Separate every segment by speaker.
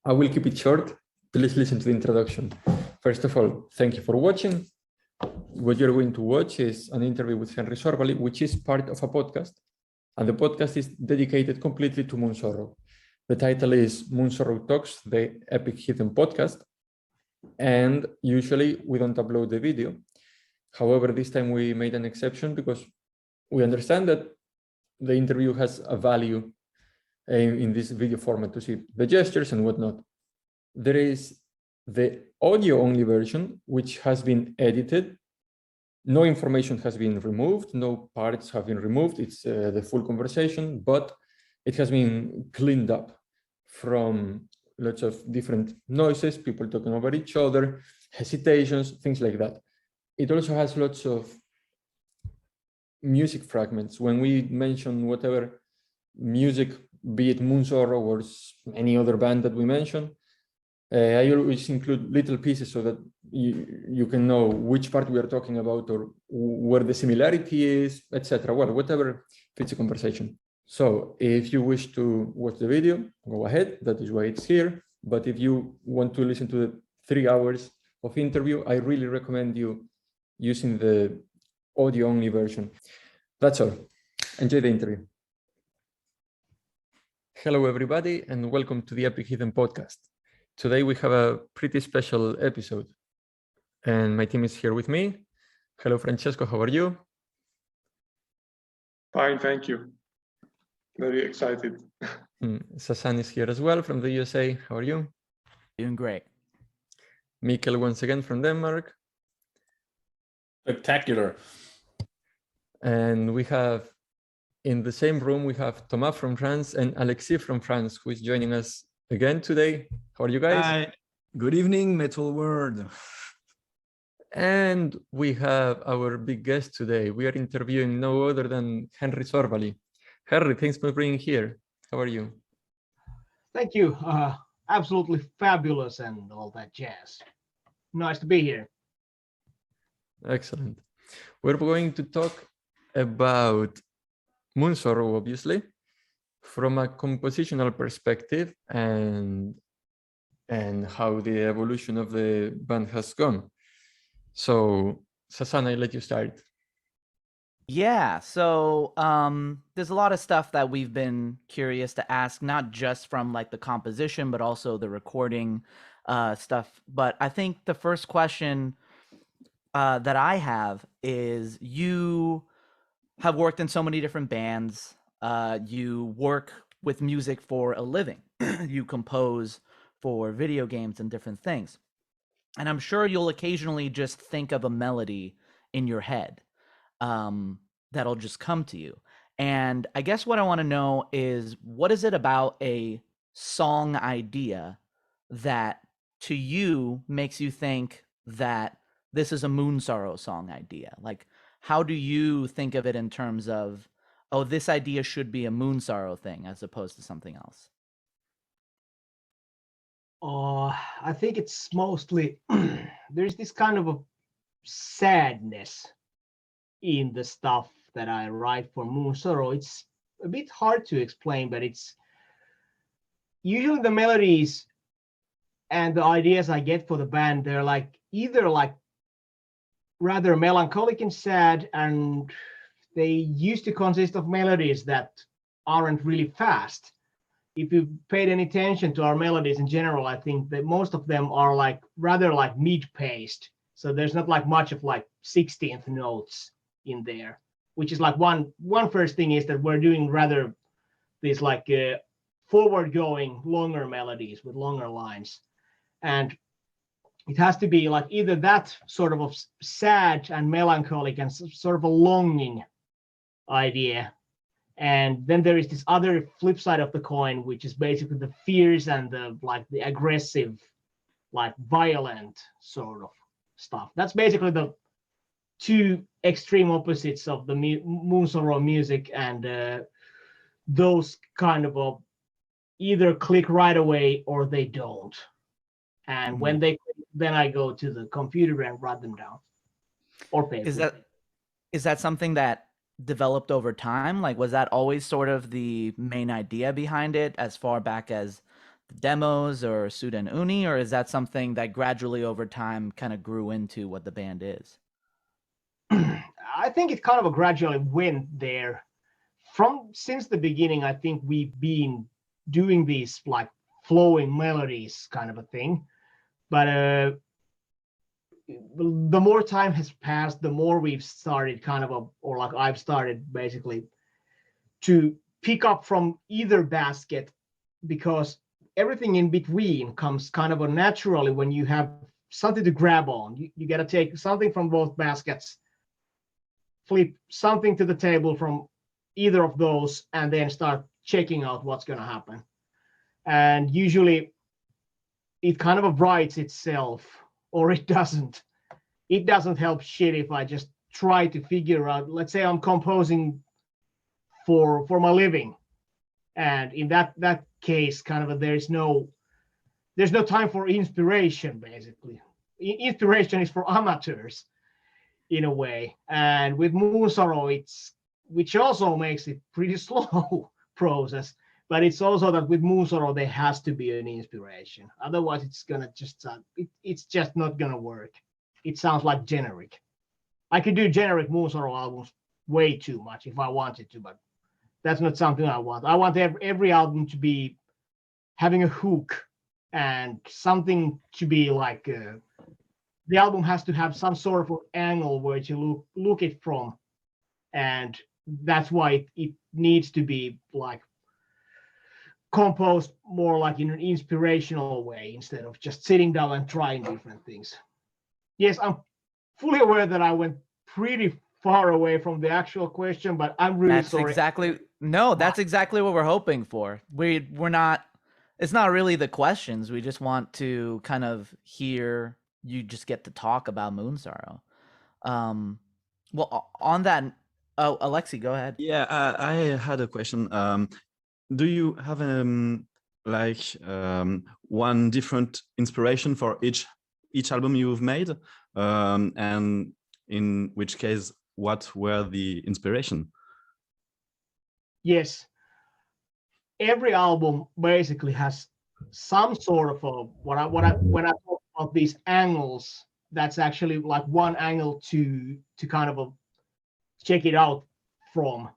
Speaker 1: I will keep it short. Please listen to the introduction. First of all, thank you for watching. What you're going to watch is an interview with Henri Sorvali, which is part of a podcast. And the podcast is dedicated completely to Moonsorrow. The title is Moonsorrow Talks, the Epic Heathen Podcast. And usually we don't upload the video. However, this time we made an exception because we understand that the interview has a value in this video format to see the gestures and whatnot. There is the audio-only version, which has been edited. No information has been removed, no parts have been removed. It's the full conversation, but it has been cleaned up from lots of different noises, people talking over each other, hesitations, things like that. It also has lots of music fragments. When we mention whatever music, be it Moonsorrow or any other band that we mention, I always include little pieces so that you can know which part we are talking about or where the similarity is, etc. Well, whatever fits the conversation. So if you wish to watch the video, go ahead. That is why it's here. But if you want to listen to the 3 hours of interview, I really recommend you using the audio-only version. That's all. Enjoy the interview. Hello, everybody, and welcome to the Epic Heathen Podcast. Today we have a pretty special episode, and my team is here with me. Hello, Francesco, how are you?
Speaker 2: Fine, thank you. Very excited.
Speaker 1: Sasan is here as well from the USA. How are you?
Speaker 3: Doing great.
Speaker 1: Mikkel once again from Denmark.
Speaker 4: Spectacular.
Speaker 1: And we have in the same room, we have Thomas from France and Alexis from France, who is joining us again today. How are you guys?
Speaker 4: Hi. Good evening, Metal World.
Speaker 1: And we have our big guest today. We are interviewing no other than Henri Sorvali. Henri, thanks for being here. How are you?
Speaker 5: Thank you. Absolutely fabulous and all that jazz. Nice to be here.
Speaker 1: Excellent. We're going to talk about Moonsorrow, obviously, from a compositional perspective and how the evolution of the band has gone. So, Sasan, I let you start.
Speaker 3: Yeah, so there's a lot of stuff that we've been curious to ask, not just from like the composition, but also the recording stuff. But I think the first question that I have is, you have worked in so many different bands. You work with music for a living. You compose for video games and different things. And I'm sure you'll occasionally just think of a melody in your head that'll just come to you. And I guess what I want to know is, what is it about a song idea that to you makes you think that this is a Moonsorrow song idea? Like, how do you think of it in terms of, oh, this idea should be a Moonsorrow thing as opposed to something else?
Speaker 5: I think it's mostly there's this kind of a sadness in the stuff that I write for Moonsorrow. It's a bit hard to explain, but it's usually the melodies and the ideas I get for the band, they're like either like rather melancholic and sad, and they used to consist of melodies that aren't really fast. If you paid any attention to our melodies in general, I think that most of them are like rather like mid-paced. So there's not like much of like 16th notes in there, which is like one first thing is that we're doing rather these like forward-going longer melodies with longer lines. And it has to be like either that sort of sad and melancholic and sort of a longing idea. And then there is this other flip side of the coin, which is basically the fierce and the like the aggressive, like violent sort of stuff. That's basically the two extreme opposites of the Moonsorrow music, and those kind of either click right away or they don't. And when they click, then I go to the computer and write them down or paper.
Speaker 3: Is that something that developed over time? Like, was that always sort of the main idea behind it as far back as demos or Suden Uni, or is that something that gradually over time kind of grew into what the band is?
Speaker 5: I think it kind of gradually went there. Since the beginning, I think we've been doing these like flowing melodies kind of a thing. But the more time has passed, the more we've started or like I've started basically to pick up from either basket, because everything in between comes kind of naturally when you have something to grab on. You got to take something from both baskets, flip something to the table from either of those, and then start checking out what's going to happen. And usually it kind of writes itself, or it doesn't. It doesn't help shit if I just try to figure out, let's say I'm composing for my living, and in that case kind of there's no time for inspiration. Basically, inspiration is for amateurs in a way. And with Moonsorrow, which also makes it pretty slow process, but it's also that with Moonsorrow there has to be an inspiration, otherwise it's gonna just it's just not gonna work. It sounds like generic. I could do generic Moonsorrow albums way too much if I wanted to, but that's not something I want. I want every album to be having a hook and something to be like the album has to have some sort of angle where you look it from, and that's why it needs to be like composed more like in an inspirational way instead of just sitting down and trying different things. Yes, I'm fully aware that I went pretty far away from the actual question, but I'm really sorry.
Speaker 3: That's exactly what we're hoping for. We're not, it's not really the questions. We just want to kind of hear you just get to talk about Moonsorrow. Well, on that, Alexi, go ahead.
Speaker 4: Yeah, I had a question. Do you have one different inspiration for each album you've made? And in which case, what were the inspiration?
Speaker 5: Yes, every album basically has some sort of when I talk about these angles, that's actually like one angle to kind of check it out from.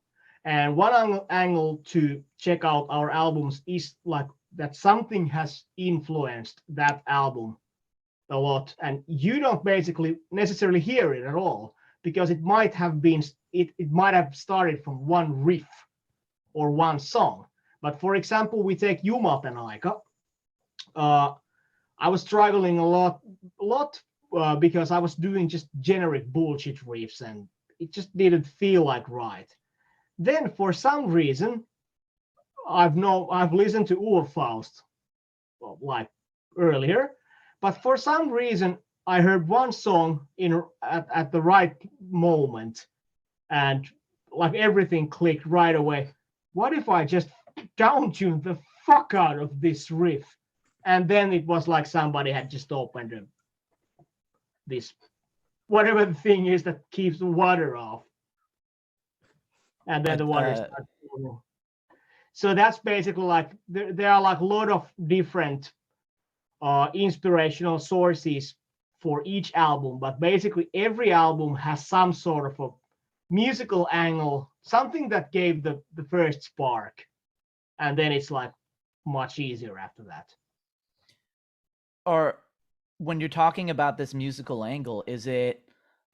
Speaker 5: And one angle to check out our albums is like that something has influenced that album a lot, and you don't basically necessarily hear it at all, because it might have started from one riff or one song. But for example, we take Jumalten aika. I was struggling a lot because I was doing just generic bullshit riffs, and it just didn't feel like right. Then for some reason, I've listened to Urfaust like earlier, but for some reason I heard one song at the right moment, and like everything clicked right away. What if I just down-tune the fuck out of this riff? And then it was like somebody had just opened this whatever the thing is that keeps the water off, and then the water starts flowing. So that's basically like there are like a lot of different inspirational sources for each album, but basically every album has some sort of a musical angle, something that gave the first spark, and then it's like much easier after that.
Speaker 3: Or when you're talking about this musical angle, is it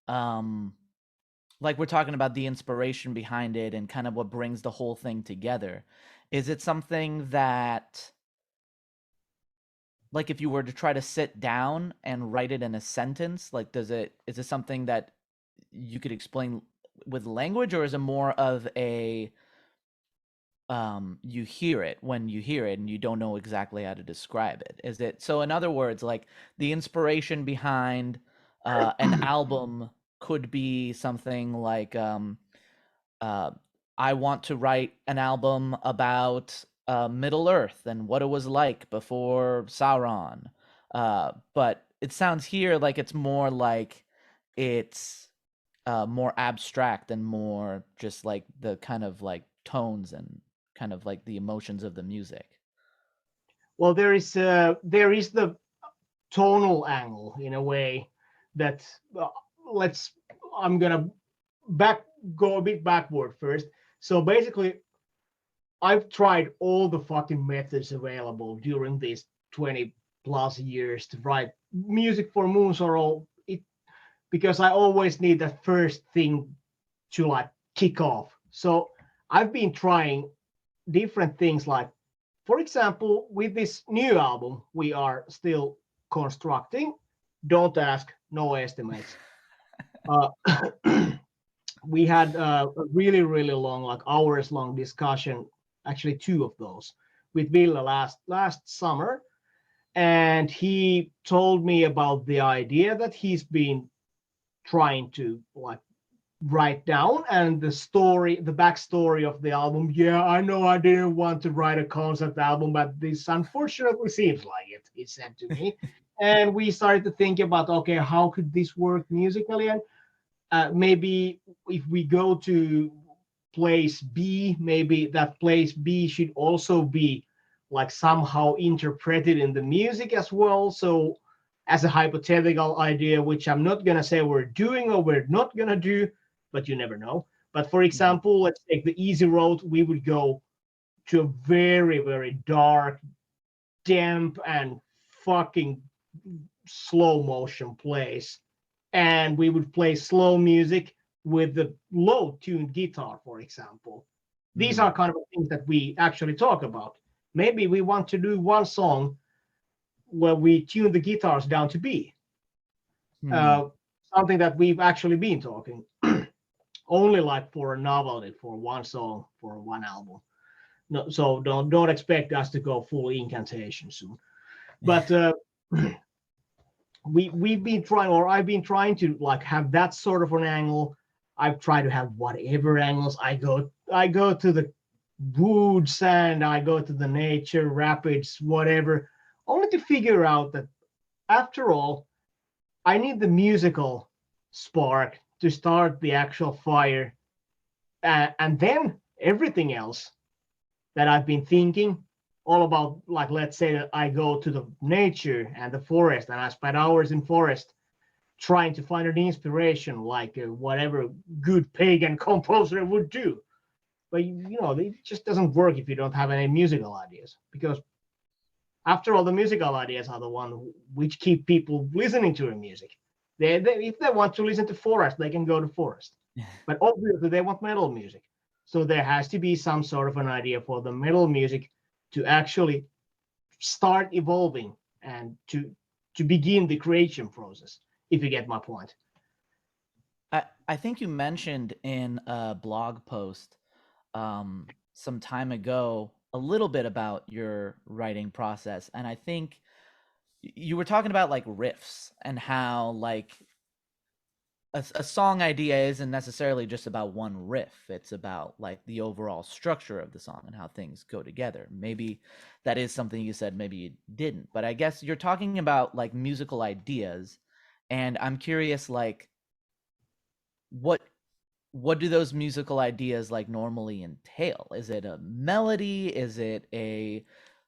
Speaker 3: like we're talking about the inspiration behind it and kind of what brings the whole thing together? Is it something that, like, if you were to try to sit down and write it in a sentence, like, is it something that you could explain with language, or is it more of a you hear it when you hear it and you don't know exactly how to describe it? Is it, so in other words, like the inspiration behind an album could be something like I want to write an album about Middle Earth and what it was like before Sauron, but it sounds here like it's more like it's more abstract and more just like the kind of like tones and kind of like the emotions of the music.
Speaker 5: Well, there is the tonal angle in a way that I'm gonna go a bit backward first. So basically, I've tried all the fucking methods available during these 20 plus years to write music for Moonsorrow, because I always need that first thing to like kick off. So I've been trying different things, like, for example, with this new album we are still constructing. Don't ask, no estimates. We had a really, really long, like hours long discussion, actually 2 of those, with Ville last summer. And he told me about the idea that he's been trying to like write down, and the backstory of the album. Yeah, I know I didn't want to write a concept album, but this unfortunately seems like it, he said to me. And we started to think about, okay, how could this work musically? And maybe if we go to place B, maybe that place B should also be like somehow interpreted in the music as well. So as a hypothetical idea, which I'm not going to say we're doing or we're not going to do, but you never know. But for example, let's take the easy road. We would go to a very, very dark, damp, and fucking slow motion place. And we would play slow music with the low tuned guitar, for example. These are kind of things that we actually talk about. Maybe we want to do one song where we tune the guitars down to B. Something that we've actually been talking only like for a novelty, for one song, for one album. No, so don't expect us to go full incantation soon. But we've been trying, or I've been trying to like have that sort of an angle. I've tried to have whatever angles. I go to the woods and I go to the nature, rapids, whatever, only to figure out that after all, I need the musical spark to start the actual fire, and then everything else that I've been thinking all about, like let's say that I go to the nature and the forest and I spend hours in forest trying to find an inspiration, like whatever good pagan composer would do. But it just doesn't work if you don't have any musical ideas, because after all, the musical ideas are the one which keep people listening to your music. If they want to listen to forest, they can go to forest. But obviously they want metal music. So there has to be some sort of an idea for the metal music to actually start evolving and to begin the creation process, if you get my point.
Speaker 3: I think you mentioned in a blog post some time ago a little bit about your writing process, and I think you were talking about like riffs and how like a song idea isn't necessarily just about one riff. It's about like the overall structure of the song and how things go together. Maybe that is something you said, maybe you didn't, but I guess you're talking about like musical ideas, and I'm curious, like what do those musical ideas like normally entail? Is it a melody? Is it a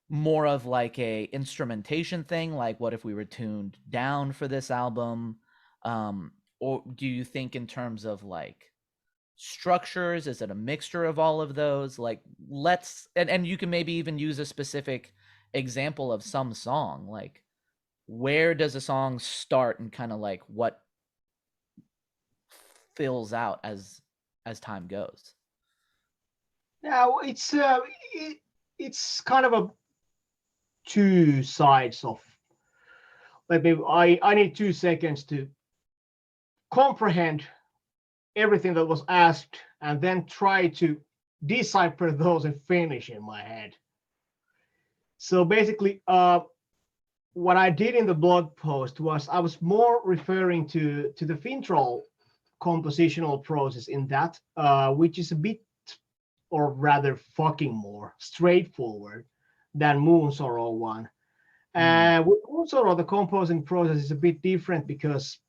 Speaker 3: more of like a instrumentation thing, like what if we were tuned down for this album? Or do you think in terms of like structures? Is it a mixture of all of those? Like and you can maybe even use a specific example of some song, like where does a song start and kind of like what fills out as time goes?
Speaker 5: Now it's kind of a two sides of. Let me. I need 2 seconds to comprehend everything that was asked and then try to decipher those in Finnish in my head. So basically, what I did in the blog post was I was more referring to the Fintroll compositional process in that, which is a bit, or rather fucking more straightforward than Moonsorrow one. With Moonsorrow, the composing process is a bit different because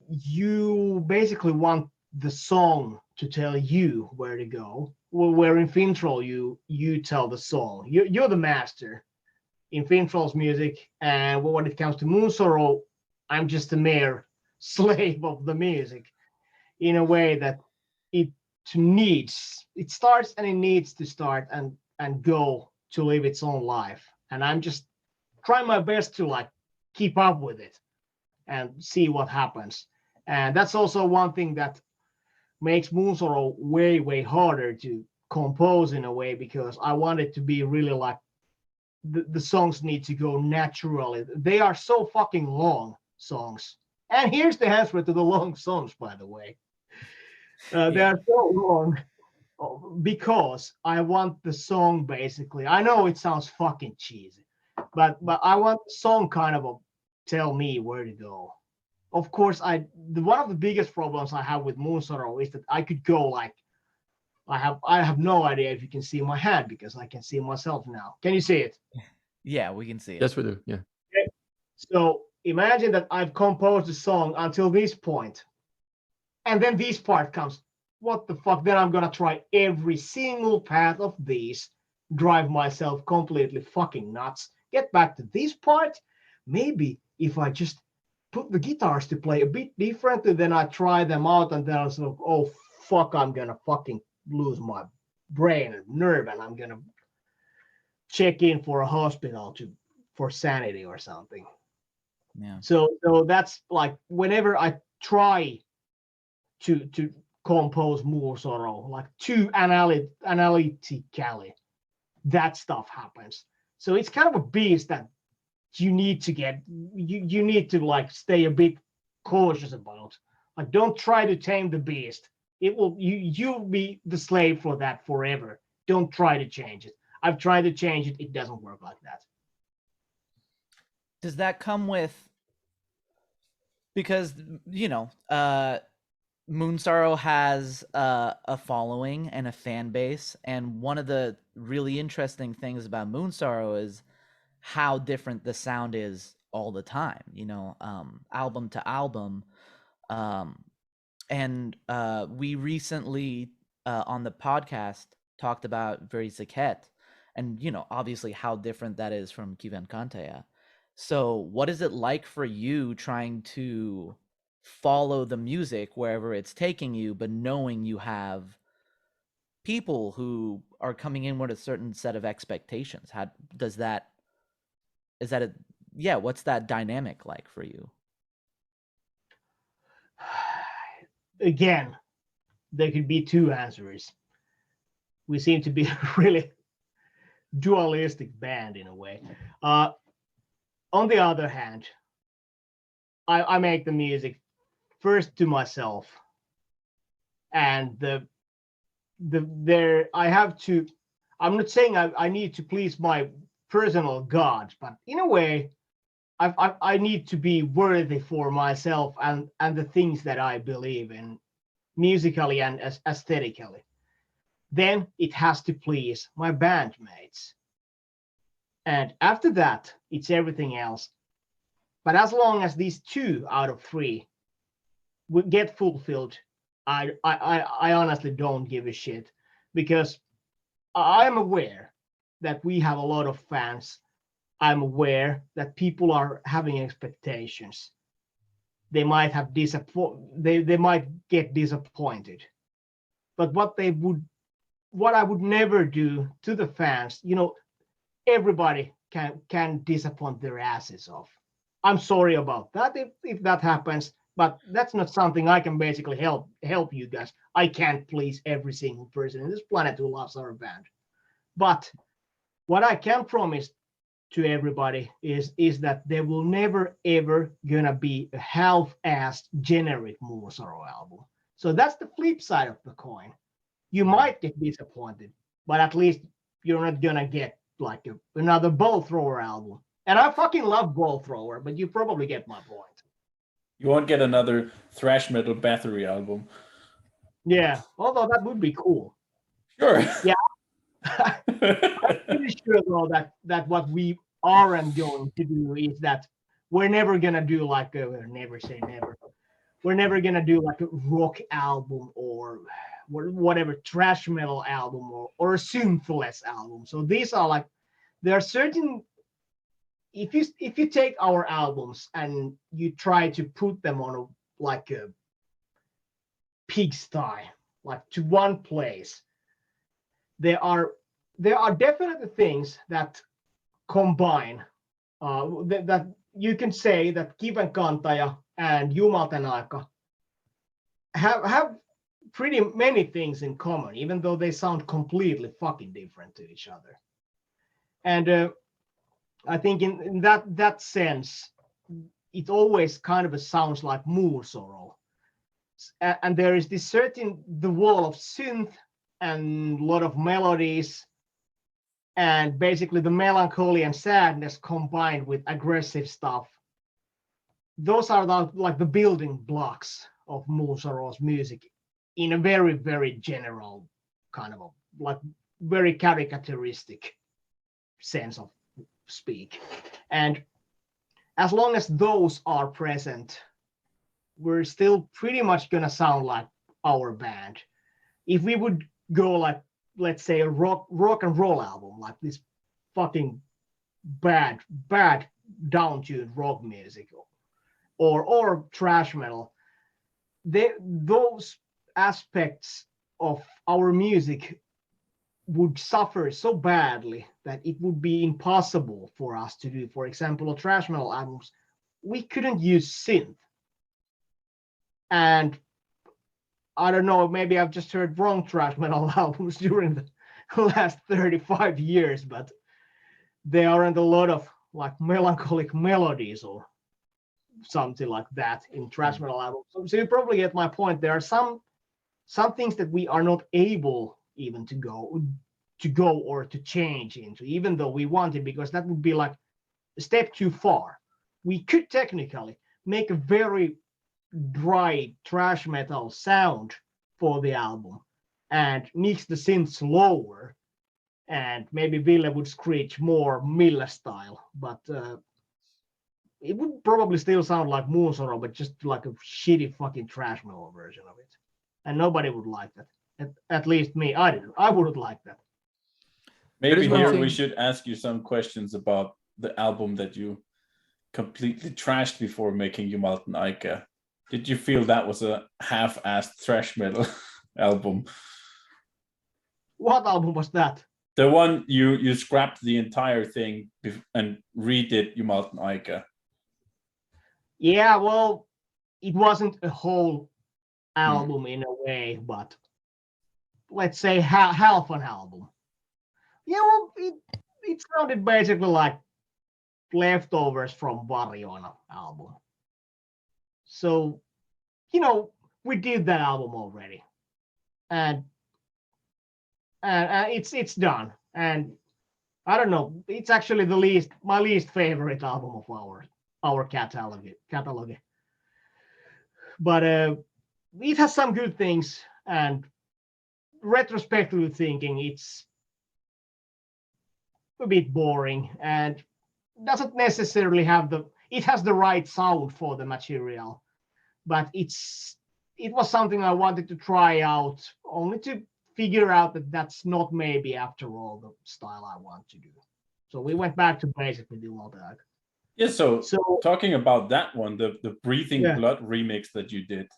Speaker 5: you basically want the song to tell you where to go. Well, where in Fintroll you tell the song. You're the master in Fintroll's music, and when it comes to Moonsorrow, I'm just a mere slave of the music, in a way that it starts and it needs to start and go to live its own life. And I'm just trying my best to like keep up with it and see what happens. And that's also one thing that makes Moonsorrow way, way harder to compose in a way, because I want it to be really like the songs need to go naturally. They are so fucking long songs. And here's the answer to the long songs, by the way. They are so long because I want the song basically. I know it sounds fucking cheesy, but I want the song kind of tell me where to go. Of course, one of the biggest problems I have with Moonsorrow is that I could go like I have no idea if you can see my hand, because I can see myself now. Can you see it?
Speaker 3: Yeah, we can see it.
Speaker 1: Yes, we do. Yeah.
Speaker 5: Okay. So imagine that I've composed a song until this point, and then this part comes. What the fuck? Then I'm gonna try every single path of these, drive myself completely fucking nuts, get back to this part. Maybe if I just put the guitars to play a bit differently, then I try them out, and then I was like, oh fuck, I'm gonna fucking lose my brain and nerve, and I'm gonna check in for a hospital for sanity or something.
Speaker 3: Yeah.
Speaker 5: So that's like whenever I try to compose Moonsorrow like too analytically, that stuff happens. So it's kind of a beast that you need to get. You need to like stay a bit cautious about. Like, don't try to tame the beast. It will you'll be the slave for that forever. Don't try to change it. I've tried to change it. It doesn't work like that.
Speaker 3: Does that come with, because Moonsorrow has a following and a fan base, and one of the really interesting things about Moonsorrow is how different the sound is all the time, album to album. And we recently on the podcast talked about Veriziket, and obviously how different that is from Kiven Kanteja. So what is it like for you trying to follow the music wherever it's taking you, but knowing you have people who are coming in with a certain set of expectations? How does that, what's that dynamic like for you?
Speaker 5: Again, there could be two answers. We seem to be a really dualistic band in a way. On the other hand, I make the music first to myself, and I have to. I'm not saying I need to please my personal God, but in a way, I need to be worthy for myself and the things that I believe in, musically and aesthetically. Then it has to please my bandmates, and after that, it's everything else. But as long as these 2 out of 3 would get fulfilled, I honestly don't give a shit, because I am aware that we have a lot of fans. I'm aware that people are having expectations. They might have they might get disappointed. But what I would never do to the fans, everybody can disappoint their asses off. I'm sorry about that if that happens, but that's not something I can basically help you guys. I can't please every single person in this planet who loves our band. But what I can promise to everybody is that there will never ever gonna be a half-assed generic Moonsorrow album. So that's the flip side of the coin. You might get disappointed, but at least you're not gonna get like another Ball Thrower album. And I fucking love Ball Thrower, but you probably get my point.
Speaker 6: You won't get another thrash metal Bathory album.
Speaker 5: Yeah, although that would be cool.
Speaker 6: Sure.
Speaker 5: Yeah. I'm pretty sure though that what we aren't going to do is that we're never gonna do never say never. We're never gonna do like a rock album, or whatever thrash metal album or a synthless album. So these are like, there are certain, if you take our albums and you try to put them on like a pigsty, like to one place, there are definitely things that combine, that you can say that Kivenkantaja and Jumalten Aika have pretty many things in common, even though they sound completely fucking different to each other. And I think in that sense, it always kind of sounds like Moonsorrow. And there is this the wall of synth and a lot of melodies, and basically the melancholy and sadness combined with aggressive stuff. Those are like the building blocks of Moonsorrow's music in a very, very general kind of like very caricaturistic sense of speak. And as long as those are present, we're still pretty much gonna sound like our band. If we would go like, let's say, a rock and roll album, like this fucking bad down-tuned rock music, or thrash metal, those aspects of our music would suffer so badly that it would be impossible for us to do. For example, thrash metal albums, we couldn't use synth. And I don't know, maybe I've just heard wrong thrash metal albums during the last 35 years, but there aren't a lot of like melancholic melodies or something like that in thrash metal albums. So you probably get my point. There are some things that we are not able even to go or to change into, even though we want it, because that would be like a step too far. We could technically make a very dry thrash metal sound for the album and mix the synths lower, and maybe Ville would screech more Mille style, but it would probably still sound like Moonsorrow, but just like a shitty fucking thrash metal version of it, and nobody would like that. At least me, I wouldn't like that.
Speaker 6: Maybe
Speaker 1: one
Speaker 6: here
Speaker 1: thing-
Speaker 6: we should ask you some questions about the album that you completely trashed before making Jumalten Aika. Did you feel that was a half-assed thrash metal album?
Speaker 5: What album was that?
Speaker 6: The one you scrapped the entire thing and redid Jumalten Aika.
Speaker 5: Yeah, well, it wasn't a whole album in a way, but let's say half an album. Yeah, well, it sounded basically like leftovers from Varjona album. So, we did that album already, and it's done. And I don't know, it's actually my least favorite album of our catalog. But it has some good things, and retrospectively thinking, it's a bit boring and doesn't necessarily it has the right sound for the material, but it was something I wanted to try out, only to figure out that that's not maybe after all the style I want to do. So we went back to basically the old tag.
Speaker 6: Yeah, so talking about that one, the Breathing Blood remix that you did,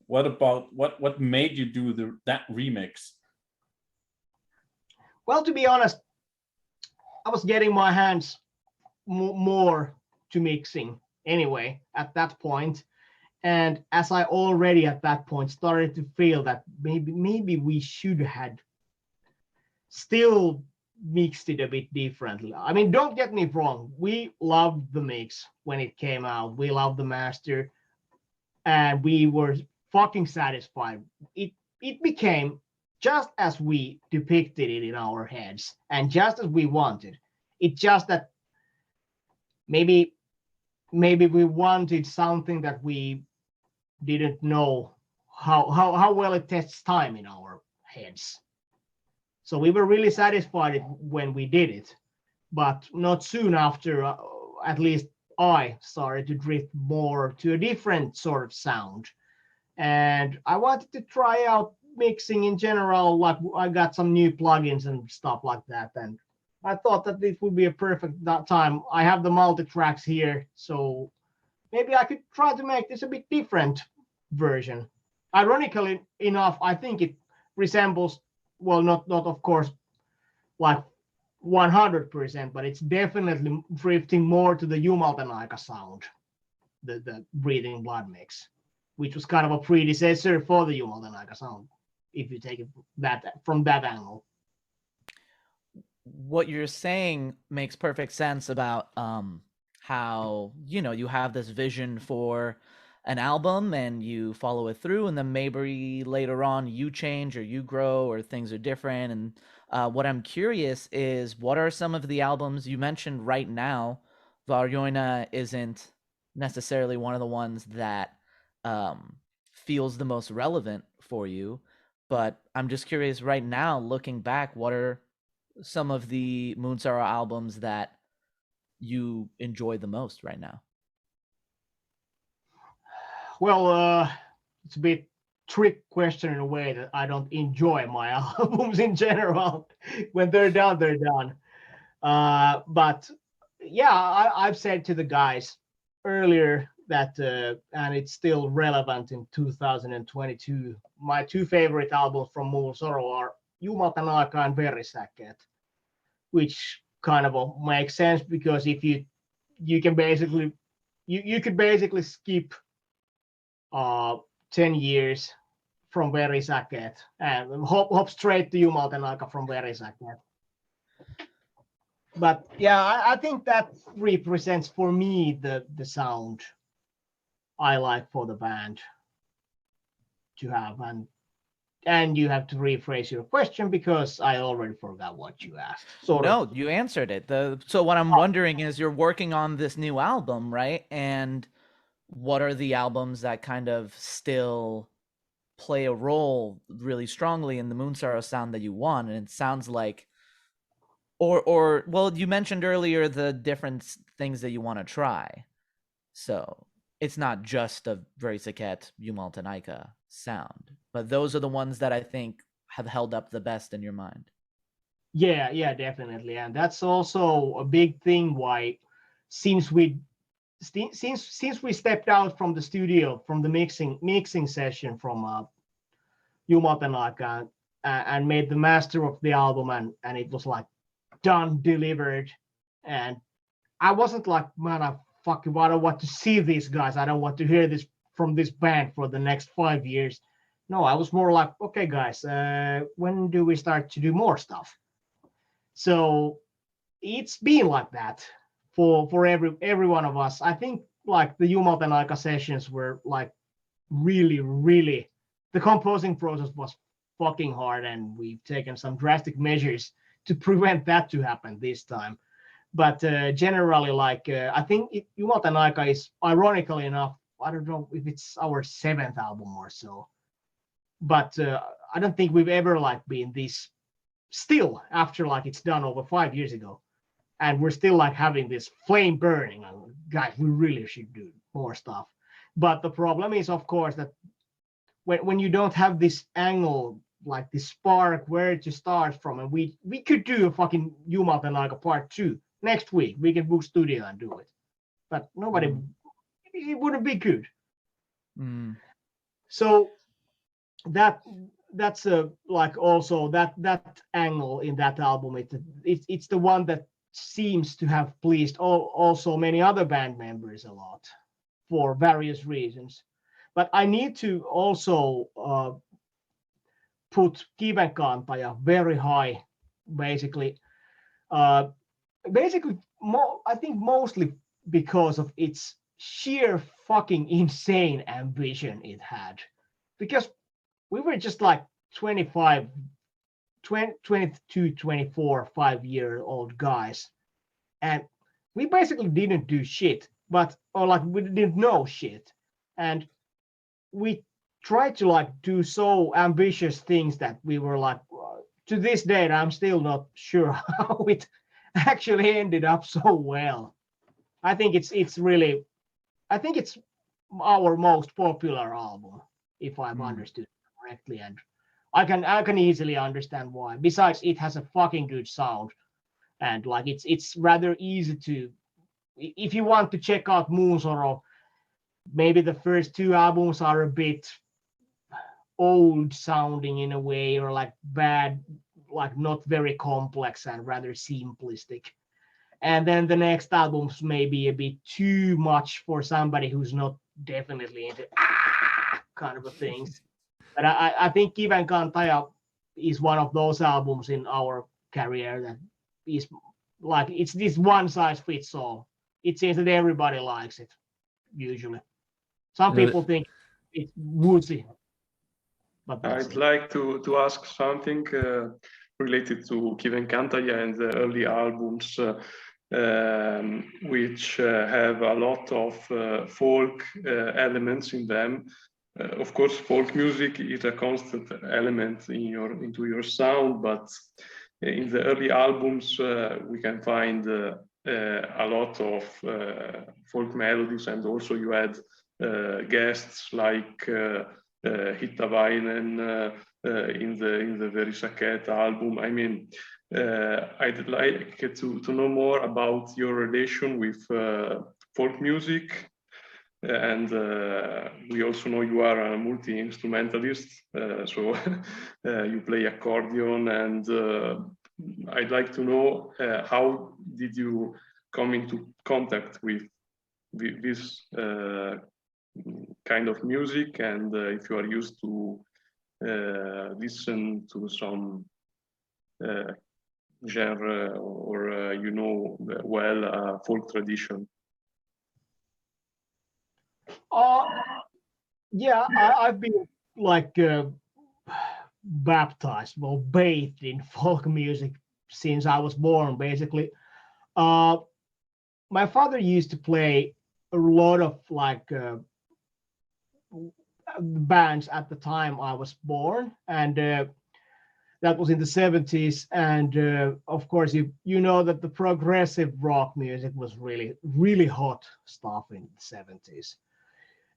Speaker 6: what about what made you do that remix?
Speaker 5: Well, to be honest, I was getting my hands more to mixing anyway at that point. And as I already at that point started to feel that maybe we should have still mixed it a bit differently. I mean, don't get me wrong. We loved the mix when it came out. We loved the master, and we were fucking satisfied. It became just as we depicted it in our heads and just as we wanted. It's just that maybe we wanted something that we didn't know how well it tests time in our heads. So we were really satisfied when we did it, but not soon after, at least I started to drift more to a different sort of sound. And I wanted to try out mixing in general, like I got some new plugins and stuff like that, and I thought that it would be a perfect time. I have the multi-tracks here, so maybe I could try to make this a bit different version. Ironically enough, I think it resembles, well, not of course like 100%, but it's definitely drifting more to the Jumalten-aika sound, the Breathing Blood mix, which was kind of a predecessor for the Jumalten-aika sound, if you take it from that angle.
Speaker 3: What you're saying makes perfect sense about how, you know, you have this vision for an album and you follow it through, and then maybe later on you change or you grow or things are different. And what I'm curious is, what are some of the albums you mentioned right now? Varjoina isn't necessarily one of the ones that feels the most relevant for you, but I'm just curious right now, looking back, what are some of the Moonsorrow albums that you enjoy the most right now?
Speaker 5: Well, it's a bit trick question in a way that I don't enjoy my albums in general. When they're done, they're done. But yeah, I've said to the guys earlier that, and it's still relevant in 2022, my two favorite albums from Moonsorrow are Jumalten-aika and Verisäkeet, which kind of makes sense, because if you can basically you could basically skip 10 years from Verisäkeet and hop straight to Jumalten-aika from Verisäkeet. But yeah, I think that represents for me the sound I like for the band to have. And you have to rephrase your question, because I already forgot what you asked.
Speaker 3: No, you answered it. So what I'm wondering is, you're working on this new album, right? And what are the albums that kind of still play a role really strongly in the Moonsorrow sound that you want? And it sounds like, or well, you mentioned earlier the different things that you want to try. So it's not just a Verisäkeet Jumalten-aika sound, but those are the ones that I think have held up the best in your mind.
Speaker 5: Yeah, definitely. And that's also a big thing why, since we stepped out from the studio, from the mixing session from Jumalten-aika, and made the master of the album, and it was like done, delivered, and I wasn't like, man, I don't want to see these guys, I don't want to hear this from this band for the next 5 years. No, I was more like, okay guys, when do we start to do more stuff? So it's been like that for every one of us. I think like the Jumalten-aika sessions were like really, the composing process was fucking hard, and we've taken some drastic measures to prevent that to happen this time. But generally, like I think Jumalten-aika is, ironically enough, I don't know if it's our 7th album or so, but I don't think we've ever like been this still after like it's done over 5 years ago, and we're still like having this flame burning, and guys, we really should do more stuff. But the problem is, of course, that when you don't have this angle, like this spark where to start from, and we could do a fucking Jumalten-aika part 2 next week. We can book studio and do it, but nobody, it wouldn't be good. So that's like also that angle in that album, it's the one that seems to have pleased also many other band members a lot for various reasons. But I need to also put Kivenkantaja very high, basically I think mostly because of its sheer fucking insane ambition it had, because we were just like 22, 24, 5-year-old guys, and we basically didn't do shit, or like we didn't know shit, and we tried to like do so ambitious things that we were like, to this day I'm still not sure how it actually ended up so well. I think it's our most popular album, if I've understood correctly, and I can easily understand why. Besides, it has a fucking good sound, and like it's rather easy to, if you want to check out Moonsorrow, maybe the first two albums are a bit old sounding in a way, or like bad, like not very complex and rather simplistic. And then the next albums may be a bit too much for somebody who's not definitely into kind of a things. But I think Kiven Kantaja is one of those albums in our career that is like, it's this one size fits all. It seems that everybody likes it usually. Some people think it's woozy, but
Speaker 2: I'd like to ask something related to Kiven Kantaja and the early albums, which have a lot of folk elements in them. Of course, folk music is a constant element into your sound, but in the early albums we can find a lot of folk melodies, and also you had guests like Hittavainen in the Very Saket album. I mean, I'd like to know more about your relation with folk music. And we also know you are a multi-instrumentalist, so you play accordion, and I'd like to know how did you come into contact with this kind of music, and if you are used to listen to some genre, or you know well folk tradition.
Speaker 5: Yeah, I've been like baptized, well, bathed in folk music since I was born, basically. My father used to play a lot of like bands at the time I was born, and that was in the 70s. And of course, you know that the progressive rock music was really, really hot stuff in the 70s.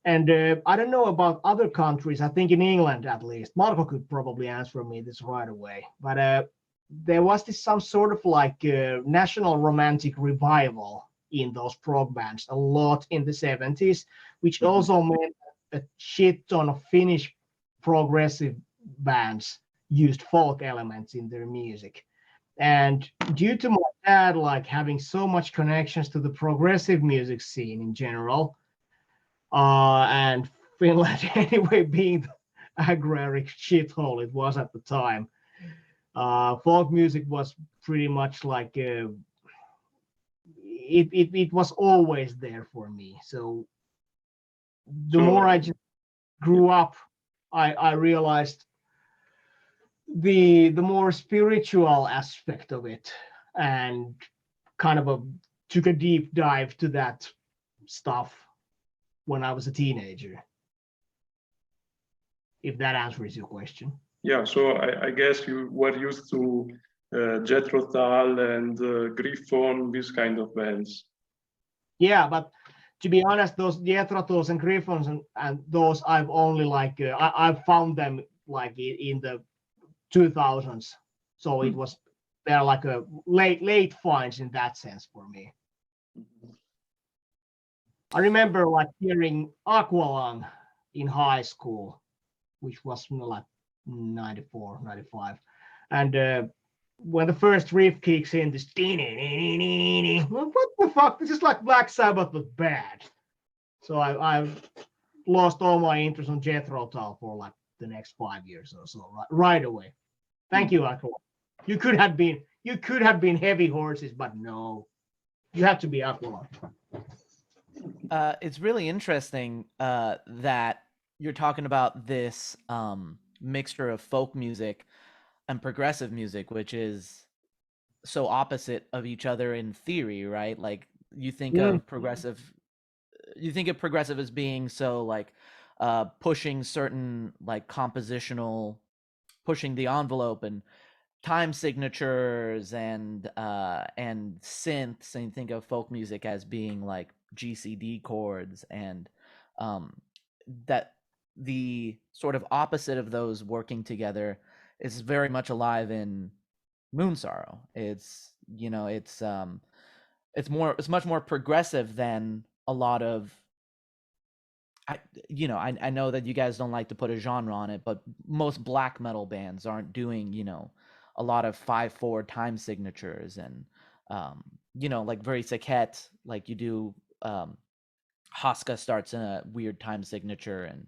Speaker 5: And I don't know about other countries. I think in England, at least, Marco could probably answer me this right away. But there was this some sort of like national romantic revival in those prog bands a lot in the 70s, which also meant a shit ton of Finnish progressive bands used folk elements in their music. And due to my dad like having so much connections to the progressive music scene in general, and Finland anyway being the agraric shithole it was at the time, folk music was pretty much like it was always there for me. So the more I just grew up, I realized the more spiritual aspect of it, and kind of took a deep dive to that stuff when I was a teenager. If that answers your question.
Speaker 2: Yeah, so I guess you were used to Jethro Tull and Griffon, these kind of bands.
Speaker 5: Yeah, but to be honest, those Jethro Tulls and Griffons and those I've only like I've found them like in the 2000s, so it was, they're like a late finds in that sense for me. I remember like hearing Aqualung in high school, which was like 94, 95. And when the first riff kicks in, this what the fuck? This is like Black Sabbath but bad. So I lost all my interest on Jethro Tull for like the next 5 years or so, right away. Thank you, Aqualung. You could have been Heavy Horses, but no, you have to be Aqualung.
Speaker 3: It's really interesting that you're talking about this mixture of folk music and progressive music, which is so opposite of each other in theory, right? Like you think of progressive as being so like pushing certain like compositional, pushing the envelope and time signatures and synths, and you think of folk music as being like GCD chords, and that the sort of opposite of those working together is very much alive in Moonsorrow. It's, you know, it's much more progressive than a lot of, I know that you guys don't like to put a genre on it, but most black metal bands aren't doing, you know, a lot of 5/4 time signatures and, like very Saket, like you do, Haska starts in a weird time signature and,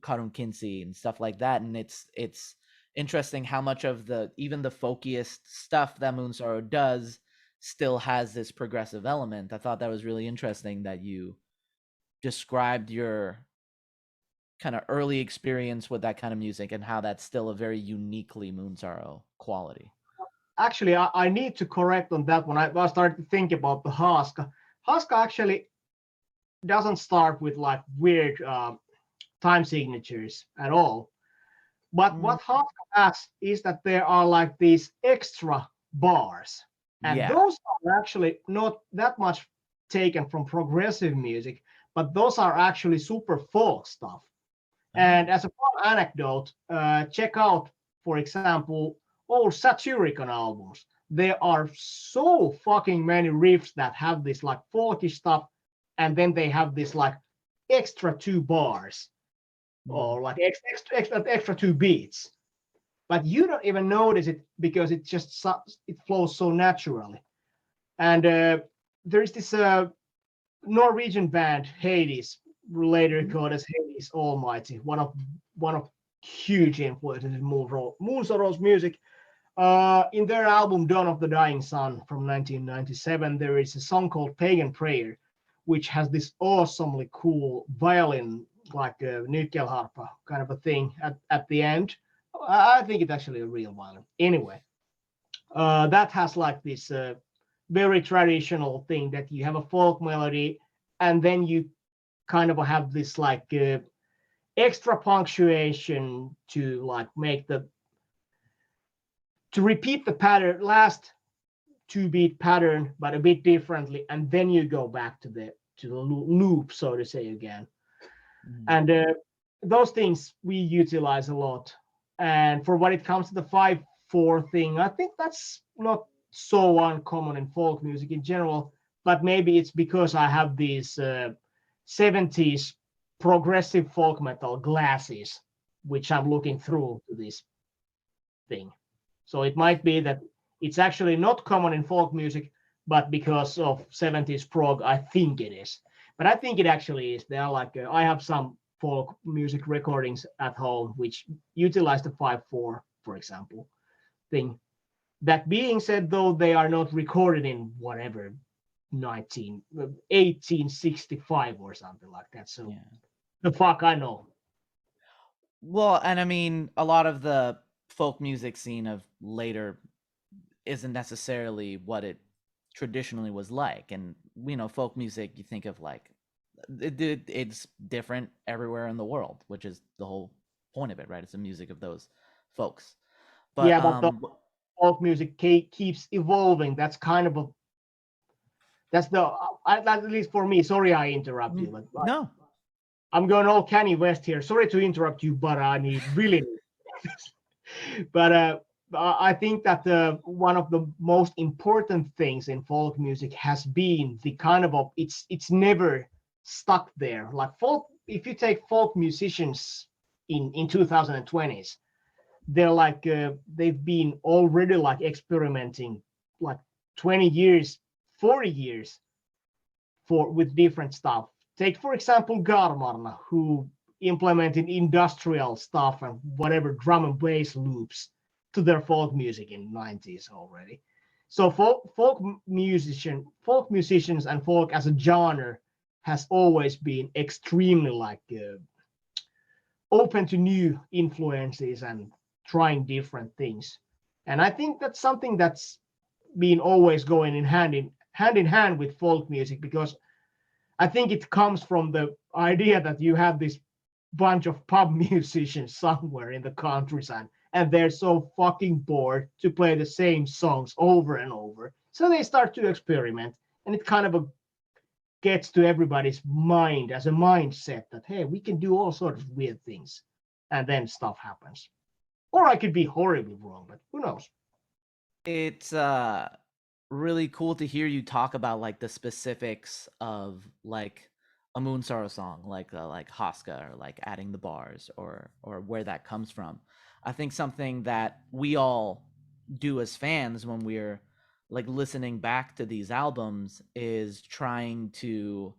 Speaker 3: Karun Kinsey and stuff like that. And it's interesting how much of even the folkiest stuff that Moonsorrow does still has this progressive element. I thought that was really interesting that you described your kind of early experience with that kind of music and how that's still a very uniquely Moonsorrow quality.
Speaker 5: Actually, I need to correct on that one. I started to think about the Haska. Haska actually doesn't start with like weird time signatures at all. But what Haska has is that there are like these extra bars. And those are actually not that much taken from progressive music, but those are actually super folk stuff. And as a fun anecdote, check out, for example, old Satyricon albums. There are so fucking many riffs that have this like folky stuff, and then they have this like extra 2 bars or like extra 2 beats. But you don't even notice it because it flows so naturally. And there is this Norwegian band Hades, later called as Hades Almighty, one of huge influences in Moonsorrow's music. In their album Dawn of the Dying Sun from 1997, there is a song called Pagan Prayer, which has this awesomely cool violin, like a nyckelharpa kind of a thing at the end. I think it's actually a real violin. Anyway, that has like this very traditional thing that you have a folk melody, and then you kind of have this like extra punctuation to like to repeat the pattern, last 2-beat pattern, but a bit differently, and then you go back to the loop, so to say, again. And those things we utilize a lot. And for what it comes to the 5/4 thing, I think that's not so uncommon in folk music in general, but maybe it's because I have these 70s progressive folk metal glasses, which I'm looking through to this thing. So it might be that it's actually not common in folk music, but because of 70s prog, I think it is. But I think it actually is. They are like, I have some folk music recordings at home which utilize the 5/4, for example, thing. That being said, though, they are not recorded in whatever 1865 or something like that. So the fuck I know.
Speaker 3: Well, and I mean, a lot of the folk music scene of later isn't necessarily what it traditionally was like. And, folk music, you think of like, it's different everywhere in the world, which is the whole point of it, right? It's the music of those folks. But
Speaker 5: but the folk music keeps evolving. That's kind of at least for me. Sorry, I interrupt you. But
Speaker 3: no,
Speaker 5: I'm going all Kanye West here. Sorry to interrupt you, but I need really. But I think that one of the most important things in folk music has been the kind of it's never stuck there. Like folk, if you take folk musicians in 2020s, they're like they've been already like experimenting like 20 years, 40 years with different stuff. Take for example Garmarna, who implemented industrial stuff and whatever drum and bass loops to their folk music in the 90s already. So folk musicians and folk as a genre has always been extremely like open to new influences and trying different things. And I think that's something that's been always going hand in hand with folk music, because I think it comes from the idea that you have this bunch of pub musicians somewhere in the countryside, and they're so fucking bored to play the same songs over and over. So they start to experiment, and it kind of gets to everybody's mind as a mindset that, hey, we can do all sorts of weird things, and then stuff happens. Or I could be horribly wrong, but who knows?
Speaker 3: It's really cool to hear you talk about like the specifics of like a Moonsorrow song, like Haska, or like adding the bars, or where that comes from. I think something that we all do as fans when we're like listening back to these albums is trying to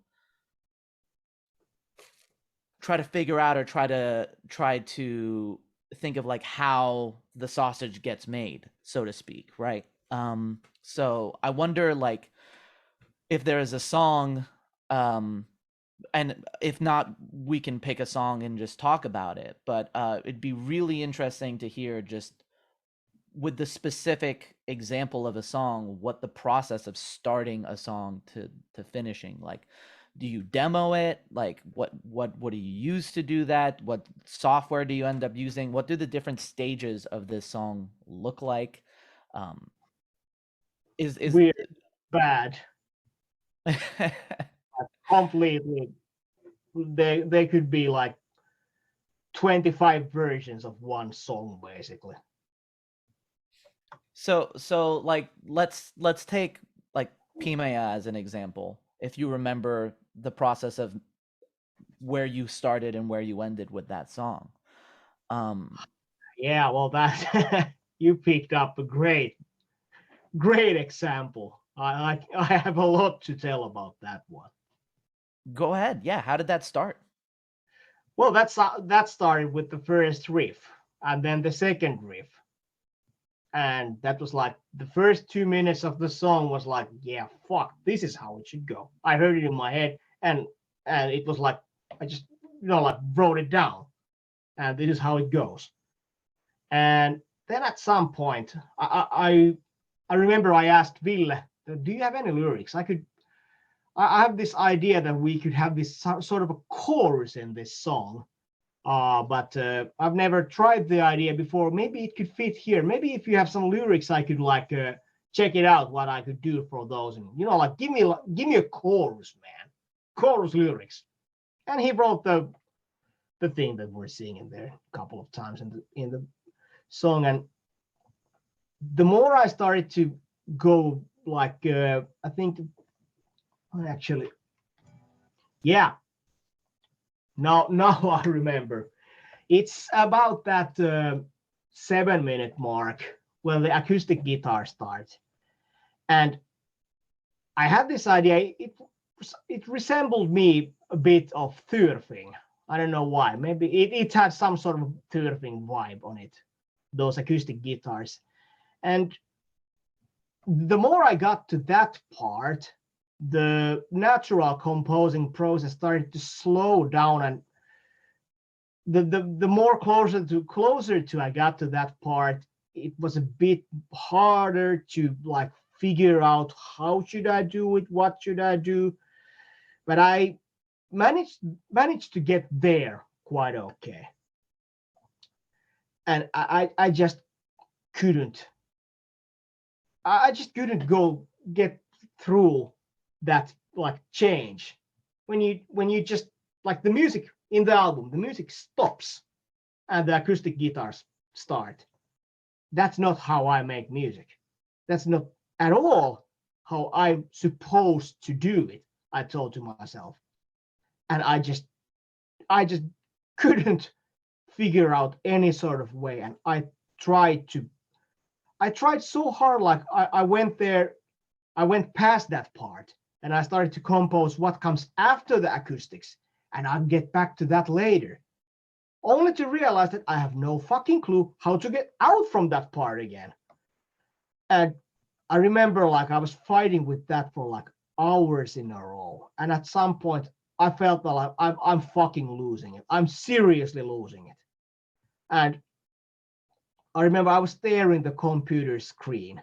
Speaker 3: figure out, or try to think of like how the sausage gets made, so to speak, right? So I wonder like if there is a song, and if not, we can pick a song and just talk about it, but it'd be really interesting to hear, just with the specific example of a song, what the process of starting a song to finishing. Like, do you demo it? Like, what do you use to do that? What software do you end up using? What do the different stages of this song look like? Is
Speaker 5: Weird, bad, completely. They could be like 25 versions of one song, basically.
Speaker 3: So like let's take like Pimea as an example. If you remember the process of where you started and where you ended with that song.
Speaker 5: Yeah, well, that you picked up a great example. I have a lot to tell about that one.
Speaker 3: Go ahead. Yeah, how did that start?
Speaker 5: Well, that started with the first riff, and then the second riff. And that was like the first 2 minutes of the song was like, yeah, fuck, this is how it should go. I heard it in my head, and it was like, I just, like wrote it down, and this is how it goes. And then at some point, I remember I asked Ville, do you have any lyrics? I have this idea that we could have this sort of a chorus in this song. But I've never tried the idea before. Maybe it could fit here. Maybe if you have some lyrics, I could like check it out what I could do for those. And like give me a chorus, man, chorus lyrics. And he wrote the thing that we're singing there a couple of times in the song. And the more I started to go like I think actually, yeah. Now I remember. It's about that 7-minute mark when the acoustic guitar starts. And I had this idea. It resembled me a bit of Thurfing. I don't know why. Maybe it had some sort of Thurfing vibe on it, those acoustic guitars. And the more I got to that part, the natural composing process started to slow down, and the more closer to I got to that part, it was a bit harder to like figure out how should I do it, what should I do, but I managed to get there quite okay. And I just couldn't go get through that like change when you just like the music in the album, the music stops and the acoustic guitars start. That's not how I make music. That's not at all how I'm supposed to do it, I told to myself. And I just couldn't figure out any sort of way. And I tried so hard, like I went past that part and I started to compose what comes after the acoustics, and I'll get back to that later, only to realize that I have no fucking clue how to get out from that part again. And I remember like I was fighting with that for like hours in a row, and at some point I felt like I'm fucking losing it. I'm seriously losing it. And I remember I was staring at the computer screen,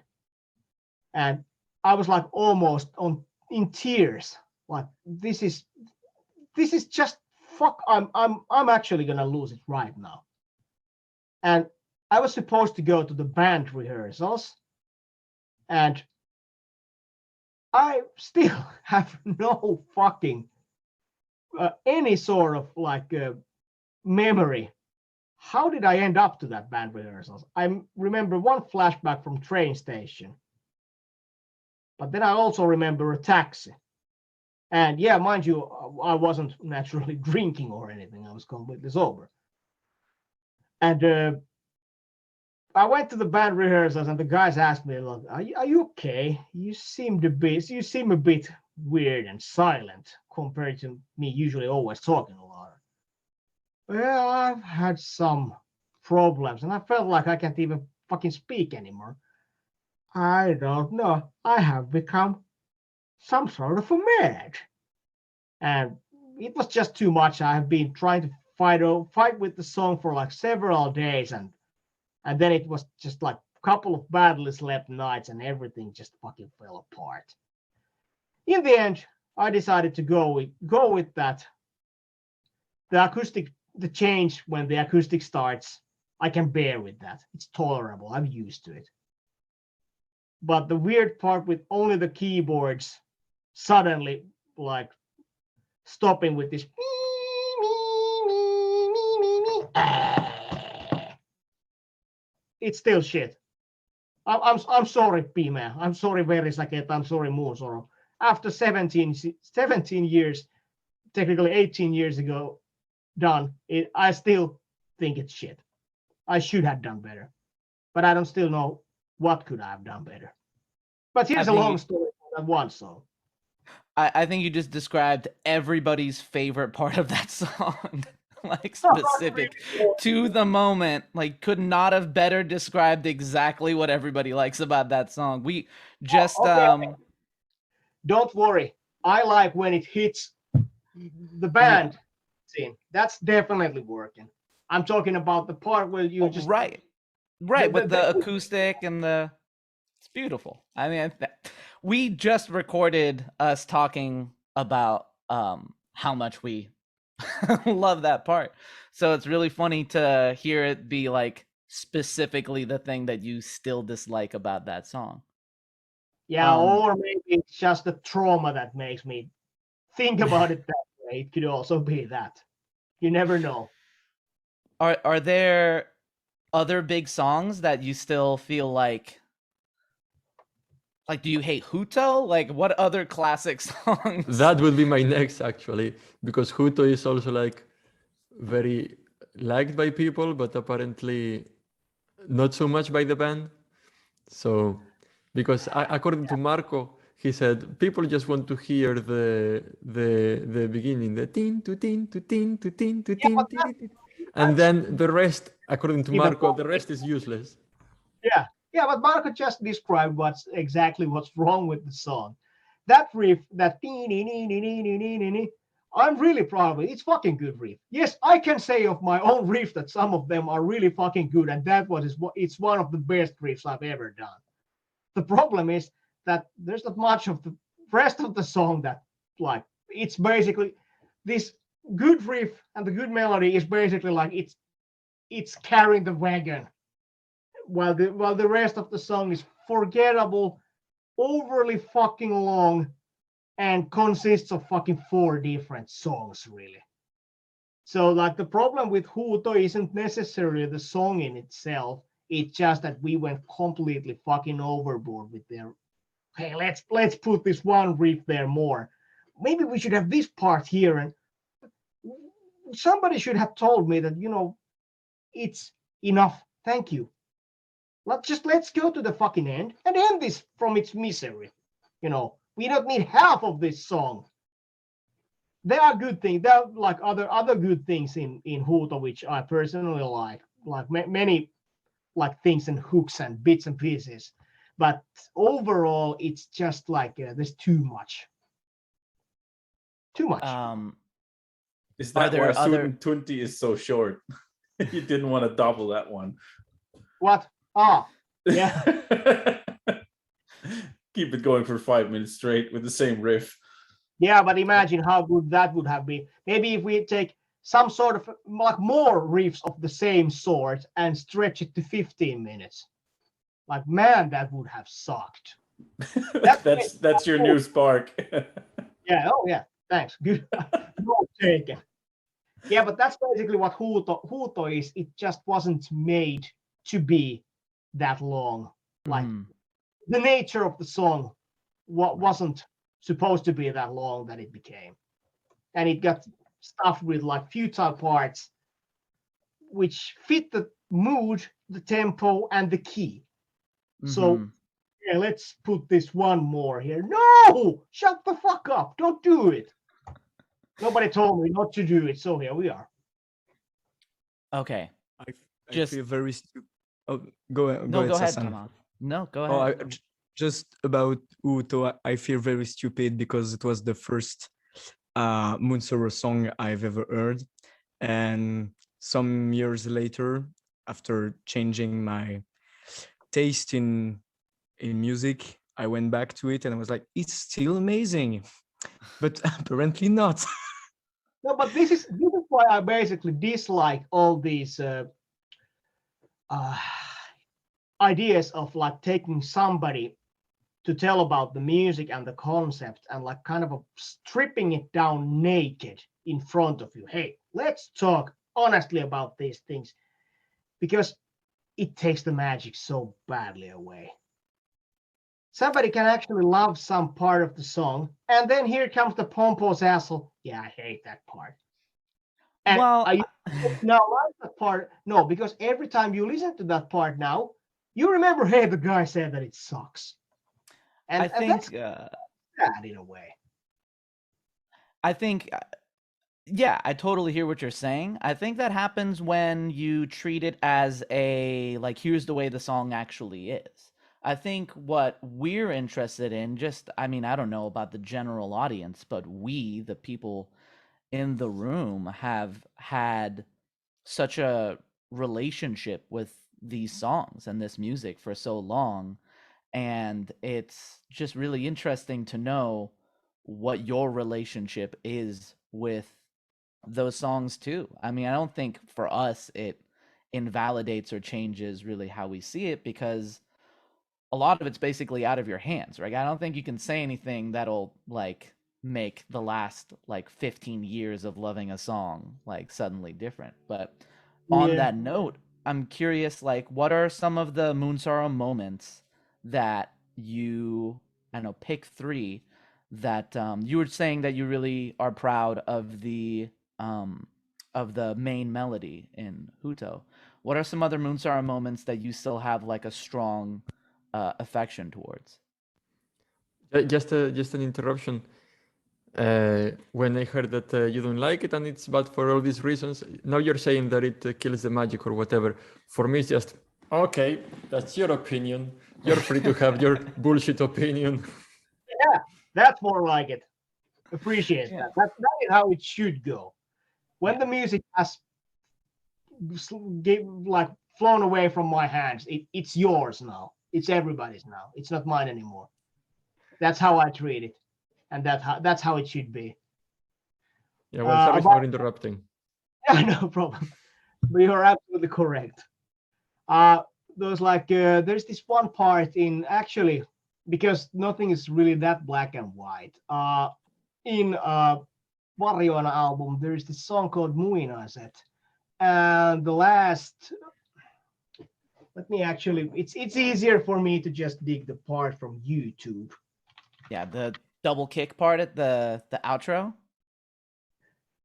Speaker 5: and I was like almost in tears. Like this is just fuck. I'm actually gonna lose it right now. And I was supposed to go to the band rehearsals, and I still have no fucking any sort of like memory. How did I end up to that band rehearsals? I remember one flashback from train station, but then I also remember a taxi. And yeah, mind you, I wasn't naturally drinking or anything. I was completely sober. And I went to the band rehearsals, and the guys asked me, "Look, are you okay? You seem a bit weird and silent compared to me usually always talking a lot." Well, I've had some problems, and I felt like I can't even fucking speak anymore. I don't know. I have become some sort of a mad, and it was just too much. I have been trying to fight with the song for like several days, and then it was just like a couple of badly slept nights, and everything just fucking fell apart. In the end, I decided to go with that. The change when the acoustic starts, I can bear with that. It's tolerable. I'm used to it. But the weird part with only the keyboards suddenly like stopping with this it's still shit. I'm sorry, P-Man. I'm sorry, Very Saketa. I'm sorry, Moonsorrow. After 17 years, technically 18 years ago, done, I still think it's shit. I should have done better, but I don't still know what could I have done better. But here's a long story for that one song.
Speaker 3: I think you just described everybody's favorite part of that song. Like specific to the moment, like could not have better described exactly what everybody likes about that song. We just
Speaker 5: okay. Don't worry, I like when it hits the band scene. That's definitely working. I'm talking about the part where you just
Speaker 3: right with the acoustic and the it's beautiful. I mean, we just recorded us talking about how much we love that part. So it's really funny to hear it be like specifically the thing that you still dislike about that song.
Speaker 5: Yeah, or maybe it's just the trauma that makes me think about it that way. It could also be that. You never know.
Speaker 3: Are there other big songs that you still feel like do you hate Huto? Like what other classic songs?
Speaker 1: That would be my next actually, because Huto is also like very liked by people, but apparently not so much by the band. So, because according to Marco, he said people just want to hear the beginning, the tin to tin to tin to tin to tin, and then the rest, according to Marco, the rest is useless.
Speaker 5: Yeah, but Marco just described what's wrong with the song. That riff, that I'm really proud of it. It's fucking good riff. Yes, I can say of my own riff that some of them are really fucking good, and it's one of the best riffs I've ever done. The problem is that there's not much of the rest of the song that like it's basically this good riff and the good melody is basically like it's carrying the wagon, while the rest of the song is forgettable, overly fucking long, and consists of fucking 4 different songs, really. So like the problem with Huuto isn't necessarily the song in itself. It's just that we went completely fucking overboard with their, hey, let's put this one riff there more. Maybe we should have this part here. And somebody should have told me that, it's enough. Thank you. Let's go to the fucking end and end this from its misery. We don't need half of this song. There are good things. There are like other good things in Huuto which I personally like many like things and hooks and bits and pieces. But overall, it's just like there's too much. Too much.
Speaker 6: Is that why Suden 20 is so short? You didn't want to double that one.
Speaker 5: What? Yeah.
Speaker 6: Keep it going for 5 minutes straight with the same riff.
Speaker 5: Yeah, but imagine how good that would have been. Maybe if we take some sort of like more riffs of the same sort and stretch it to 15 minutes. Like, man, that would have sucked.
Speaker 6: That's your new spark.
Speaker 5: Yeah. Oh yeah. Thanks. Good. Note taken. Yeah, but that's basically what Huuto is. It just wasn't made to be that long. Like the nature of the song wasn't supposed to be that long that it became. And it got stuffed with like futile parts which fit the mood, the tempo, and the key. So yeah, let's put this one more here. No! Shut the fuck up. Don't do it. Nobody told me not to do it, so here we are.
Speaker 3: Okay.
Speaker 7: I
Speaker 3: Just-
Speaker 7: feel very stupid. Oh, go ahead,
Speaker 3: Go ahead,
Speaker 7: Sasan.
Speaker 3: Thomas. No, go
Speaker 7: Oh,
Speaker 3: ahead.
Speaker 7: just about Uto, I feel very stupid because it was the first Moonsorrow song I've ever heard. And some years later, after changing my taste in music, I went back to it and I was like, it's still amazing, but apparently not.
Speaker 5: No, but this is why I basically dislike all these ideas of like taking somebody to tell about the music and the concept and like kind of stripping it down naked in front of you. Hey, let's talk honestly about these things, because it takes the magic so badly away. Somebody can actually love some part of the song, and then here comes the pompous asshole. Yeah, I hate that part. And
Speaker 3: Well,
Speaker 5: now like that part. No, because every time you listen to that part now, you remember, hey, the guy said that it sucks. And,
Speaker 3: I
Speaker 5: and that's
Speaker 3: think
Speaker 5: sad in a way.
Speaker 3: I think yeah, I totally hear what you're saying. I think that happens when you treat it as a like here's the way the song actually is. I think what we're interested in, I mean, I don't know about the general audience, but we, the people in the room, have had such a relationship with these songs and this music for so long. And it's just really interesting to know what your relationship is with those songs too. I mean, I don't think for us it invalidates or changes really how we see it, because a lot of it's basically out of your hands, right? I don't think you can say anything that'll like make the last like 15 years of loving a song like suddenly different. But on that note, I'm curious, like, what are some of the Moonsorrow moments that you, I don't know, pick 3 that you were saying that you really are proud of the main melody in Huuto. What are some other Moonsorrow moments that you still have like a strong affection towards?
Speaker 1: Just an interruption. When I heard that you don't like it and it's bad for all these reasons, now you're saying that it kills the magic or whatever. For me, it's just, okay, that's your opinion. You're free to have your bullshit opinion.
Speaker 5: Yeah, that's more like it. Appreciate that. That is how it should go. When the music has like flown away from my hands, it's yours now. It's everybody's now. It's not mine anymore. That's how I treat it, and that's how it should be.
Speaker 1: Yeah, well, sorry for interrupting.
Speaker 5: Yeah, no problem. But you're absolutely correct. There's there's this one part in actually, because nothing is really that black and white. In Varjoina album, there is this song called Muinaiset, and the last. Let me actually. It's easier for me to just dig the part from YouTube.
Speaker 3: Yeah, the double kick part at the outro.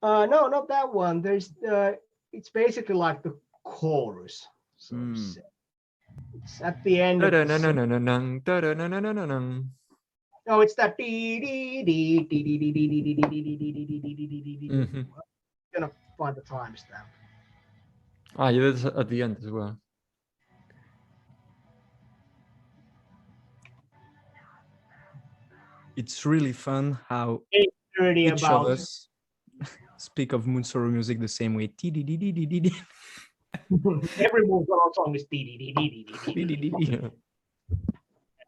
Speaker 5: No, not that one. There's it's basically like the chorus. So it's at the end. No, it's that. Gonna find the timestamp.
Speaker 1: Ah, yeah, that's at the end as well.
Speaker 7: It's really fun how each of us speak of Moonsorrow music the same way.
Speaker 5: Every Moonsorrow song is.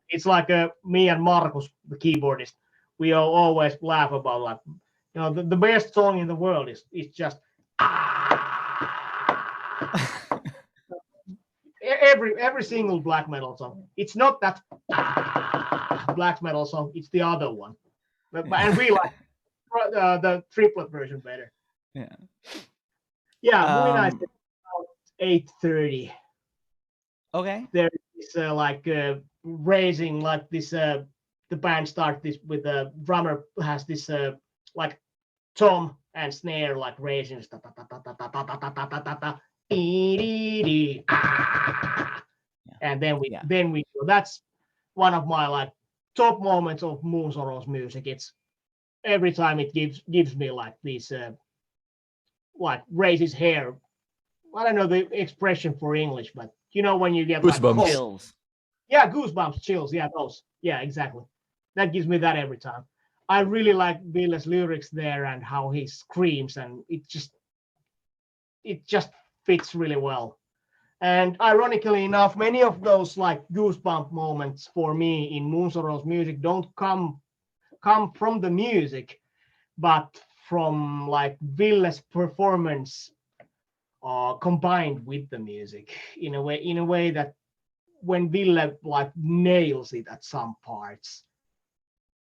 Speaker 5: It's like me and Markus, the keyboardist. We always laugh about like, you know, the best song in the world is just every single black metal song. It's not that. black metal song. It's the other one. And we like the triplet version better.
Speaker 3: Yeah.
Speaker 5: Yeah, really nice. About 8:30.
Speaker 3: Okay.
Speaker 5: There is raising like this. The band starts this with the drummer has this like tom and snare like raising. And then we go. That's one of my like top moments of Moonsorrow's music. It's every time it gives me like these like raises hair. I don't know the expression for English, but you know when you get
Speaker 1: Goosebumps.
Speaker 5: like
Speaker 3: Chills.
Speaker 5: yeah, goosebumps, chills. Yeah, those. Yeah, exactly. That gives me that every time. I really like Ville's lyrics there and how he screams, and it just fits really well. And ironically enough, many of those like goosebump moments for me in Moonsorrow's music don't come from the music, but from like Ville's performance combined with the music in a way that when Ville like nails it at some parts,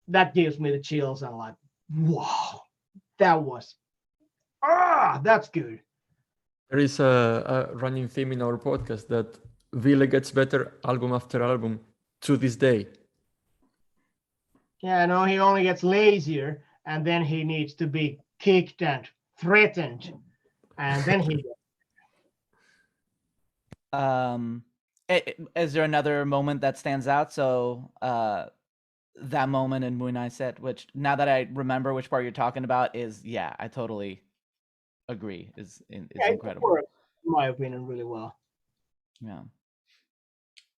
Speaker 5: that gives me the chills and like, wow, that's good.
Speaker 1: There is a running theme in our podcast that Ville gets better album after album to this day.
Speaker 5: Yeah, no, he only gets lazier, and then he needs to be kicked and threatened, and then he.
Speaker 3: Is there another moment that stands out? So that moment in Moon I said, which now that I remember which part you're talking about, is I totally agree. It's incredible.
Speaker 5: It works, in my opinion, really well.
Speaker 3: Yeah.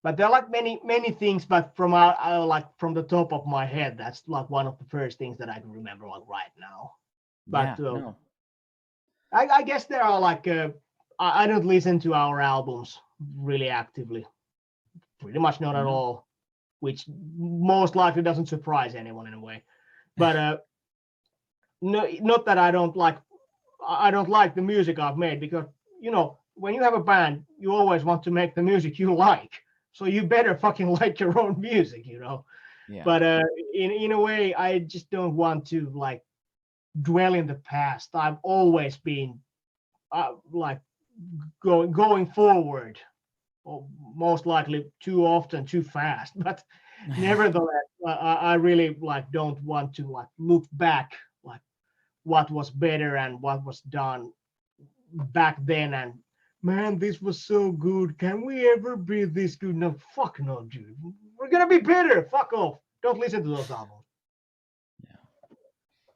Speaker 5: But there are like many things, but from like from the top of my head, that's like one of the first things that I can remember like right now. But I guess there are like I don't listen to our albums really actively, pretty much not at all, which most likely doesn't surprise anyone in a way. But no, not that I don't like the music I've made, because you know when you have a band, you always want to make the music you like. So you better fucking like your own music, you know.
Speaker 3: Yeah.
Speaker 5: But in a way, I just don't want to like dwell in the past. I've always been like going forward, or most likely too often, too fast. But nevertheless, I really like don't want to like look back, like what was better and what was done back then, and man, this was so good. Can we ever be this good? No, fuck no, dude. We're gonna be better. Fuck off. Don't listen to those albums.
Speaker 3: Yeah.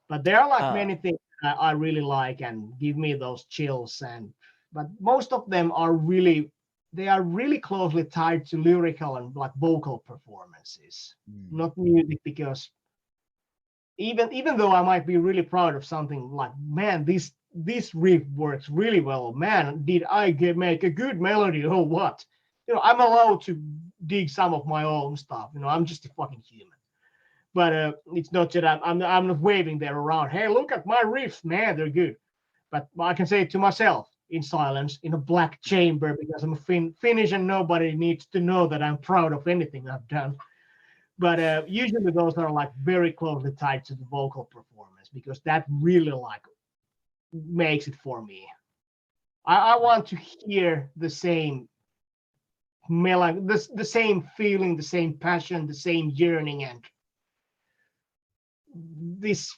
Speaker 5: But there are like many things I really like and give me those chills, but most of them are really closely tied to lyrical and like vocal performances, not music, because even though I might be really proud of something like, man, this riff works really well, man, did I make a good melody or what? You know, I'm allowed to dig some of my own stuff. You know, I'm just a fucking human. But it's not that I'm not waving there around. Hey, look at my riffs, man, they're good. But I can say it to myself in silence in a black chamber, because I'm Finnish and nobody needs to know that I'm proud of anything I've done. But usually those are like very closely tied to the vocal performance, because that really like makes it for me. I want to hear the same the same feeling, the same passion, the same yearning, and this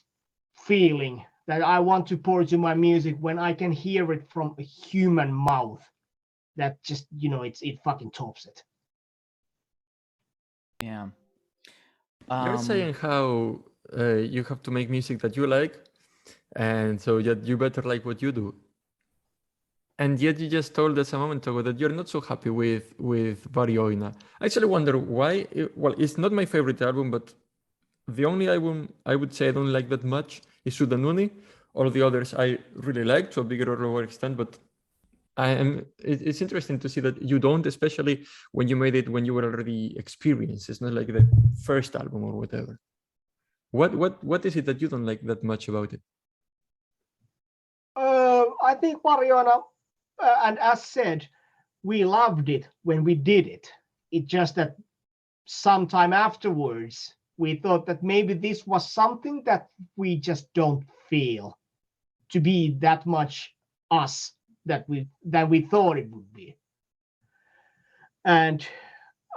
Speaker 5: feeling that I want to pour to my music when I can hear it from a human mouth. That just, you know, it fucking tops it.
Speaker 3: Yeah.
Speaker 1: You're saying how you have to make music that you like, and so that you better like what you do. And yet you just told us a moment ago that you're not so happy with Varioina. I actually wonder why. Well, it's not my favorite album, but the only album I would say I don't like that much is Suden Uni. All the others I really like to a bigger or lower extent, but it's interesting to see that you don't, especially when you made it when you were already experienced. It's not like the first album or whatever. What is it that you don't like that much about it?
Speaker 5: I think Mariana, and as said, we loved it when we did it. It's just that sometime afterwards, we thought that maybe this was something that we just don't feel to be that much us that we thought it would be. And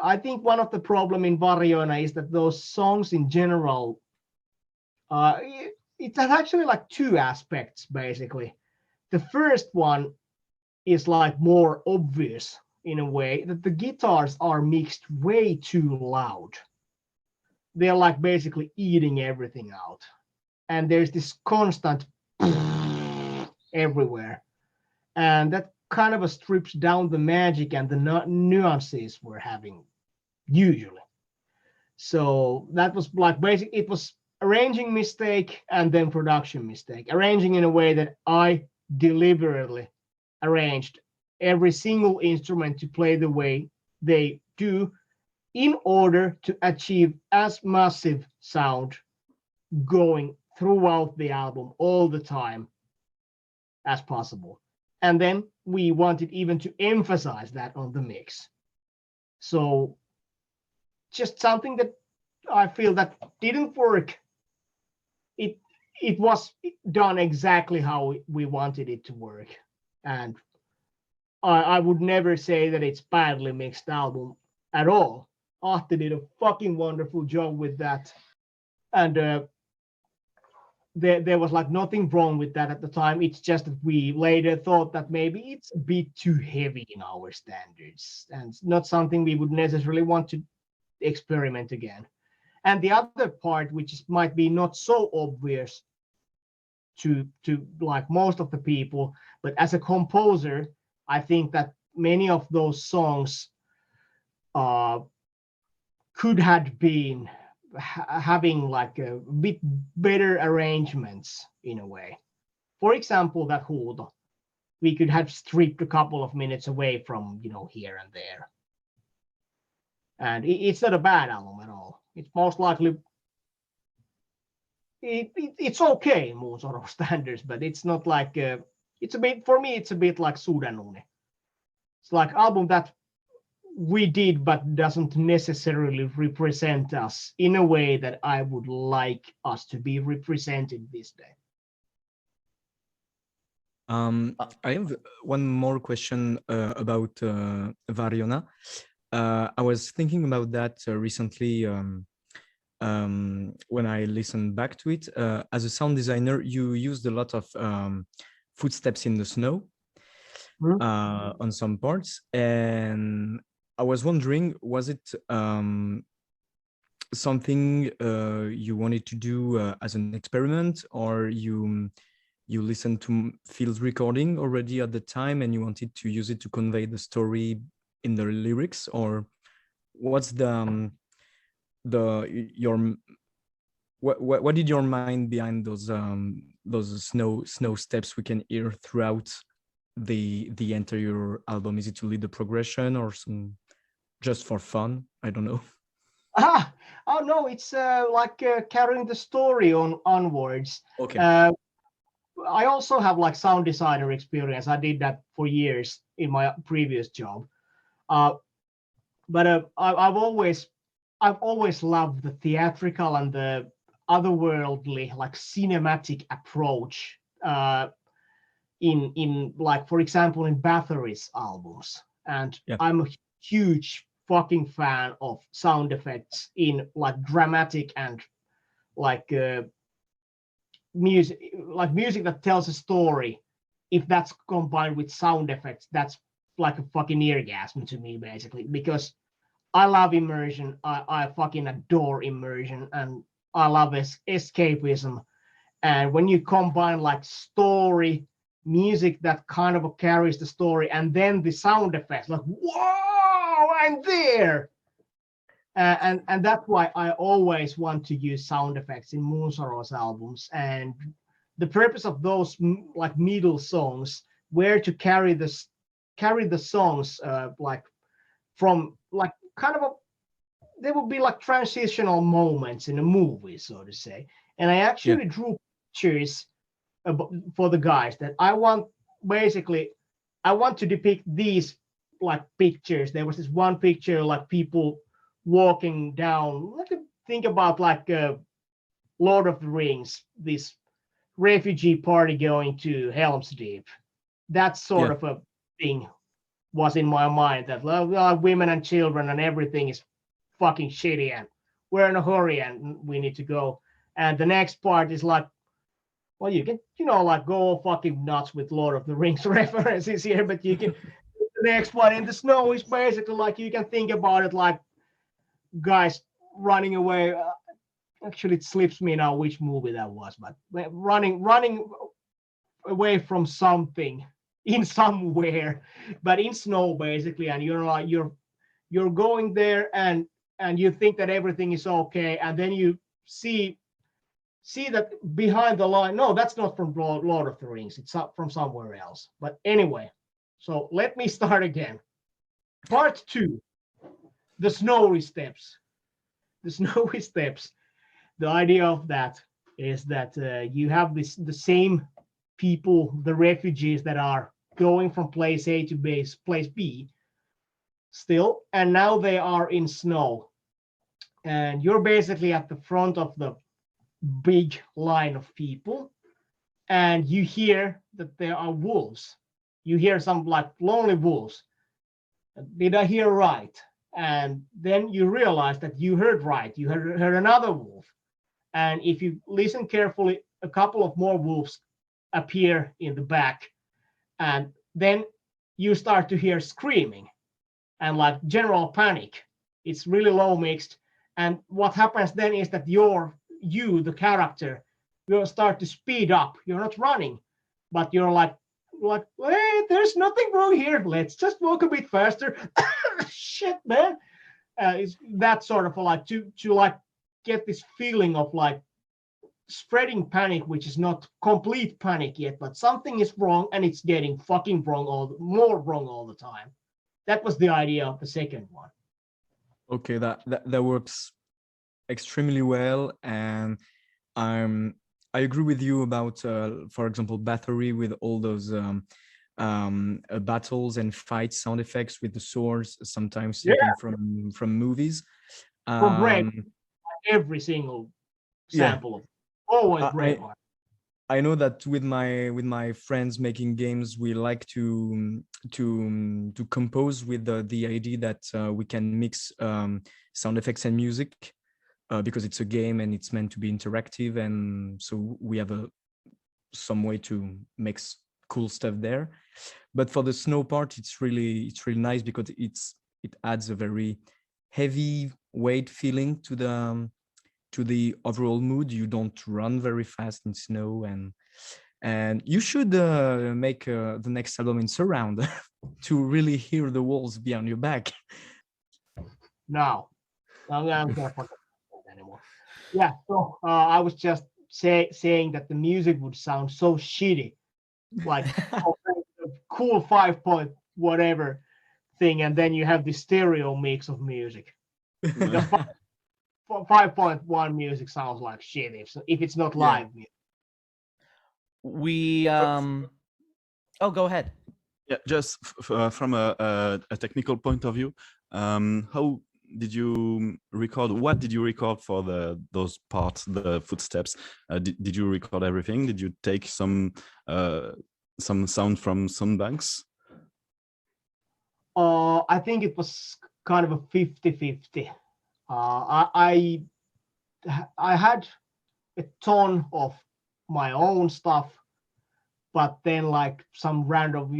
Speaker 5: I think one of the problem in Varjona is that those songs in general, it has actually like two aspects basically. The first one is like more obvious in a way, that the guitars are mixed way too loud. They're like basically eating everything out. And there's this constant everywhere. And that kind of strips down the magic and the nuances we're having usually. So that was like basically, it was arranging mistake and then production mistake. Arranging in a way that I deliberately arranged every single instrument to play the way they do in order to achieve as massive sound going throughout the album all the time as possible. And then we wanted even to emphasize that on the mix. So just something that I feel that didn't work. It was done exactly how we wanted it to work. And I would never say that it's badly mixed album at all. Ahti did a fucking wonderful job with that. And there was like nothing wrong with that at the time. It's just that we later thought that maybe it's a bit too heavy in our standards and not something we would necessarily want to experiment again. And the other part, which might be not so obvious to like most of the people, but as a composer, I think that many of those songs could have been having like a bit better arrangements in a way. For example, that Huuto, we could have stripped a couple of minutes away from, here and there. And it's not a bad album at all. It's most likely, it's okay in Moonsorrow standards, but it's not like, it's a bit, for me, it's a bit like Suden Uni. It's like album that we did, but doesn't necessarily represent us in a way that I would like us to be represented this day.
Speaker 7: I have one more question about Varjona. I was thinking about that recently when I listened back to it. As a sound designer, you used a lot of footsteps in the snow on some parts. And I was wondering, was it something you wanted to do as an experiment, or you listened to Phil's recording already at the time and you wanted to use it to convey the story in the lyrics? Or what's what did your mind behind those snow steps we can hear throughout the entire album? Is it to lead the progression or some just for fun? I don't know.
Speaker 5: Oh no, it's like carrying the story onwards.
Speaker 7: Okay.
Speaker 5: I also have like sound designer experience. I did that for years in my previous job. But I've always loved the theatrical and the otherworldly, like cinematic approach in like, for example, in Bathory's albums. And yeah. I'm a huge fucking fan of sound effects in like dramatic and like music that tells a story. If that's combined with sound effects, that's like a fucking orgasm to me, basically, because I love immersion. I fucking adore immersion, and I love escapism. And when you combine like story, music that kind of carries the story, and then the sound effects, like, whoa, I'm there. And that's why I always want to use sound effects in Moonsorrow's albums. And the purpose of those like middle songs were to carry the songs like from like kind of there would be like transitional moments in a movie, so to say. And I actually drew pictures for the guys that I want to depict these like pictures. There was this one picture like people walking down like a think about like Lord of the Rings, this refugee party going to Helm's Deep. That sort of a thing was in my mind, that women and children and everything is fucking shitty and we're in a hurry and we need to go. And the next part is like, well, you can, like go all fucking nuts with Lord of the Rings references here, but you can, the next one in the snow is basically like, you can think about it like guys running away. Actually, it slips me now which movie that was, but running away from something in somewhere, but in snow basically, and you're like you're going there and you think that everything is okay, and then you see that behind the line, no, that's not from Lord of the Rings, it's from somewhere else. But anyway, so let me start again. Part 2, the snowy steps. The snowy steps. The idea of that is that you have the same people, the refugees that are going from place A to place B still, and now they are in snow. And you're basically at the front of the big line of people, and you hear that there are wolves. You hear some like lonely wolves. Did I hear right? And then you realize that you heard right. You heard another wolf. And if you listen carefully, a couple of more wolves appear in the back. And then you start to hear screaming and like general panic. It's really low mixed. And what happens then is that you, the character, will start to speed up. You're not running, but you're like, hey, there's nothing wrong here. Let's just walk a bit faster. Shit, man. It's that sort of like to like get this feeling of like spreading panic, which is not complete panic yet, but something is wrong and it's getting fucking more wrong all the time. That was the idea of the second one.
Speaker 7: Okay, that works extremely well, and I agree with you about, for example, Bathory with all those battles and fight sound effects with the swords, sometimes taken from movies.
Speaker 5: From Braveheart, every single sample of always Braveheart.
Speaker 7: I know that with my friends making games, we like to compose with the idea that we can mix sound effects and music because it's a game and it's meant to be interactive, and so we have some way to make cool stuff there. But for the snow part, it's really nice because it adds a very heavy weight feeling to the overall mood. You don't run very fast in snow, and you should make the next album in surround to really hear the walls behind your back.
Speaker 5: No, I'm not gonna fuck anymore. Yeah, so I was just saying that the music would sound so shitty, like cool 5-point whatever thing, and then you have the stereo mix of music. 5.1 music sounds like shit if it's not live music.
Speaker 3: We oh, go ahead.
Speaker 4: Yeah, just from a technical point of view, how did you record? What did you record for those parts, the footsteps? Did you record everything? Did you take some sound from some banks?
Speaker 5: I think it was kind of a 50-50. I had a ton of my own stuff, but then like some random,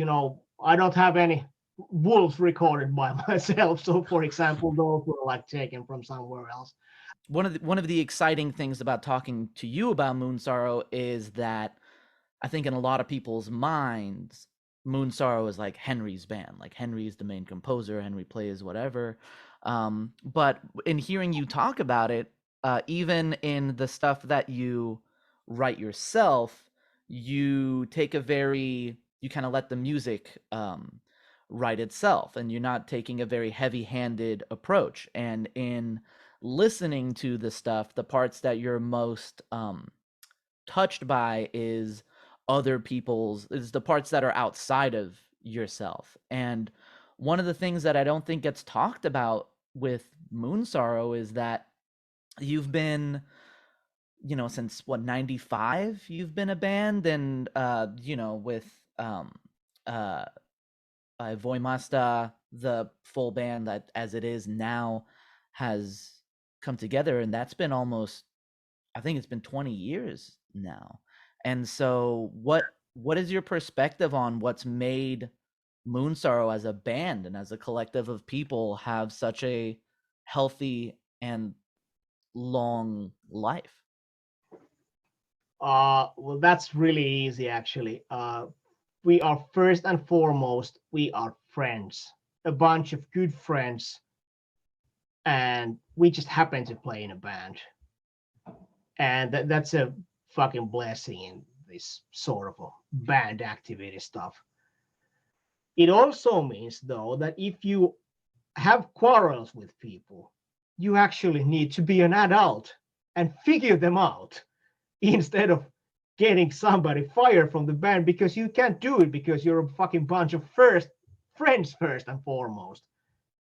Speaker 5: I don't have any wolves recorded by myself. So for example, those were like taken from somewhere else.
Speaker 3: One of the exciting things about talking to you about Moonsorrow is that I think in a lot of people's minds, Moonsorrow is like Henri's band. Like Henri's the main composer, Henri plays whatever. But in hearing you talk about it, even in the stuff that you write yourself, you take you kind of let the music write itself, and you're not taking a very heavy-handed approach. And in listening to the stuff, the parts that you're most touched by is the parts that are outside of yourself. And one of the things that I don't think gets talked about with Moonsorrow is that you've been, since what, 95 you've been a band, and with Voimasta, the full band that as it is now has come together, and that's been almost, I think it's been 20 years now. And so what is your perspective on what's made Moonsorrow as a band and as a collective of people have such a healthy and long life?
Speaker 5: Well, that's really easy, actually. We are first and foremost, we are friends, a bunch of good friends, and we just happen to play in a band. And that's a fucking blessing in this sort of a band activity stuff. It also means, though, that if you have quarrels with people, you actually need to be an adult and figure them out instead of getting somebody fired from the band, because you can't do it because you're a fucking bunch of friends first and foremost,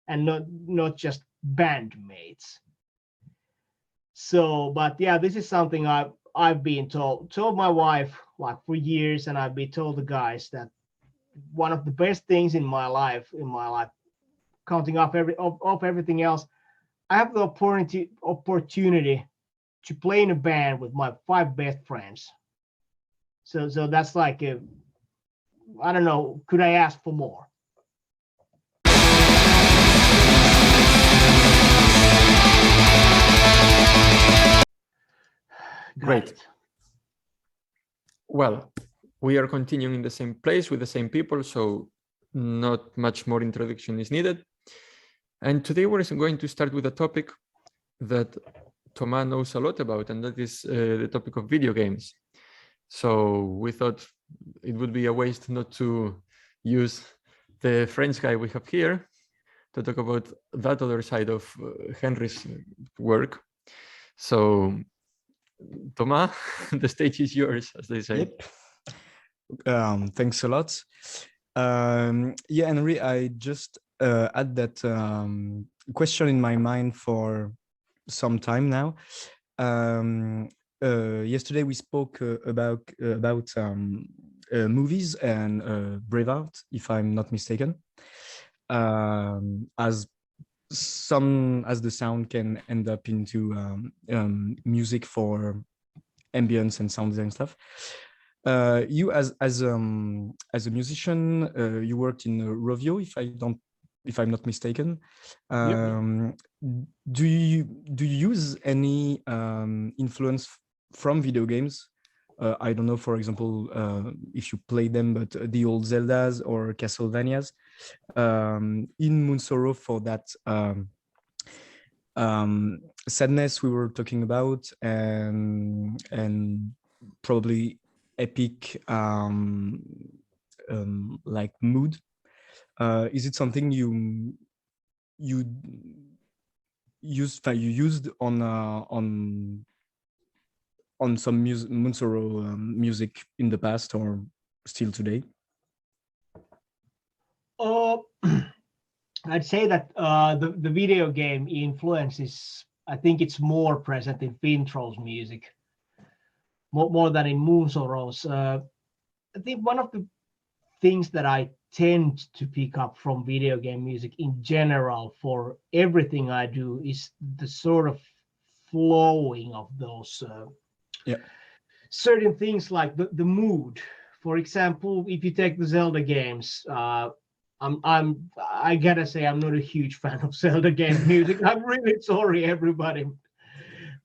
Speaker 5: and not just bandmates. So, but yeah, this is something I've been told my wife like for years, and I've been told the guys that one of the best things in my life, counting off everything else, I have the opportunity to play in a band with my 5 best friends. So that's like I don't know, could I ask for more?
Speaker 1: Great. Well, we are continuing in the same place with the same people, so not much more introduction is needed. And today we're going to start with a topic that Thomas knows a lot about, and that is the topic of video games. So we thought it would be a waste not to use the French guy we have here to talk about that other side of Henri's work. So Thomas, the stage is yours, as they say.
Speaker 7: Yep. Thanks a lot. Yeah, Henri, I just had that question in my mind for some time now. Yesterday we spoke about movies and Braveheart, if I'm not mistaken, as the sound can end up into music for ambience and sounds and stuff. You as a musician, you worked in Rovio, if I'm not mistaken.
Speaker 5: Yep.
Speaker 7: Do you use any influence from video games? I don't know, for example, if you play them, but the old Zeldas or Castlevanias in Moonsorrow for that sadness we were talking about, and probably epic like mood. Is it something you used on some Moonsorrow music in the past or still today?
Speaker 5: I'd say that the video game influence is, I think it's more present in Fintroll's music, more than in Moonsorrow's. I think one of the things that I tend to pick up from video game music in general for everything I do is the sort of flowing of those certain things, like the mood. For example, if you take the Zelda games, I gotta say I'm not a huge fan of Zelda game music. I'm really sorry, everybody,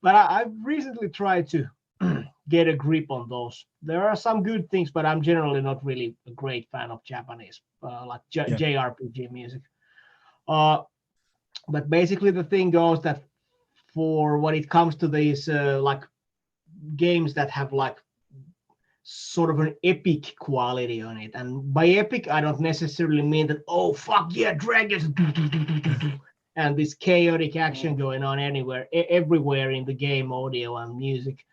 Speaker 5: but I've recently tried to get a grip on those. There are some good things, but I'm generally not really a great fan of Japanese JRPG music. But basically the thing goes that for when it comes to these like games that have like sort of an epic quality on it, and by epic I don't necessarily mean that, oh fuck yeah, dragons and this chaotic action going on everywhere in the game audio and music.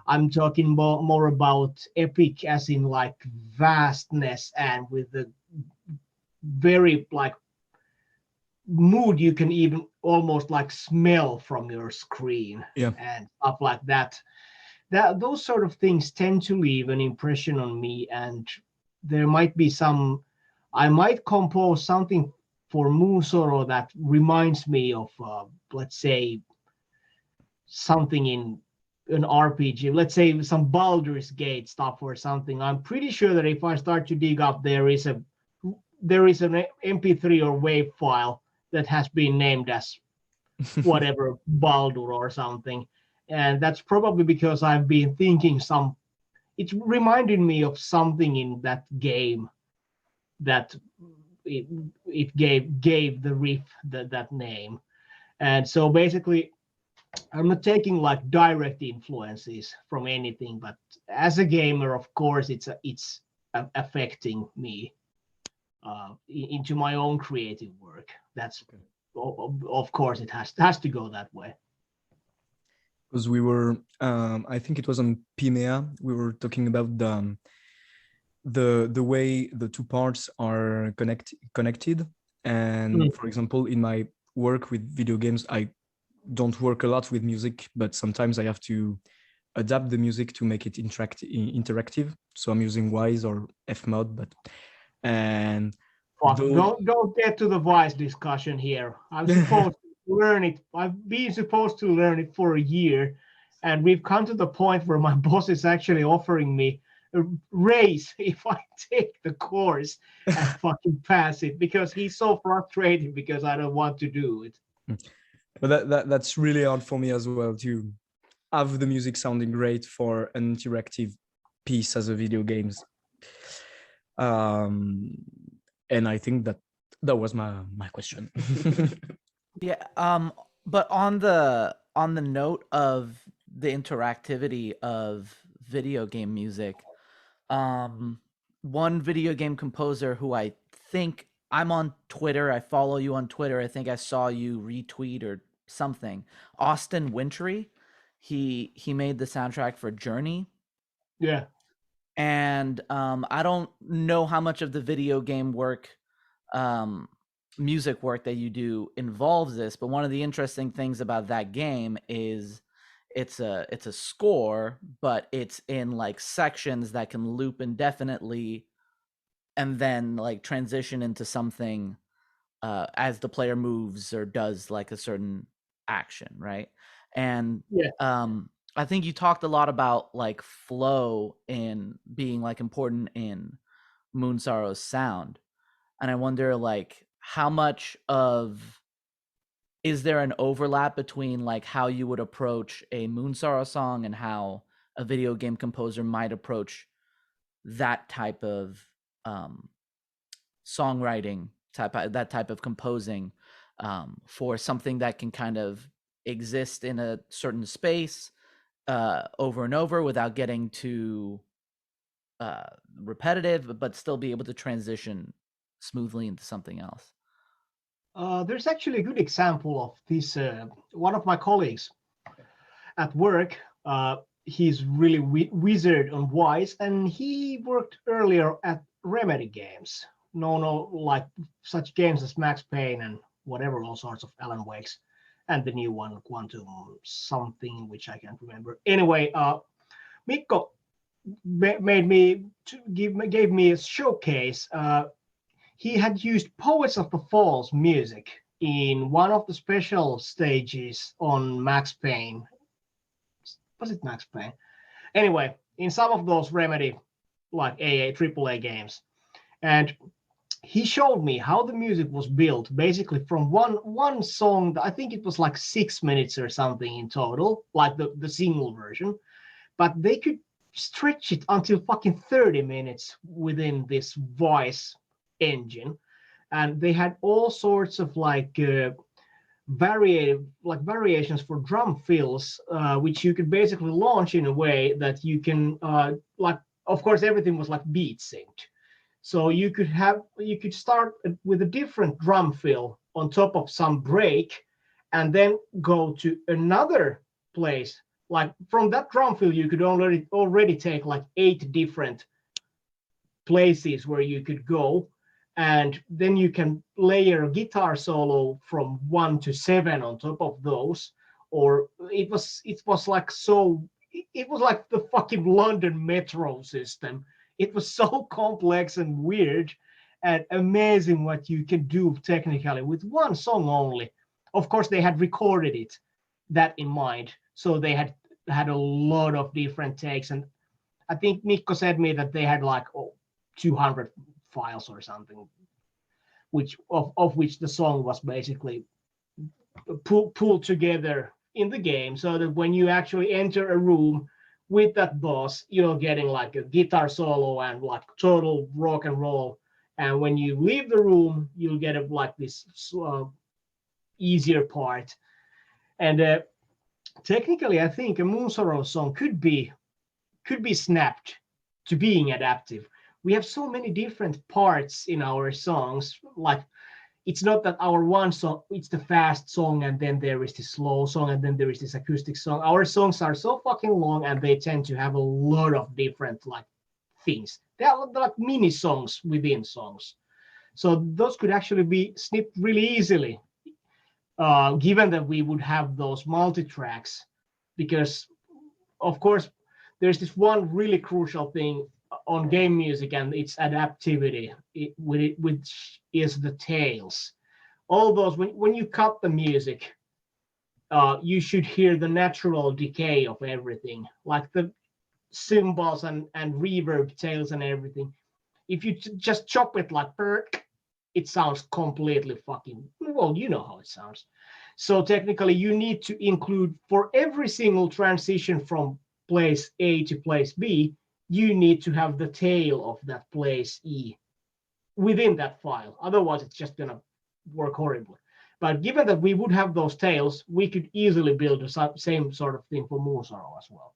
Speaker 5: I'm talking more about epic as in like vastness, and with the very like mood you can even almost like smell from your screen,
Speaker 7: Yeah.
Speaker 5: and stuff like that. Those sort of things tend to leave an impression on me, and there might be I might compose something for Moonsorrow that reminds me of, let's say, something in an RPG, let's say some Baldur's Gate stuff or something. I'm pretty sure that if I start to dig up, there is an MP3 or WAV file that has been named as whatever Baldur or something. And that's probably because I've been thinking it reminded me of something in that game that it gave the riff that name. And so basically, I'm not taking like direct influences from anything, but as a gamer, of course, it's affecting me into my own creative work. That's of course it has to go that way.
Speaker 7: Because we were, I think it was on Pimea, we were talking about the way the two parts are connected. And for example, in my work with video games, I don't work a lot with music, but sometimes I have to adapt the music to make it interactive. So I'm using Wise or Fmod,
Speaker 5: Don't get to the Wise discussion here. I'm supposed to learn it. I've been supposed to learn it for a year, and we've come to the point where my boss is actually offering me a raise if I take the course and fucking pass it, because he's so frustrated because I don't want to do it.
Speaker 7: But that's really hard for me as well, to have the music sounding great for an interactive piece as a video games. And I think that was my question.
Speaker 3: Yeah. But on the note of the interactivity of video game music, one video game composer who I think, I'm on Twitter, I follow you on Twitter, I think I saw you retweet or something, Austin Wintry, he made the soundtrack for Journey.
Speaker 5: Yeah.
Speaker 3: And I don't know how much of the video game work, music work that you do involves this, but one of the interesting things about that game is it's a score, but it's in like sections that can loop indefinitely and then like transition into something as the player moves or does like a certain action, right? And I think you talked a lot about like flow in being like important in Moonsorrow's sound. And I wonder like how much is there an overlap between like how you would approach a Moonsorrow song and how a video game composer might approach that type of songwriting, that type of composing, for something that can kind of exist in a certain space over and over without getting too repetitive, but still be able to transition smoothly into something else?
Speaker 5: There's actually a good example of this. One of my colleagues at work, he's really wizard on Wise, and he worked earlier at Remedy games. No, like such games as Max Payne and whatever, all sorts of Alan Wakes, and the new one, Quantum something, which I can't remember. Anyway, Mikkel gave me a showcase. He had used Poets of the Falls music in one of the special stages on Max Payne. Was it Max Payne? Anyway, in some of those Remedy, like AAA games. And he showed me how the music was built, basically from one song. I think it was like 6 minutes or something in total, like the single version. But they could stretch it until fucking 30 minutes within this voice engine. And they had all sorts of like variations for drum fills, which you could basically launch in a way that you can like, of course, everything was like beat synced. So you could start with a different drum fill on top of some break, and then go to another place. Like from that drum fill, you could already take like 8 different places where you could go. and then you can layer a guitar solo from 1 to 7 on top of those. Or it was like it was like the fucking London metro system. It was so complex and weird and amazing what you can do technically with one song only. Of course, they had recorded it that in mind, so they had a lot of different takes. And I think Mikko said me that they had like 200 files or something, which of which the song was basically pulled together in the game, so that when you actually enter a room with that boss, you're getting like a guitar solo and like total rock and roll. And when you leave the room, you'll get like this easier part. And technically, I think a Moonsorrow song could be snapped to being adaptive. We have so many different parts in our songs. Like, it's not that our one song, it's the fast song, and then there is this slow song, and then there is this acoustic song. Our songs are so fucking long, and they tend to have a lot of different like things. They are like mini songs within songs. So those could actually be snipped really easily, given that we would have those multi-tracks, because of course there's this one really crucial thing on game music, and it's adaptivity, which is the tails. All those, when you cut the music, you should hear the natural decay of everything, like the cymbals and reverb tails and everything. If you just chop it like it sounds completely fucking, well, you know how it sounds. So technically you need to include, for every single transition from place A to place B, you need to have the tail of that place E within that file. Otherwise, it's just going to work horribly. But given that we would have those tails, we could easily build the same sort of thing for Moonsorrow as well.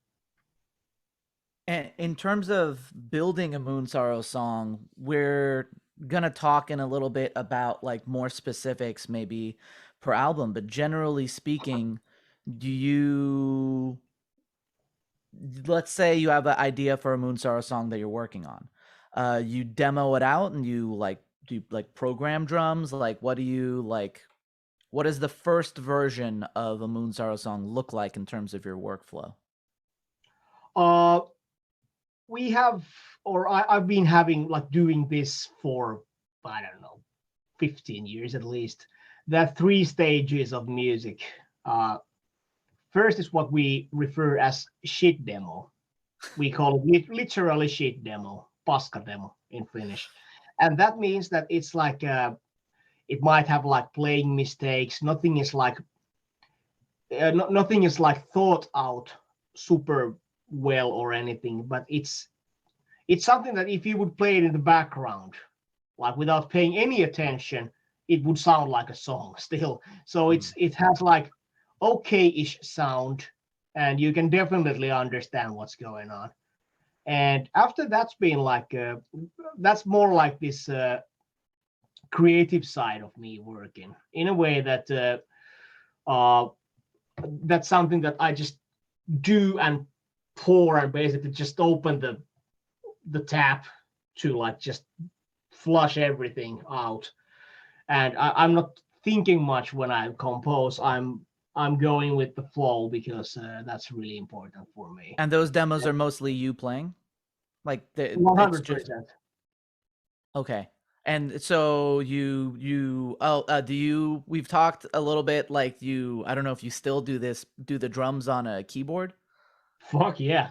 Speaker 3: And in terms of building a Moonsorrow song, we're going to talk in a little bit about like more specifics maybe per album. But generally speaking, let's say you have an idea for a Moonsorrow song that you're working on. You demo it out and you do program drums. Like, what does the first version of a Moonsorrow song look like in terms of your workflow?
Speaker 5: We have, or I've been having doing this for, I don't know, 15 years at least. There are 3 stages of music. First is what we refer as shit demo. We call it literally shit demo, paska demo in Finnish. And that means that it's like, it might have like playing mistakes. Nothing is like thought out super well or anything, but it's something that if you would play it in the background, like without paying any attention, it would sound like a song still. So it has like okay-ish sound, and you can definitely understand what's going on. And after that's been like that's more like this creative side of me working in a way that that's something that I just do and pour and basically just open the tap to like just flush everything out. And I'm not thinking much when I compose. I'm going with the flow, because that's really important for me.
Speaker 3: And those demos are mostly you playing? Like
Speaker 5: 100%.
Speaker 3: Okay. And so we've talked a little bit, like I don't know if you still do the drums on a keyboard?
Speaker 5: Fuck yeah.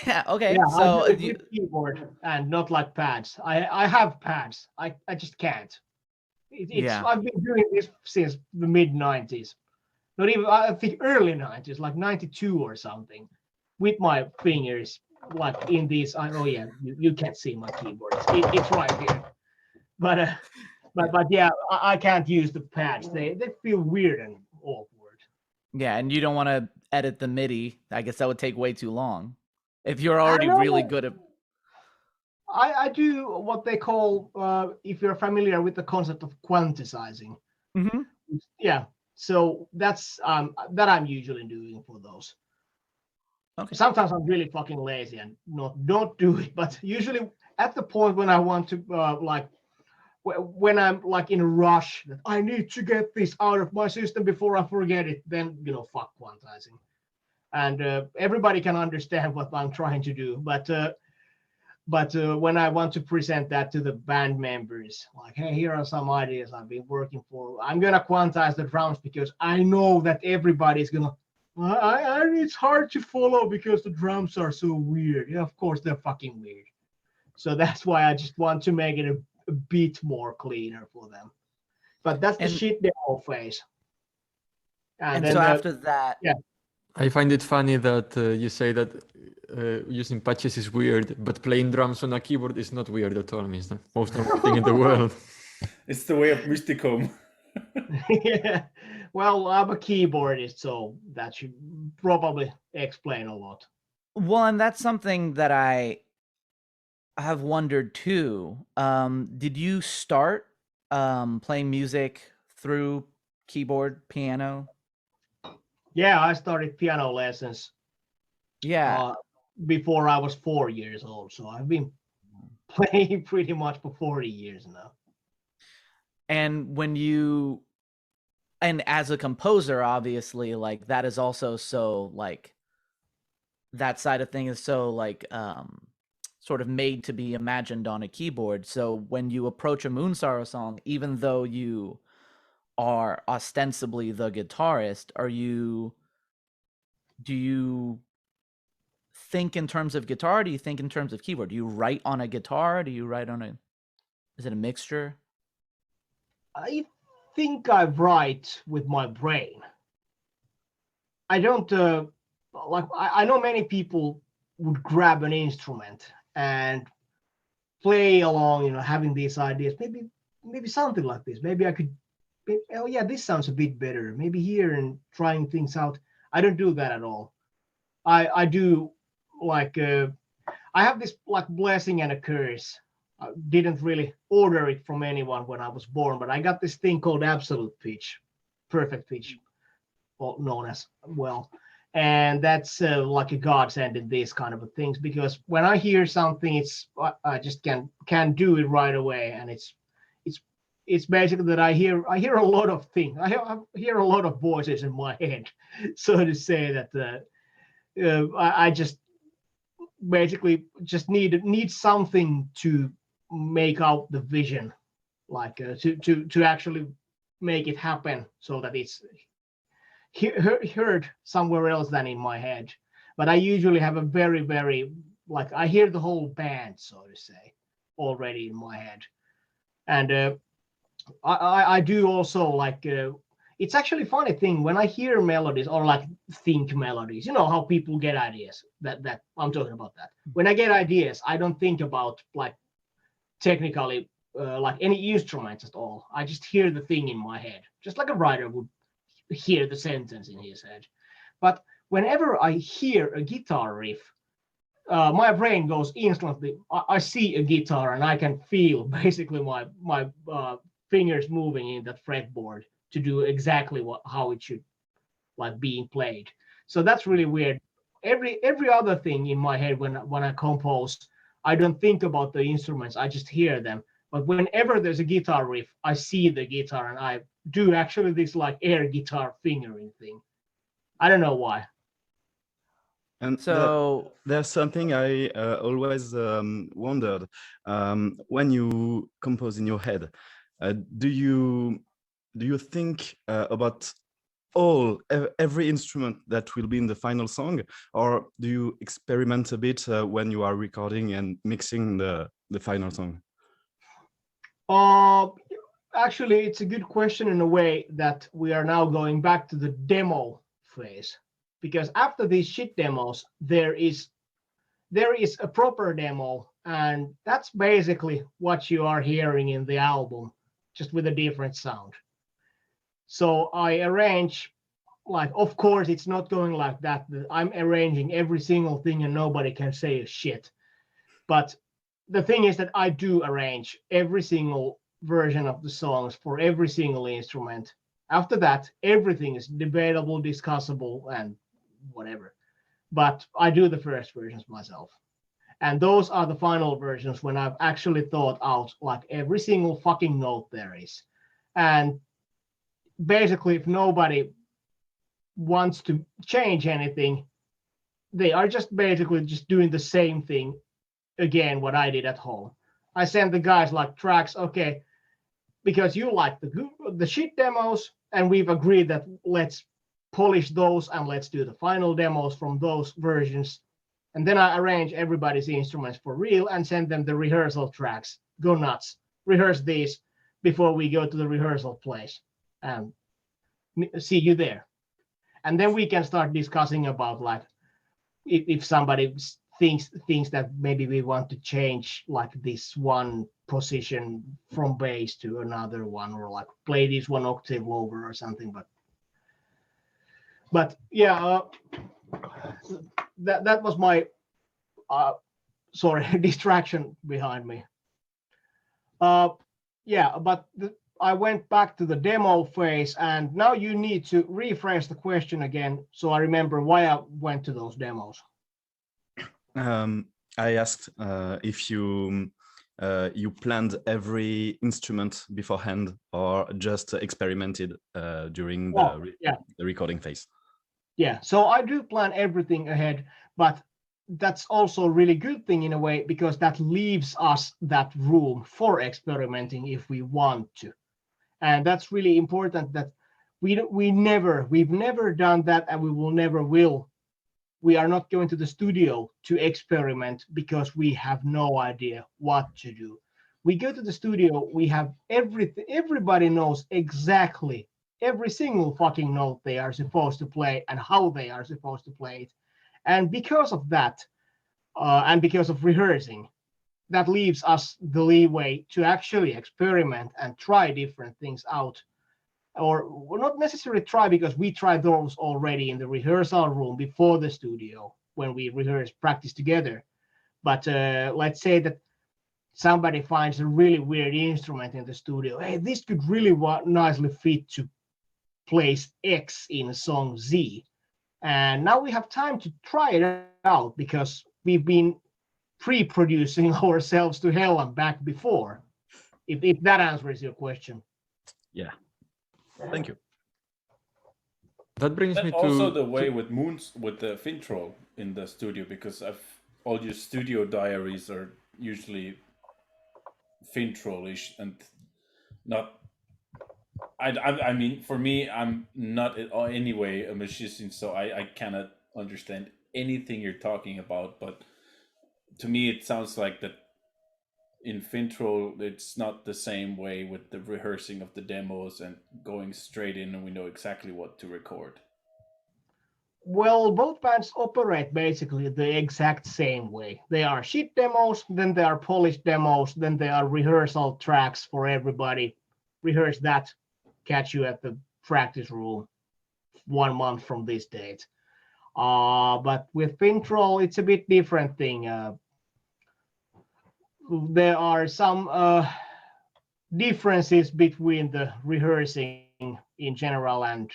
Speaker 3: Yeah, okay.
Speaker 5: Yeah,
Speaker 3: so
Speaker 5: I do with keyboard and not like pads. I have pads. I just can't.
Speaker 3: Yeah.
Speaker 5: I've been doing this since the mid-90s. Not even, I think early 90s, like 92 or something, with my fingers like in these. Oh yeah, you can't see my keyboard. It's right here. But yeah, I can't use the pads. They feel weird and awkward.
Speaker 3: Yeah, and you don't want to edit the MIDI. I guess that would take way too long. If you're already really good at...
Speaker 5: I do what they call, if you're familiar with the concept of quantizing.
Speaker 3: Mm-hmm.
Speaker 5: Yeah, so that's that I'm usually doing for those.
Speaker 3: Okay.
Speaker 5: Sometimes I'm really fucking lazy and don't do it, but usually at the point when I want to when I'm like in a rush that I need to get this out of my system before I forget it, then fuck quantizing. And everybody can understand what I'm trying to do, but when I want to present that to the band members, like, hey, here are some ideas I've been working for, I'm gonna quantize the drums because I know that everybody's gonna. It's hard to follow because the drums are so weird. Yeah, of course they're fucking weird. So that's why I just want to make it a bit more cleaner for them. But that's the shit demo phase.
Speaker 3: And then so after that,
Speaker 5: yeah.
Speaker 1: I find it funny that you say that using patches is weird, but playing drums on a keyboard is not weird at all. It's the most normal thing in the world.
Speaker 6: It's the way of Mysticum.
Speaker 5: Yeah. Well, I'm a keyboardist, so that should probably explain a lot.
Speaker 3: Well, and that's something that I have wondered too. Did you start playing music through keyboard, piano?
Speaker 5: Yeah, I started piano lessons.
Speaker 3: Yeah.
Speaker 5: Before I was 4 years old, so I've been playing pretty much for 40 years now.
Speaker 3: And and as a composer, obviously, like that is also so like that side of thing is so like sort of made to be imagined on a keyboard. So when you approach a Moonsorrow song, even though you are ostensibly the guitarist, do you think in terms of guitar? Do you think in terms of keyboard? Do you write on a guitar? Do you write on is it a mixture?
Speaker 5: I think I write with my brain. I don't I know many people would grab an instrument and play along, having these ideas. Maybe something like this. Maybe I could. Oh yeah, this sounds a bit better. Maybe here and trying things out. I don't do that at all. I do like I have this like blessing and a curse. I didn't really order it from anyone when I was born, but I got this thing called absolute pitch, perfect pitch, known as well. And that's like a godsend in these kind of things, because when I hear something, I just can do it right away, and it's basically that I hear a lot of things. I hear a lot of voices in my head, so to say that I just basically just need something to make out the vision, like to actually make it happen, so that it's heard somewhere else than in my head. But I usually have a very, very, like, I hear the whole band, so to say, already in my head. And I do also like it's actually a funny thing when I hear melodies or like think melodies, how people get ideas, that I'm talking about that. When I get ideas, I don't think about like technically like any instruments at all. I just hear the thing in my head, just like a writer would hear the sentence in his head. But whenever I hear a guitar riff, my brain goes instantly. I see a guitar and I can feel basically my fingers moving in that fretboard to do exactly how it should like being played. So that's really weird. Every other thing in my head when I compose, I don't think about the instruments. I just hear them. But whenever there's a guitar riff, I see the guitar and I do actually this like air guitar fingering thing. I don't know why.
Speaker 4: And
Speaker 3: so
Speaker 4: there's something I always wondered when you compose in your head. Do you think about every instrument that will be in the final song, or do you experiment a bit when you are recording and mixing the final song?
Speaker 5: Actually, it's a good question in a way that we are now going back to the demo phase, because after these shit demos, there is a proper demo, and that's basically what you are hearing in the album, just with a different sound. So I arrange, like, of course, it's not going like that. I'm arranging every single thing and nobody can say a shit. But the thing is that I do arrange every single version of the songs for every single instrument. After that, everything is debatable, discussable, and whatever. But I do the first versions myself. And those are the final versions when I've actually thought out like every single fucking note there is. And basically, if nobody wants to change anything, they are just basically just doing the same thing again, what I did at home. I sent the guys like tracks, okay, because you like the shit demos, and we've agreed that let's polish those and let's do the final demos from those versions. And then I arrange everybody's instruments for real and send them the rehearsal tracks. Go nuts. Rehearse these before we go to the rehearsal place. And see you there. And then we can start discussing about like if somebody thinks that maybe we want to change like this one position from bass to another one, or like play this one octave lower or something. But yeah, that was my distraction behind me. Yeah, but I went back to the demo phase, and now you need to rephrase the question again so I remember why I went to those demos.
Speaker 4: I asked if you planned every instrument beforehand or just experimented during the recording phase.
Speaker 5: Yeah, so I do plan everything ahead, but that's also a really good thing in a way, because that leaves us that room for experimenting if we want to. And that's really important, that we've never done that, and we will never will. We are not going to the studio to experiment because we have no idea what to do. We go to the studio, we have everything, everybody knows exactly every single fucking note they are supposed to play and how they are supposed to play it. And because of that, and because of rehearsing, that leaves us the leeway to actually experiment and try different things out. Or not necessarily try, because we tried those already in the rehearsal room before the studio when we practice together. But let's say that somebody finds a really weird instrument in the studio. Hey, this could really nicely fit to place X in song Z. And now we have time to try it out, because we've been pre-producing ourselves to hell and back before. If that answers your question.
Speaker 4: Yeah. Thank you.
Speaker 1: That brings me to
Speaker 6: also the way with the Fintroll in the studio, because all your studio diaries are usually Fintrollish and not. I mean, for me, I'm not in any way a musician, so I cannot understand anything you're talking about. But to me, it sounds like that in Fintroll, it's not the same way with the rehearsing of the demos and going straight in, and we know exactly what to record.
Speaker 5: Well, both bands operate basically the exact same way. They are shit demos, then they are polished demos, then they are rehearsal tracks for everybody. Rehearse that, catch you at the practice room 1 month from this date. But with Fintroll, it's a bit different thing. There are some differences between the rehearsing in general and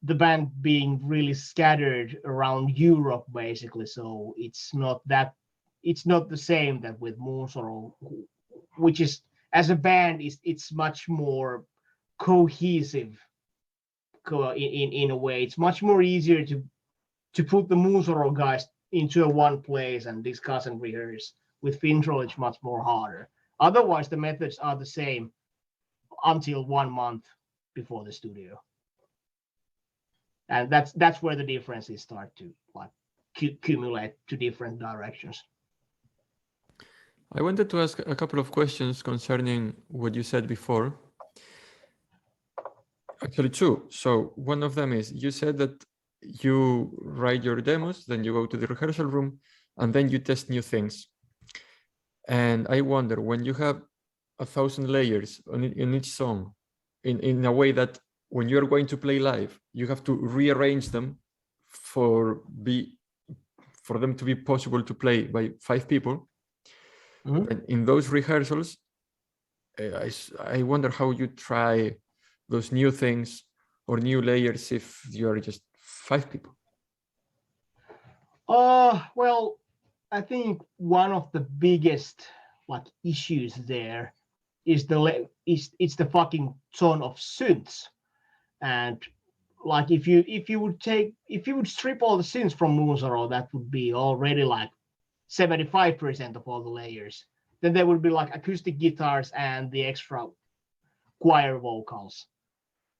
Speaker 5: the band being really scattered around Europe, basically. So it's not the same that with Moonsorrow, which is, as a band, it's much more cohesive in a way. It's much more easier to put the Moonsorrow guys into one place and discuss and rehearse. With Fintroll, it's much more harder. Otherwise, the methods are the same until 1 month before the studio. And that's where the differences start to like accumulate to different directions.
Speaker 1: I wanted to ask a couple of questions concerning what you said before. Actually, two. So one of them is, you said that you write your demos, then you go to the rehearsal room, and then you test new things. And I wonder, when you have 1,000 layers in each song, in a way that when you're going to play live, you have to rearrange them for them to be possible to play by 5 people. Mm-hmm. And in those rehearsals, I wonder how you try those new things or new layers if you are just 5 people.
Speaker 5: Well, I think one of the biggest like issues there is it's the fucking ton of synths. And like if you would strip all the synths from Moonsorrow, that would be already like 75% of all the layers. Then there would be like acoustic guitars and the extra choir vocals.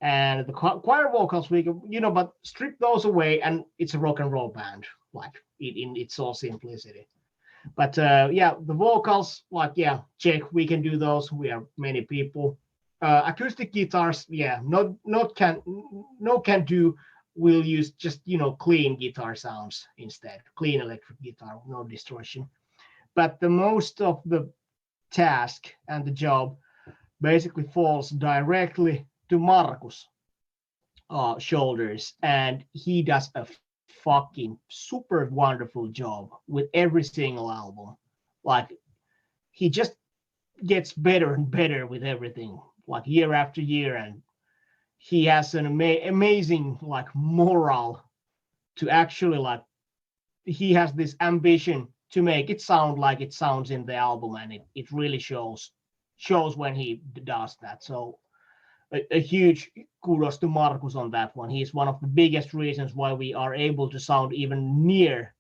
Speaker 5: And the choir vocals, we can, but strip those away and it's a rock and roll band, like in its all simplicity. But yeah, the vocals, like, yeah, check, we can do those. We are many people. Acoustic guitars, yeah, no can do. We'll use just, clean guitar sounds instead, clean electric guitar, no distortion. But the most of the task and the job basically falls directly to Markus' shoulders, and he does a fucking super wonderful job with every single album. Like, he just gets better and better with everything, like year after year, and he has an amazing like moral to actually like, he has this ambition to make it sound like it sounds in the album, and it really shows when he does that. So a huge kudos to Markus on that one. He's one of the biggest reasons why we are able to sound even near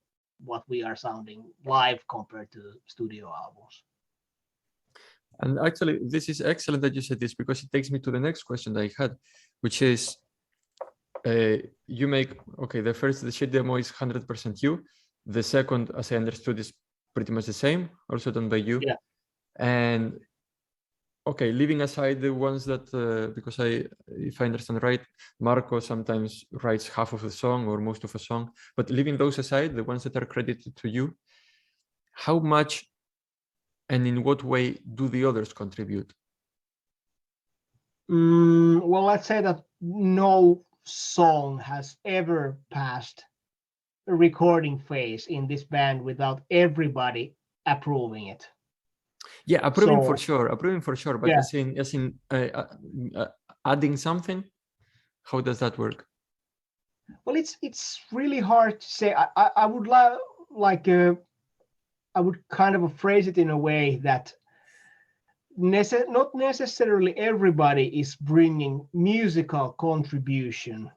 Speaker 5: what we are sounding live compared to studio albums.
Speaker 1: And actually, this is excellent that you said this, because it takes me to the next question that I had, which is, you make, okay, the sheet demo is 100% you. The second, as I understood, is pretty much the same, also done by you.
Speaker 5: Yeah.
Speaker 1: And okay, leaving aside the ones that, because if I understand right, Marco sometimes writes half of a song or most of a song, but leaving those aside, the ones that are credited to you, how much and in what way do the others contribute?
Speaker 5: Well, let's say that no song has ever passed a recording phase in this band without everybody approving it.
Speaker 1: Yeah, approving for sure. But
Speaker 5: yeah.
Speaker 1: as in adding something, how does that work?
Speaker 5: Well, it's really hard to say. I would I would kind of phrase it in a way that not necessarily everybody is bringing musical contribution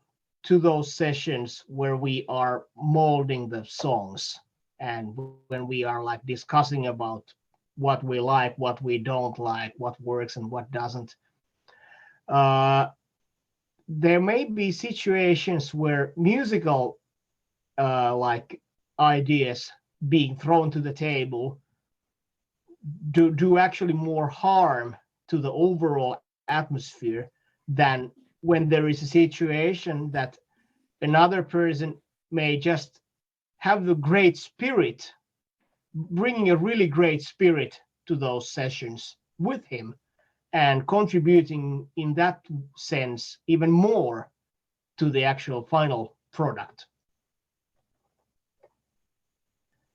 Speaker 5: to those sessions where we are molding the songs and when we are like discussing about what we like, what we don't like, what works and what doesn't. There may be situations where musical like ideas being thrown to the table do actually more harm to the overall atmosphere than when there is a situation that another person may just have the great spirit, bringing a really great spirit to those sessions with him and contributing in that sense even more to the actual final product.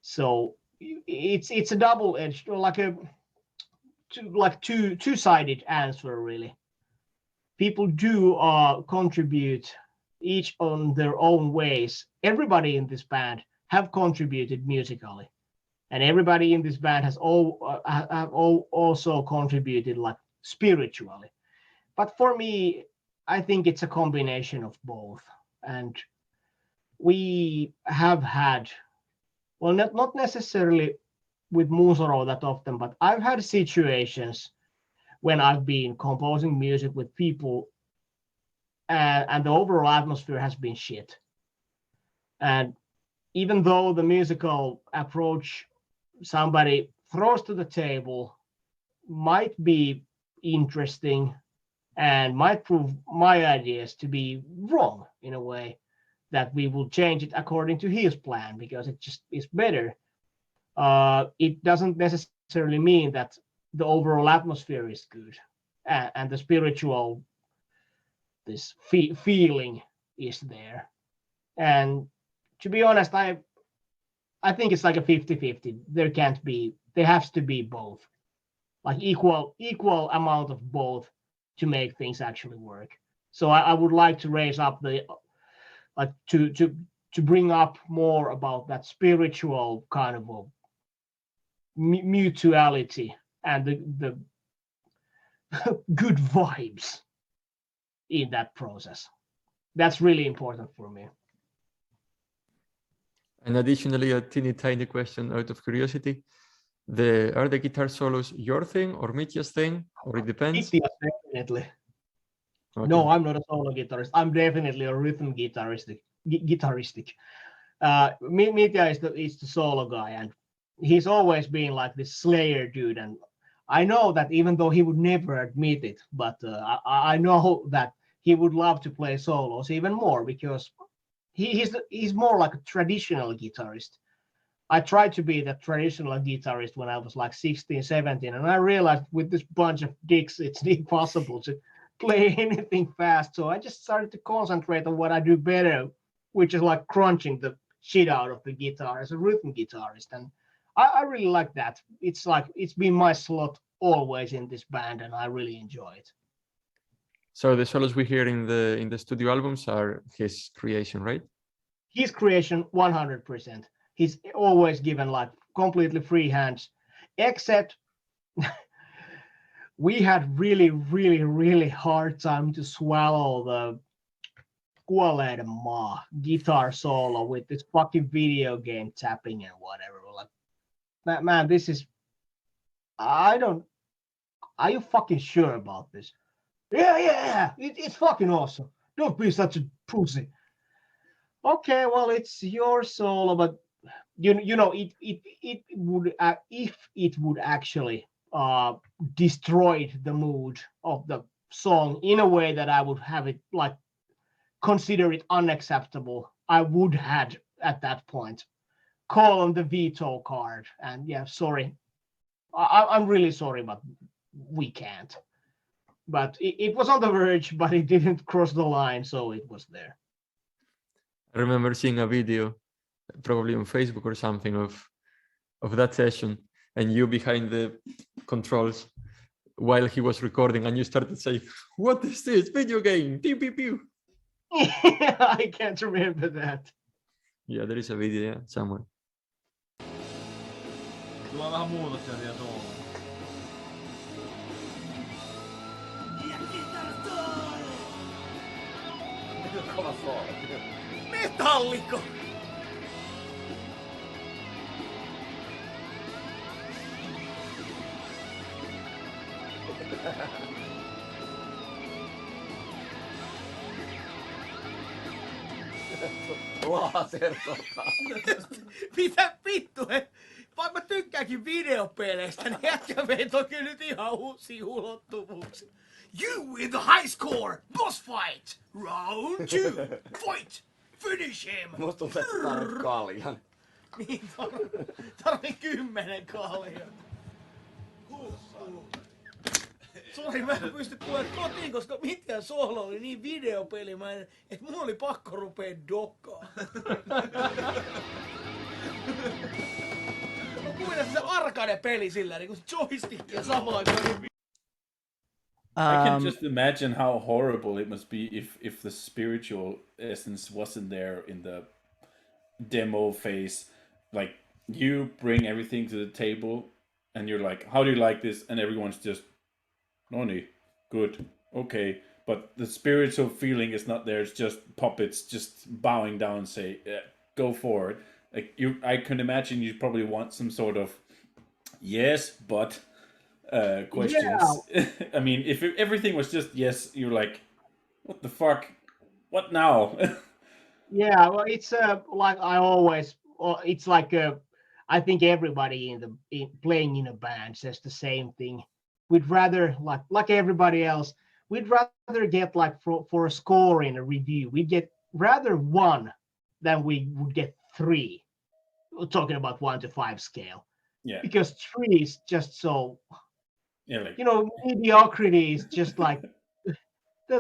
Speaker 5: So it's a double-edged, like two-sided answer, really. People do contribute each on their own ways. Everybody in this band have contributed musically, and everybody in this band has also contributed like spiritually. But for me, I think it's a combination of both. And we have had, well, not necessarily with Moonsorrow that often, but I've had situations when I've been composing music with people and the overall atmosphere has been shit. And even though the musical approach somebody throws to the table might be interesting and might prove my ideas to be wrong in a way, that we will change it according to his plan because it just is better. It doesn't necessarily mean that the overall atmosphere is good and the spiritual feeling is there. And to be honest, I think it's like a 50-50. There has to be both, like equal amount of both to make things actually work. So I would like to raise up to bring up more about that spiritual kind of mutuality and the good vibes in that process. That's really important for me.
Speaker 1: And additionally, a teeny tiny question out of curiosity. Are the guitar solos your thing or Mitya's thing, or it depends?
Speaker 5: Mitya, definitely.
Speaker 1: Okay.
Speaker 5: No, I'm not a solo guitarist. I'm definitely a rhythm guitaristic. Mitya is the solo guy, and he's always been like this Slayer dude. And I know that even though he would never admit it, but I know that he would love to play solos even more because he's more like a traditional guitarist. I tried to be the traditional guitarist when I was like 16, 17, and I realized with this bunch of dicks, it's impossible to play anything fast. So I just started to concentrate on what I do better, which is like crunching the shit out of the guitar as a rhythm guitarist. And I really like that. It's like it's been my slot always in this band, and I really enjoy it.
Speaker 1: So the solos we hear in the studio albums are his creation, right?
Speaker 5: His creation, 100%. He's always given like completely free hands, except we had really hard time to swallow the Kuolleiden maa guitar solo with this fucking video game tapping and whatever. Like, man, this is, are you fucking sure about this? Yeah, it's fucking awesome. Don't be such a pussy. Okay, well, it's your solo, but you know it would if it would actually destroy the mood of the song in a way that I would have it like consider it unacceptable, I would had at that point call on the veto card. And yeah, sorry, I'm really sorry, but we can't. But it was on the verge, but it didn't cross the line, so it was there.
Speaker 1: I remember seeing a video, probably on Facebook or something, of that session, and you behind the controls while he was recording, and you started saying, "What is this video game? Pew pew pew."
Speaker 5: I can't remember that.
Speaker 1: Yeah, there is a video, yeah, somewhere.
Speaker 8: Tuo vähän muutoksia vielä tuolla. Kova soolo. Metalliko! Laser mitä vittu? Vaikka mä tykkäänkin videopeleistä, niin jätkä vei toki nyt ihan uusia ulottuvuuksia. You win the high score! Boss fight! Round 2! Fight! Finish him! Musta tuntuu, että tarvit kaljan. Niin, tarvit 10 kaljan. Sori, mä en pysty tulemaan kotiin, koska mitään soolo oli niin videopelimäinen, että mun oli pakko rupea dokkaan. Mä kuvitan se arcade-peli sillä, niin kuin joystick ja samaan aikaan.
Speaker 6: I can just imagine how horrible it must be if the spiritual essence wasn't there in the demo phase. Like, you bring everything to the table and you're like, how do you like this? And everyone's just, Noni, good, okay. But the spiritual feeling is not there. It's just puppets just bowing down and say, go for it. Like, I can imagine you probably want some sort of yes, but questions. Yeah. I mean, if everything was just yes, you're like, what the fuck? What now?
Speaker 5: Yeah, well, it's like I always, it's like I think everybody playing in a band says the same thing. We'd rather, like everybody else, we'd rather get like for a score in a review, we'd get rather 1 than we would get 3. We're talking about 1 to 5 scale.
Speaker 6: Yeah.
Speaker 5: Because 3 is just so,
Speaker 6: yeah, like,
Speaker 5: you know, mediocrity is just like,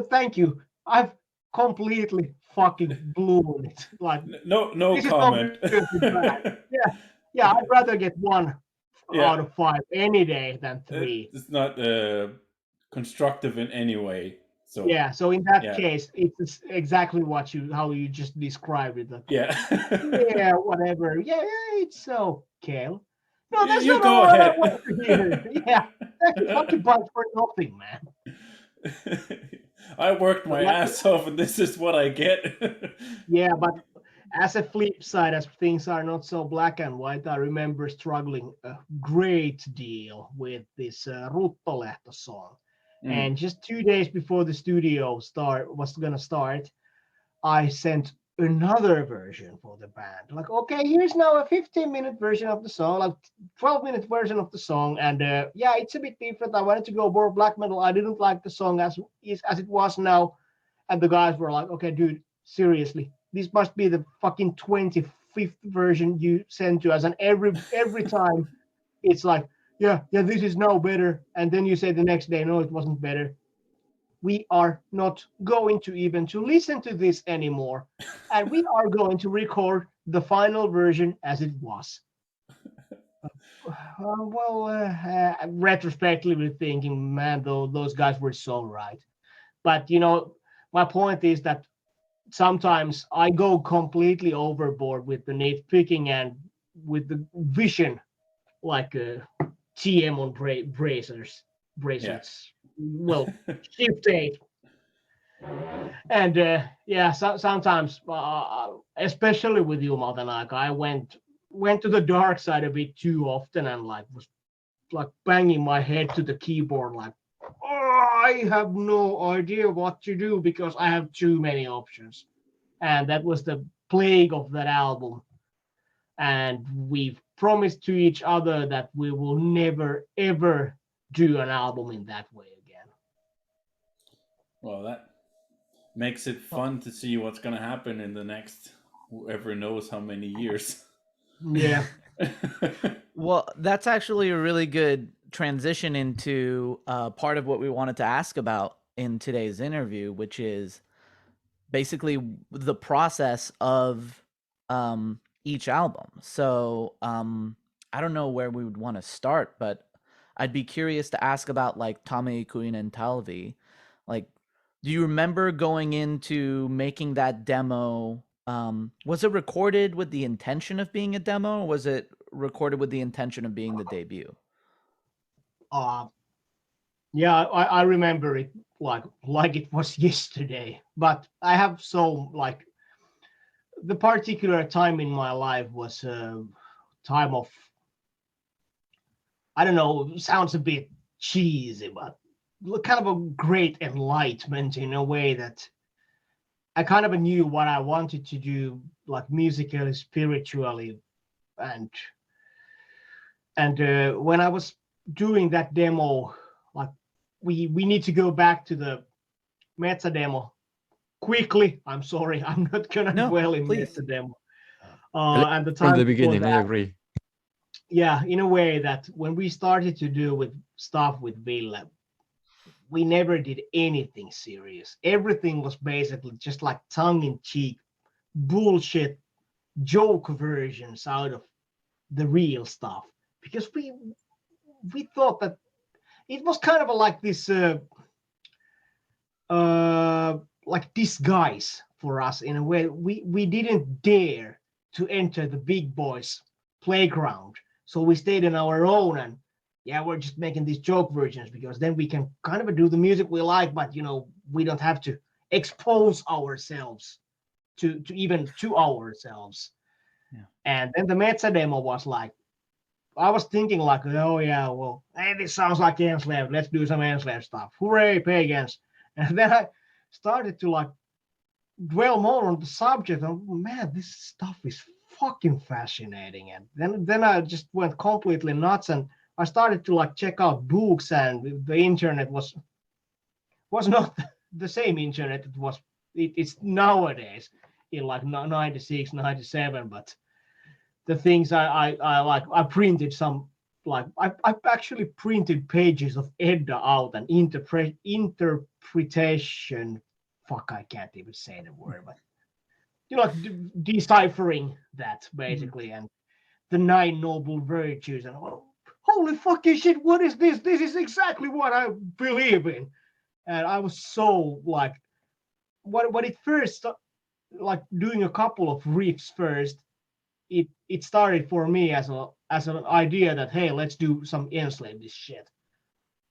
Speaker 5: thank you. I've completely fucking blown it. Like
Speaker 6: no comment.
Speaker 5: Yeah, I'd rather get 1 out of 5 any day than 3.
Speaker 6: It's not constructive in any way. So
Speaker 5: yeah, so in that case, it's exactly how you just described it. Like,
Speaker 6: yeah,
Speaker 5: yeah, whatever. Yeah, it's okay. No, that's
Speaker 6: You
Speaker 5: not
Speaker 6: go
Speaker 5: all I
Speaker 6: ahead.
Speaker 5: want to hear. Yeah, that's a fucking bite for nothing, man.
Speaker 6: I worked my
Speaker 5: Like,
Speaker 6: ass off, and this is what I get.
Speaker 5: yeah, but as a flip side, as things are not so black and white, I remember struggling a great deal with this Ruttolehto song.
Speaker 6: Mm.
Speaker 5: And just 2 days before the studio was gonna start, I sent another version for the band. Like, okay, here's now a 15-minute version of the song, like 12-minute version of the song, and yeah, it's a bit different. I wanted to go more black metal. I didn't like the song as it was now, and the guys were like, okay, dude, seriously, this must be the fucking 25th version you send to us, and every time it's like, yeah, this is now better, and then you say the next day, no, it wasn't better. We are not going to even to listen to this anymore, and we are going to record the final version as it was. Retrospectively thinking, man, though, those guys were so right. But my point is that sometimes I go completely overboard with the nitpicking and with the vision, like TM on bracelets. Well, Shift 8. And yeah, sometimes, especially with you, Maltanak, I went to the dark side a bit too often, and was banging my head to the keyboard, like, oh, I have no idea what to do because I have too many options. And that was the plague of that album. And we've promised to each other that we will never ever do an album in that way again.
Speaker 6: Well, that makes it fun to see what's going to happen in the next whoever knows how many years.
Speaker 5: Yeah.
Speaker 3: Well, that's actually a really good transition into part of what we wanted to ask about in today's interview, which is basically the process of each album. So I don't know where we would want to start, but I'd be curious to ask about like Tame Kuin Talvi. Like, do you remember going into making that demo? Was it recorded with the intention of being a demo, or was it recorded with the intention of being the debut?
Speaker 5: Yeah, I remember it like it was yesterday. But I have the particular time in my life was a time of, I don't know, sounds a bit cheesy, but kind of a great enlightenment in a way that I kind of knew what I wanted to do, like musically, spiritually, and when I was doing that demo, like we need to go back to the Mezza demo quickly. I'm sorry, I'm not gonna dwell in Mezza demo. And the time
Speaker 1: from the beginning,
Speaker 5: that,
Speaker 1: I agree.
Speaker 5: Yeah, in a way that when we started to do with stuff with Ville, we never did anything serious. Everything was basically just like tongue-in-cheek bullshit joke versions out of the real stuff, because we thought that it was kind of like this like disguise for us in a way. We didn't dare to enter the big boys playground, so we stayed in our own, and yeah, we're just making these joke versions because then we can kind of do the music we like, but we don't have to expose ourselves to ourselves.
Speaker 3: Yeah.
Speaker 5: And then the Mezza demo was like, I was thinking like, oh yeah, well, hey, this sounds like Enslave. Let's do some Enslave stuff. Hooray, pagans. And then I started to like dwell more on the subject. And man, this stuff is fucking fascinating. And then I just went completely nuts, and I started to like check out books, and the internet was not the same internet it's nowadays in like 96, 97, but the things I like, I printed some, like I actually printed pages of Edda out and interpretation. Fuck, I can't even say the word, but like deciphering that basically, and the 9 noble virtues, and holy fucking shit, what is this? This is exactly what I believe in. And I was so like, what it first, like doing a couple of riffs first, it started for me as a as an idea that, hey, let's do some enslave this shit.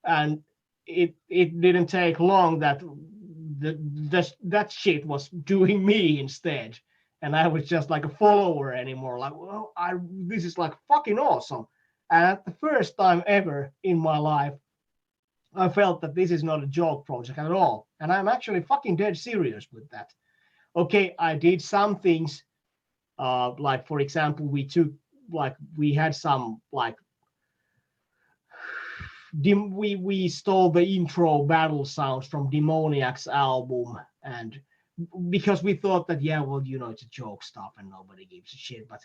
Speaker 5: And it didn't take long that that shit was doing me instead. And I was just like a follower anymore. Like, well, this is like fucking awesome. And the first time ever in my life, I felt that this is not a joke project at all. And I'm actually fucking dead serious with that. Okay, I did some things, like, for example, we had some, like, we stole the intro battle sounds from Demoniac's album, and because we thought that, yeah, well, it's a joke stuff and nobody gives a shit, but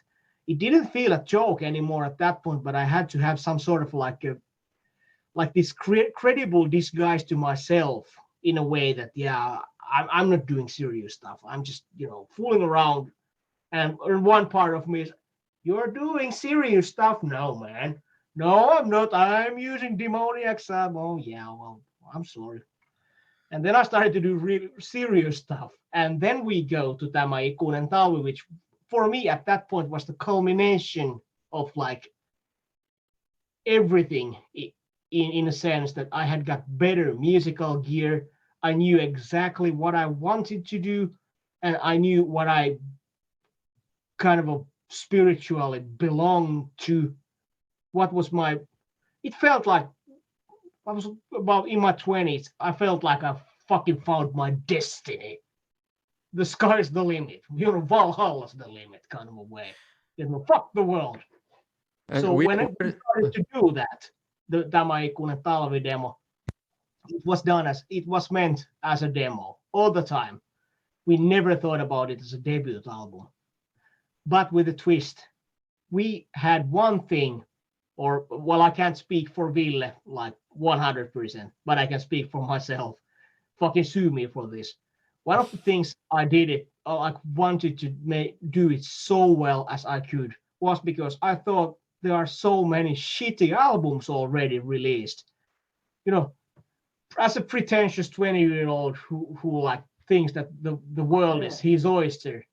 Speaker 5: it didn't feel a joke anymore at that point. But I had to have some sort of like this credible disguise to myself, in a way that, yeah, I'm not doing serious stuff. I'm just fooling around. And one part of me is, you're doing serious stuff. No, man. No, I'm not. I'm using Demoniac's album. Oh, yeah, well, I'm sorry. And then I started to do really serious stuff. And then we go to Tämä ikuinen talvi, which for me at that point was the culmination of like everything, in a sense that I had got better musical gear. I knew exactly what I wanted to do, and I knew what I kind of spiritually belonged to. What was it felt like I was about in my 20s. I felt like I fucking found my destiny. The sky's the limit. Valhalla's the limit, kind of a way. Fuck the world.
Speaker 1: And
Speaker 5: so when I started to do that, the Tämä ikuinen talvi demo, it was meant as a demo all the time. We never thought about it as a debut album. But with a twist, we had one thing, or, well, I can't speak for Ville like 100%, but I can speak for myself. Fucking sue me for this. One of the things I wanted to do it so well as I could was because I thought there are so many shitty albums already released. As a pretentious 20-year-old who like thinks that the world is his oyster,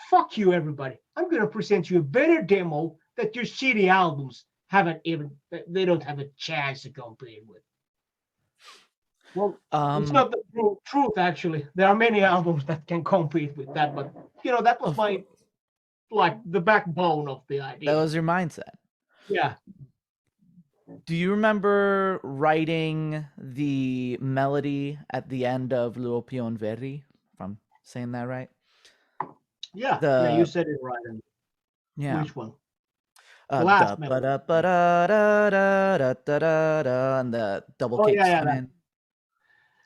Speaker 5: fuck you, everybody. I'm going to present you a better demo that your shitty albums they don't have a chance to compete with. Well, it's not the truth, actually. There are many albums that can compete with that, but that was the backbone of the idea.
Speaker 3: That was your mindset.
Speaker 5: Yeah.
Speaker 3: Do you remember writing the melody at the end of L'Opion Veri? If I'm saying that right?
Speaker 5: Yeah, you said it right.
Speaker 3: Yeah.
Speaker 5: Which one? The last melody.
Speaker 3: And the double kicks come in.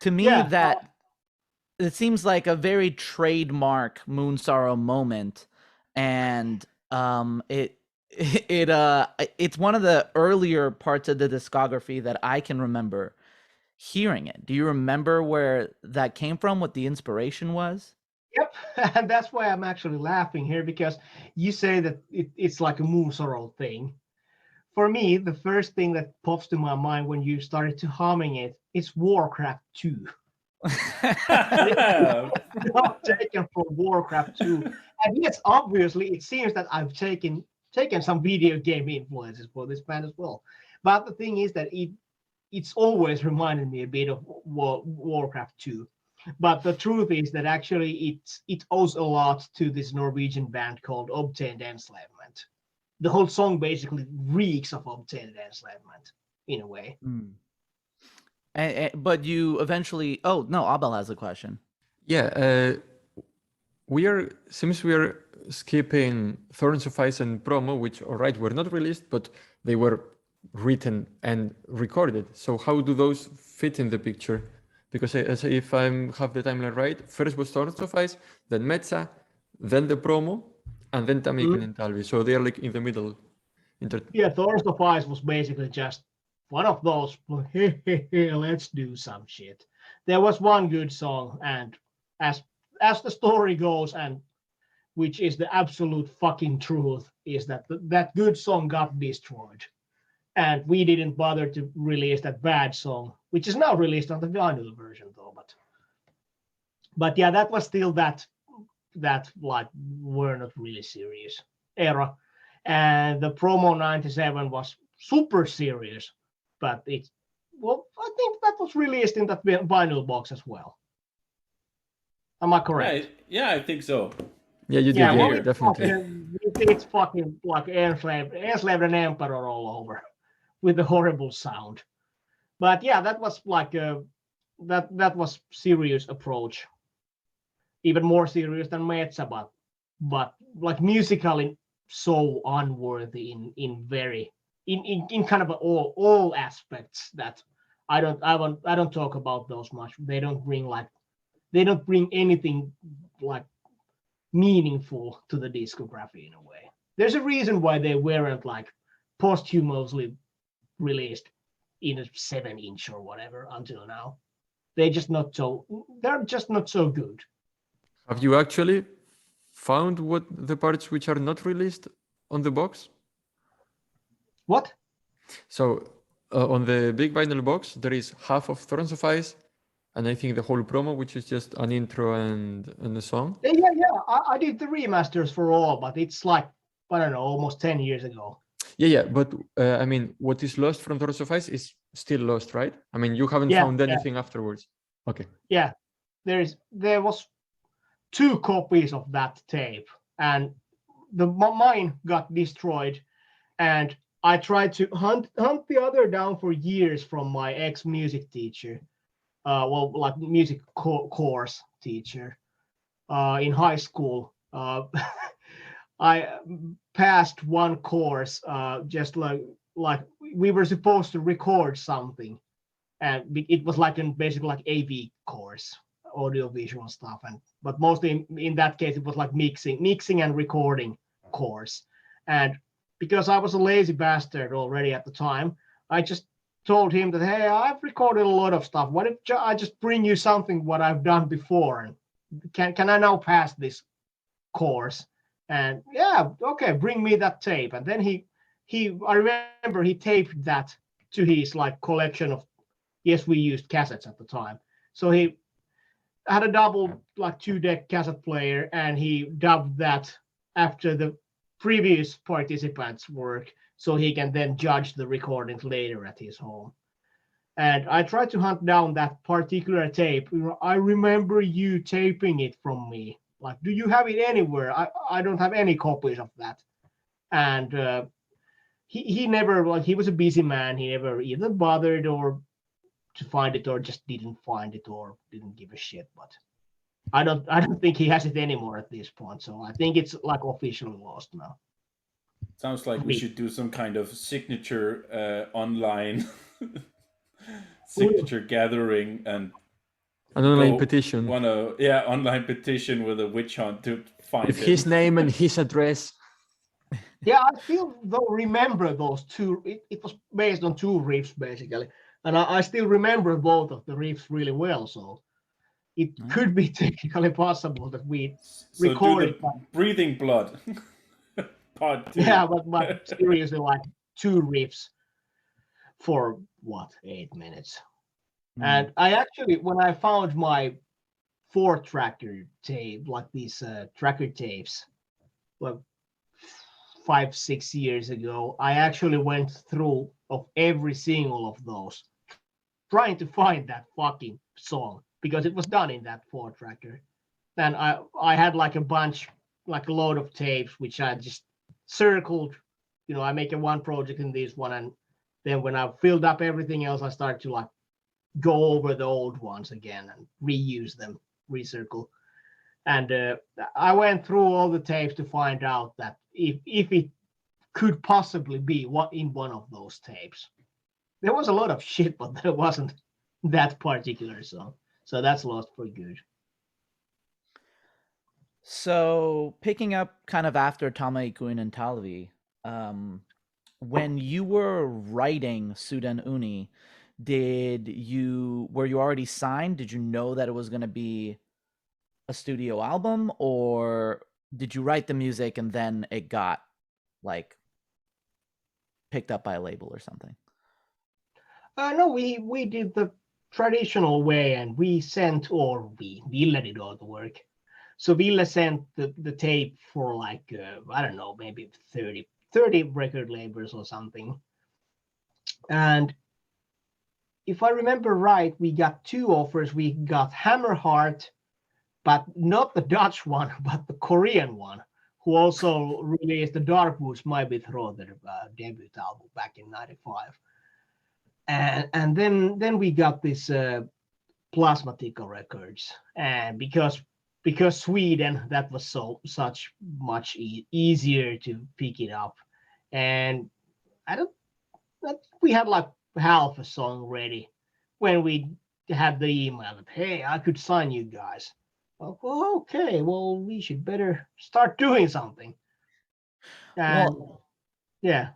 Speaker 3: To me, that it seems like a very trademark Moonsorrow moment, and it's one of the earlier parts of the discography that I can remember hearing it. Do you remember where that came from? What the inspiration was?
Speaker 5: Yep, and that's why I'm actually laughing here, because you say that it's like a Moonsorrow thing. For me, the first thing that pops to my mind when you started to humming it's Warcraft 2. Not taken from Warcraft 2. And yes, obviously, it seems that I've taken some video game influences for this band as well. But the thing is that it's always reminded me a bit of Warcraft 2. But the truth is that actually it owes a lot to this Norwegian band called Obtained Enslavement. The whole song basically reeks of obtained enslavement in a way.
Speaker 3: But you eventually... Oh, no, Abel has a question.
Speaker 1: Yeah, seems we are skipping Thorns of Ice and Promo, which, all right, were not released, but they were written and recorded. So how do those fit in the picture? Because if I have the timeline right, first was Thorns of Ice, then Mezza, then the Promo, and then Tämä ikuinen talvi. So they are like in the middle.
Speaker 5: Yeah, Thorns of Ice was basically just one of those, hey, let's do some shit. There was one good song, and as the story goes, and which is the absolute fucking truth, is that that good song got destroyed. And we didn't bother to release that bad song, which is now released on the vinyl version, though. But yeah, that was still that like we're not really serious era. And the promo 97 was super serious, but I think that was released in that vinyl box as well. Am I correct?
Speaker 6: Yeah, I think so.
Speaker 1: Yeah, you did.
Speaker 5: Yeah,
Speaker 1: Yeah,
Speaker 5: well,
Speaker 1: definitely.
Speaker 5: it's fucking like enslaved and emperor all over with the horrible sound. But yeah, that was like that was serious approach, even more serious than Metsa, but like musically so unworthy in kind of all aspects that I don't talk about those much. They don't bring anything like meaningful to the discography in a way. There's a reason why they weren't like posthumously released in a 7-inch or whatever until now. They're just not so good.
Speaker 1: Have you actually found what the parts which are not released on the box?
Speaker 5: What?
Speaker 1: So on the big vinyl box, there is half of Thrones of Ice, and I think the whole promo, which is just an intro and a song.
Speaker 5: Yeah. I did the remasters for all, but it's like, I don't know, almost 10 years ago.
Speaker 1: Yeah. But I mean, what is lost from Thrones of Ice is still lost, right? I mean, you haven't found anything afterwards. Okay.
Speaker 5: Yeah, there was 2 copies of that tape, and mine got destroyed, and I tried to hunt the other down for years from my ex-music teacher, like music course teacher, in high school. I passed one course, just like we were supposed to record something, and it was like basically like AV course, audiovisual stuff, but mostly in that case it was like mixing and recording course. And because I was a lazy bastard already at the time, I just told him that, hey, I've recorded a lot of stuff. What if I just bring you something what I've done before, and can I now pass this course? And yeah, okay, bring me that tape. And then I remember he taped that to his like collection of, yes, we used cassettes at the time. So he had a double like 2-deck cassette player, and he dubbed that after the previous participants' work, so he can then judge the recordings later at his home. And I tried to hunt down that particular tape. I remember you taping it from me. Like, do you have it anywhere? I don't have any copies of that. And he never, like, he was a busy man. He never either bothered or to find it, or just didn't find it, or didn't give a shit. But I don't think he has it anymore at this point. So I think it's like officially lost now.
Speaker 6: Sounds like we should do some kind of signature online signature gathering and
Speaker 1: An online petition.
Speaker 6: Online petition with a witch hunt to find
Speaker 1: with his name and his address.
Speaker 5: Yeah, I still don't remember those 2. It was based on 2 riffs basically, and I still remember both of the riffs really well. So it could be technically possible that we recorded
Speaker 6: Breathing Blood part 2.
Speaker 5: Yeah, but seriously, like 2 riffs for what, 8 minutes. And I actually, when I found my 4-tracker tape, like these tracker tapes, like 5-6 years ago, I actually went through of every single of those, trying to find that fucking song, because it was done in that 4-tracker. And I had like a bunch, like a load of tapes, which I just circled. I make a one project in this one, and then when I filled up everything else, I started to like go over the old ones again and reuse them, recircle. And I went through all the tapes to find out that if it could possibly be what in one of those tapes. There was a lot of shit, but there wasn't that particular song. So that's lost for good.
Speaker 3: So picking up kind of after Tama-ikuin and Talvi, when you were writing Suden Uni, were you already signed? Did you know that it was going to be a studio album, or did you write the music and then it got like picked up by a label or something?
Speaker 5: No, we did the traditional way, and we sent, or Ville did all the work. So Ville sent the tape for like, I don't know, maybe 30 30 record labels or something. And if I remember right, we got 2 offers. We got Hammerheart, but not the Dutch one, but the Korean one, who also released the Dark Woods My Betrothed debut album back in '95. And then we got this Plasmatica Records, and because Sweden, that was such much easier to pick it up. And we had like half a song ready when we had the email that, hey, I could sign you guys. Well, okay, well, we should better start doing something. And yeah.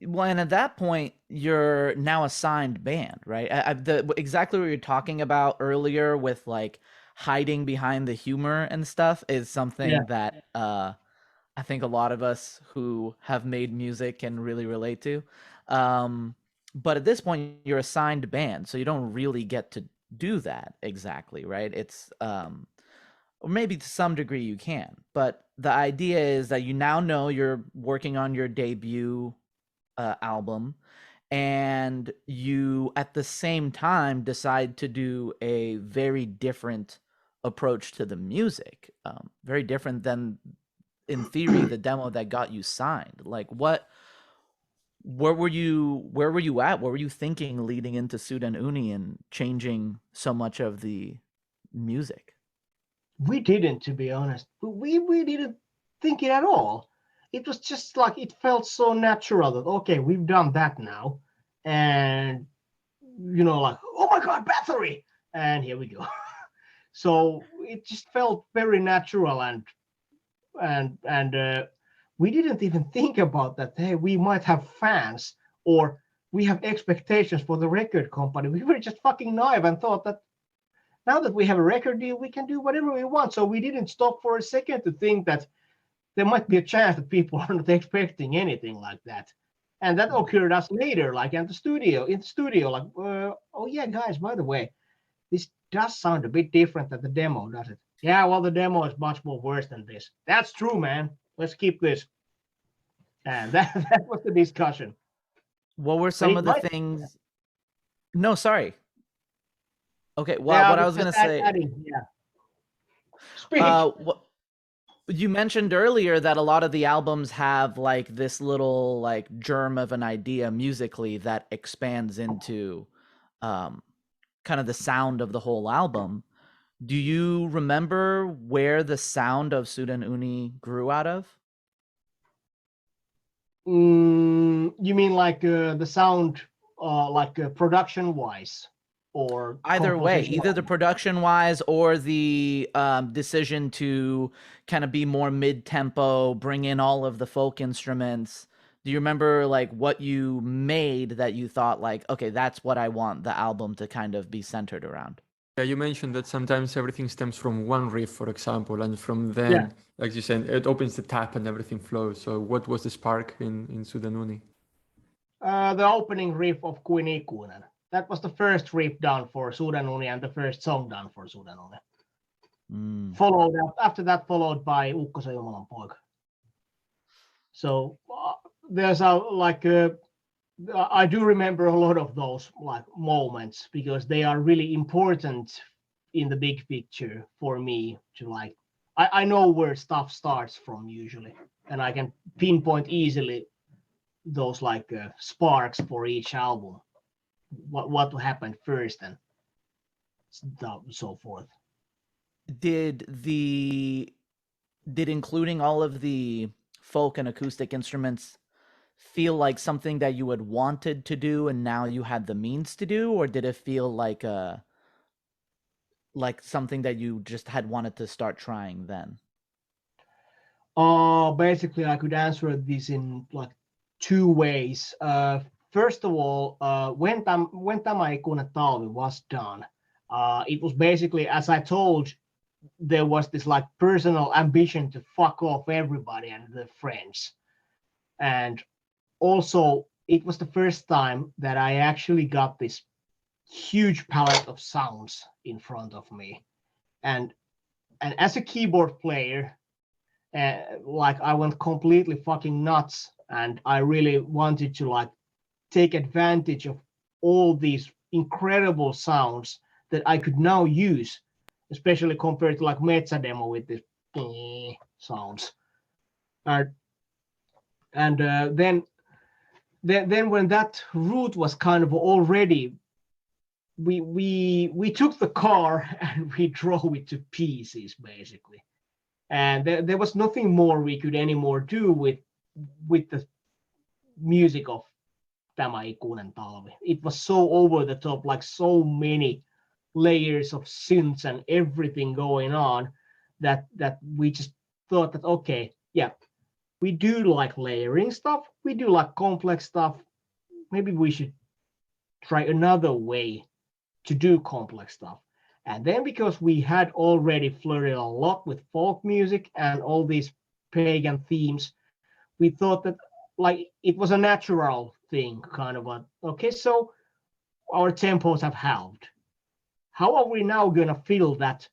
Speaker 3: Well, and at that point, you're now a signed band, right? Exactly what you're talking about earlier with like hiding behind the humor and stuff is something that I think a lot of us who have made music can really relate to. But at this point, you're a signed band, so you don't really get to do that exactly, right? It's or maybe to some degree you can, but the idea is that you now know you're working on your debut album, and you at the same time decide to do a very different approach to the music, very different than in theory the demo that got you signed. Like where were you at? What were you thinking leading into Suden Uni and changing so much of the music?
Speaker 5: We didn't, to be honest. We didn't think it at all. It was just like, it felt so natural that, okay, we've done that now. And, like, oh my God, battery. And here we go. So it just felt very natural. And we didn't even think about that, hey, we might have fans or we have expectations for the record company. We were just fucking naive and thought that now that we have a record deal, we can do whatever we want. So we didn't stop for a second to think that there might be a chance that people are not expecting anything like that. And that occurred us later, like in the studio, like, oh yeah, guys, by the way, this does sound a bit different than the demo, does it? Yeah, well, the demo is much more worse than this. That's true, man. Let's keep this. And that was the discussion.
Speaker 3: What were some of the things? No, sorry. Okay, well, what I was going to say. What you mentioned earlier that a lot of the albums have like this little like germ of an idea musically that expands into kind of the sound of the whole album. Do you remember where the sound of Suden Uni grew out of?
Speaker 5: You mean like the sound, like production wise? Or
Speaker 3: either way, either the production wise or the decision to kind of be more mid-tempo, bring in all of the folk instruments. Do you remember like what you made that you thought like, okay, that's what I want the album to kind of be centered around?
Speaker 1: Yeah, you mentioned that sometimes everything stems from one riff, for example, and from then, like you said, it opens the tap and everything flows. So what was the spark in Suden Uni?
Speaker 5: The opening riff of Kuin Ikuinen. That was the first riff done for Suden Uni and the first song done for Suden Uni. After that, followed by Ukkosen Jumalan Poika. So there's I do remember a lot of those like moments because they are really important in the big picture for me to like. I know where stuff starts from usually, and I can pinpoint easily those like sparks for each album. What happened first and so forth.
Speaker 3: Did including all of the folk and acoustic instruments feel like something that you had wanted to do and now you had the means to do, or did it feel like something that you just had wanted to start trying then?
Speaker 5: Basically I could answer this in like 2 ways. First of all, when Tämä Ikuinen Talvi was done, it was basically, as I told, there was this like personal ambition to fuck off everybody and their friends. And also, it was the first time that I actually got this huge palette of sounds in front of me. And as a keyboard player, like I went completely fucking nuts and I really wanted to like take advantage of all these incredible sounds that I could now use, especially compared to like Mezza demo with this sounds. Then when that route was kind of already, we took the car and we drove it to pieces basically, and there was nothing more we could anymore do with the music of Tämä ikuinen talvi. It was so over the top, like so many layers of synths and everything going on that we just thought that okay, yeah, we do like layering stuff, we do like complex stuff, maybe we should try another way to do complex stuff. And then because we had already flirted a lot with folk music and all these pagan themes, we thought that like it was a natural thing, kind of a, okay, so our tempos have halved. How are we now gonna fill that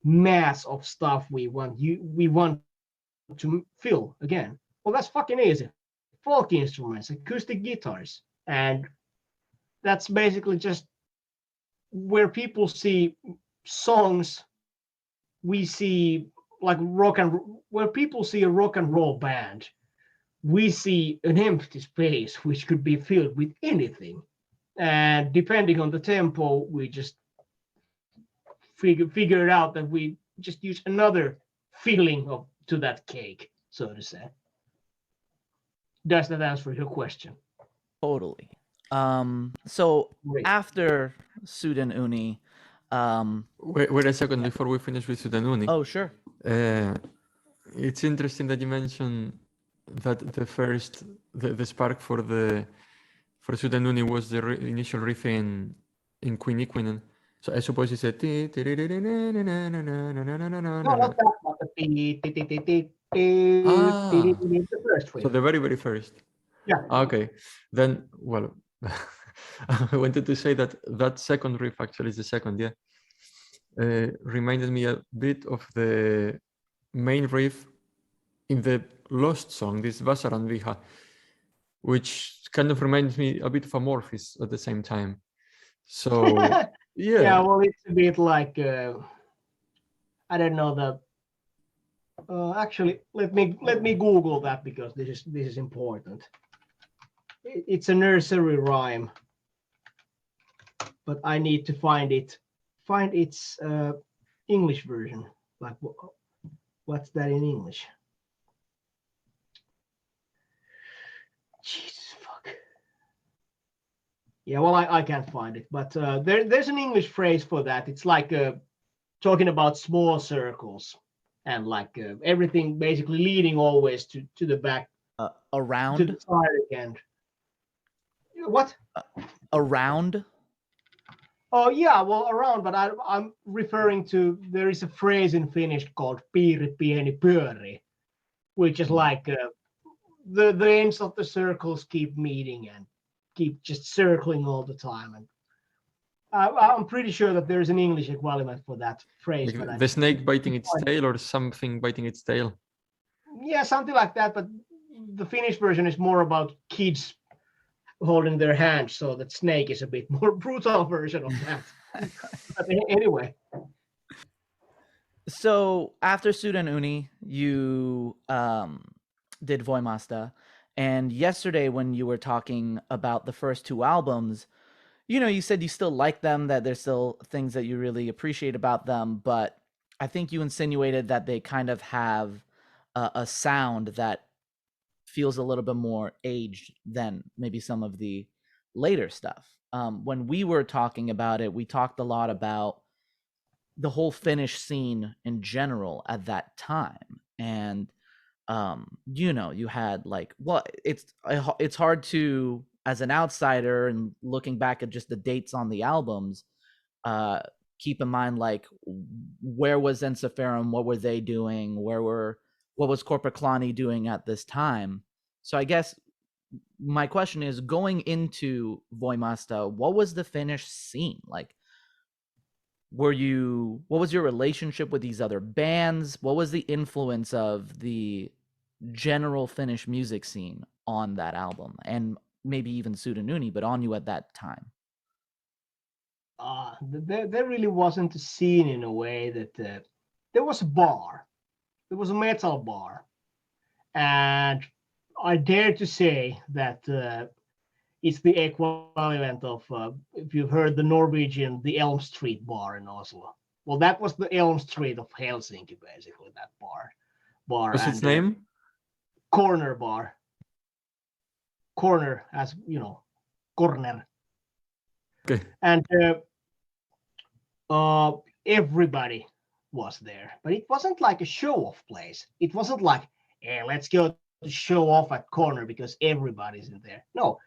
Speaker 5: mass of stuff we want to fill again? Well, that's fucking easy. Folk instruments, acoustic guitars, and that's basically just where people see songs. We see like where people see a rock and roll band, we see an empty space which could be filled with anything, and depending on the tempo, we just figured out that we just use another filling to that cake, so to say. Does that answer your question?
Speaker 3: Totally. So
Speaker 5: Great.
Speaker 3: after Suden Uni,
Speaker 1: Wait a second before we finish with Suden Uni.
Speaker 3: oh sure.
Speaker 1: It's interesting that you mentioned that the spark for Suden Uni was the initial riff in Queen Equinen. So I suppose it's a
Speaker 5: No, not that, but the first
Speaker 1: so
Speaker 5: riff.
Speaker 1: the very first.
Speaker 5: Yeah.
Speaker 1: Okay, then well, I wanted to say that second riff actually is the second. Yeah, reminded me a bit of the main riff in the Lost song, this Vasaran Viha, which kind of reminds me a bit of Amorphis at the same time. So
Speaker 5: Yeah, well, it's a bit like I don't know that. Actually, let me Google that because this is important. It's a nursery rhyme, but I need to find its English version. Like, what's that in English? Jesus fuck. Yeah, well, I can't find it, but there's an English phrase for that. It's like talking about small circles and like everything basically leading always to the back, to
Speaker 3: Around?
Speaker 5: the side again. What?
Speaker 3: Around?
Speaker 5: Oh yeah, well, around, but I'm referring to, there is a phrase in Finnish called piiri pieni pyöri, which is like the ends of the circles keep meeting and keep just circling all the time. And I'm pretty sure that there's an English equivalent for that phrase.
Speaker 1: like
Speaker 5: but
Speaker 1: the snake biting its tail or something biting its tail.
Speaker 5: Yeah, something like that. But the Finnish version is more about kids holding their hands, so that snake is a bit more brutal version of that. But anyway.
Speaker 3: So after Suden Uni, you did Voimasta, and yesterday when you were talking about the first two albums, you said you still like them, that there's still things that you really appreciate about them, but I think you insinuated that they kind of have a sound that feels a little bit more aged than maybe some of the later stuff. When we were talking about it, we talked a lot about the whole Finnish scene in general at that time, and you had like, well, it's hard to, as an outsider and looking back at just the dates on the albums, keep in mind like where was Ensiferum, what were they doing, what was Korpiklani doing at this time. So I guess my question is, going into Voimasta, what was the Finnish scene like? What was your relationship with these other bands? What was the influence of the general Finnish music scene on that album, and maybe even Suden Uni, but on you at that time?
Speaker 5: There really wasn't a scene in a way that there was a bar. There was a metal bar. And I dare to say that it's the equivalent of, if you've heard the Norwegian, the Elm Street bar in Oslo. Well, that was the Elm Street of Helsinki, basically, that bar.
Speaker 1: What's its name?
Speaker 5: Corner bar. Corner, as you know, corner.
Speaker 1: Okay.
Speaker 5: And everybody was there, but it wasn't like a show-off place. It wasn't like, hey, let's go to show off at corner because everybody's in there. No,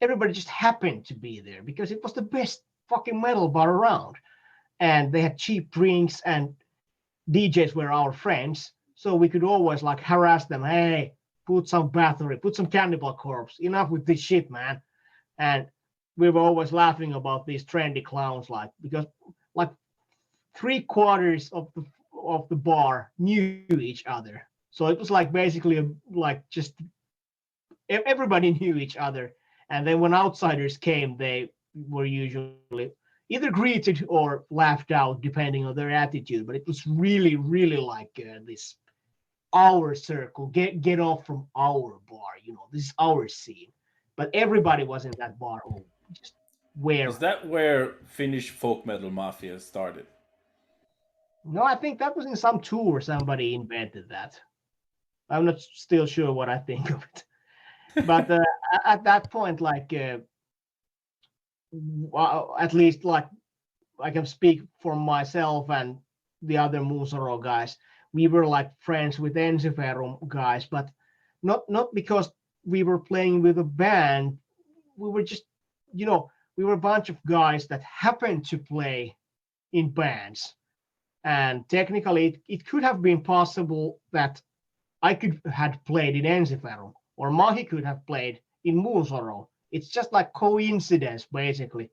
Speaker 5: everybody just happened to be there because it was the best fucking metal bar around. And they had cheap drinks and DJs were our friends. So we could always like harass them. Hey, put some battery, put some Cannibal Corpse. Enough with this shit, man. And we were always laughing about these trendy clowns, like, because like 3/4 of the bar knew each other. So it was like basically like just everybody knew each other. And then when outsiders came, they were usually either greeted or laughed out depending on their attitude. But it was really, really like this our circle, get off from our bar, you know, this is our scene. But everybody was in that bar. Oh, just where?
Speaker 6: Is that where Finnish folk metal mafia started?
Speaker 5: No, I think that was in some tour. Somebody invented that. I'm not still sure what I think of it. But at that point, like, at least like I can speak for myself and the other Moonsorrow guys. We were like friends with Ensiferum guys, but not because we were playing with a band. We were just, you know, we were a bunch of guys that happened to play in bands. And technically, it could have been possible that I could have played in Ensiferum, or Mahi could have played in Moonsorrow. It's just like coincidence, basically,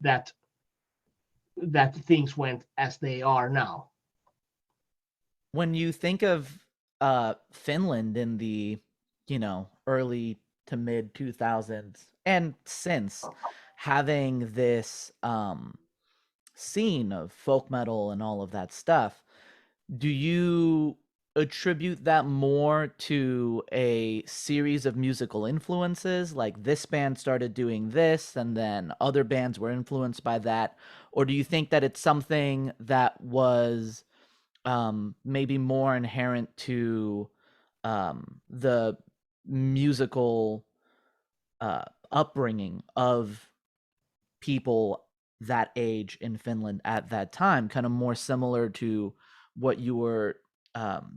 Speaker 5: that things went as they are now.
Speaker 3: When you think of Finland in the, you know, early to mid 2000s, and since having this scene of folk metal and all of that stuff, do you attribute that more to a series of musical influences, like this band started doing this and then other bands were influenced by that? Or do you think that it's something that was maybe more inherent to the musical upbringing of people that age in Finland at that time, kind of more similar to what you were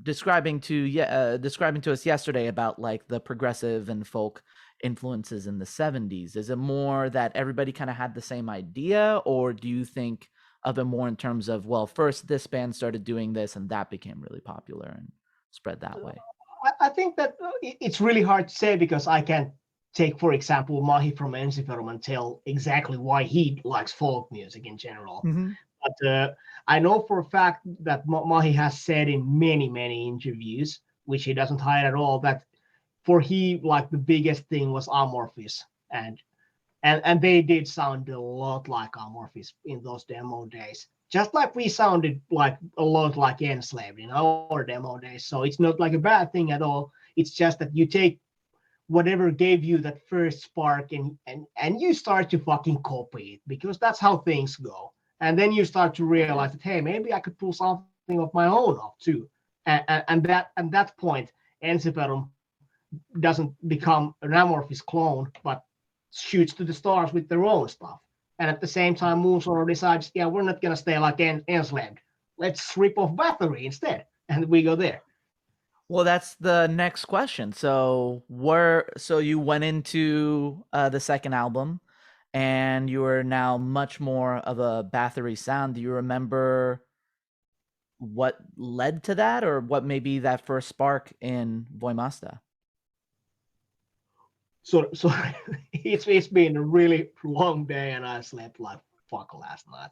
Speaker 3: describing to us yesterday about like the progressive and folk influences in the 70s? Is it more that everybody kind of had the same idea, or do you think of it more in terms of, well, first this band started doing this and that became really popular and spread that way?
Speaker 5: I think that it's really hard to say because I can't take, for example, Mahi from Ensiferum and tell exactly why he likes folk music in general.
Speaker 3: Mm-hmm.
Speaker 5: But I know for a fact that Mahi has said in many, many interviews, which he doesn't hide at all, that for he, like, the biggest thing was Amorphis. And they did sound a lot like Amorphis in those demo days. Just like we sounded like a lot like Enslaved in our demo days. So it's not like a bad thing at all. It's just that you take whatever gave you that first spark and you start to fucking copy it, because that's how things go. And then you start to realize that, hey, maybe I could pull something of my own off too. And at that point, Ensiferum doesn't become an Amorphis clone, but shoots to the stars with their own stuff. And at the same time, Moonsorrow decides, yeah, we're not going to stay like Enslaved. Let's rip off Bathory instead. And we go there.
Speaker 3: Well, that's the next question. So you went into the second album and you are now much more of a Bathory sound. Do you remember what led to that, or what may be that first spark in Voimasta?
Speaker 5: So it's been a really long day and I slept like fuck last night.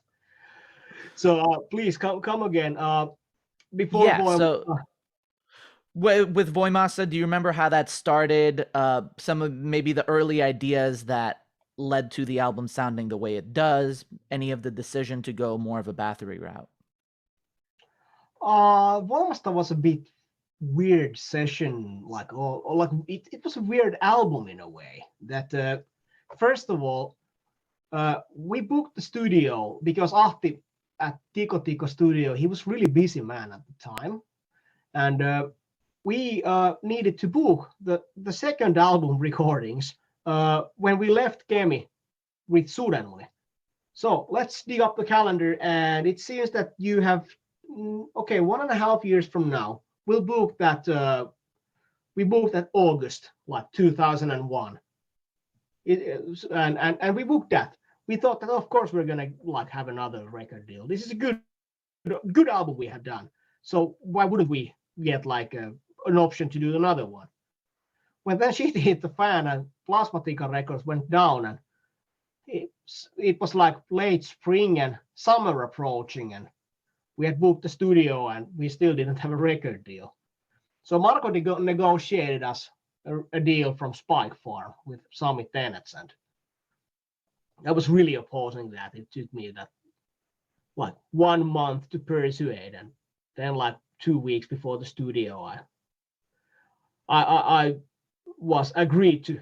Speaker 5: So please come again. Before
Speaker 3: With Voimasta, do you remember how that started? Some of maybe the early ideas that led to the album sounding the way it does? Any of the decision to go more of a battery route?
Speaker 5: Voimasta was a bit weird session, like or like it was a weird album in a way. That first of all, we booked the studio because Ahti at Tico Tico Studio, he was really busy man at the time, and we needed to book the second album recordings when we left Kemi with Suden Uni. So let's dig up the calendar, and it seems that you have okay 1.5 years from now. We'll book that. We booked that August, like 2001. And we booked that. We thought that of course we're gonna like have another record deal. This is a good album we have done. So why wouldn't we get like an option to do another one? When then shit hit the fan and Plasmatica Records went down, and it was like late spring and summer approaching, and we had booked the studio and we still didn't have a record deal. So Marco negotiated us a deal from Spike Farm with Summit Tenets, and I was really opposing that. It took me that like 1 month to persuade, and then like 2 weeks before the studio, I was agreed to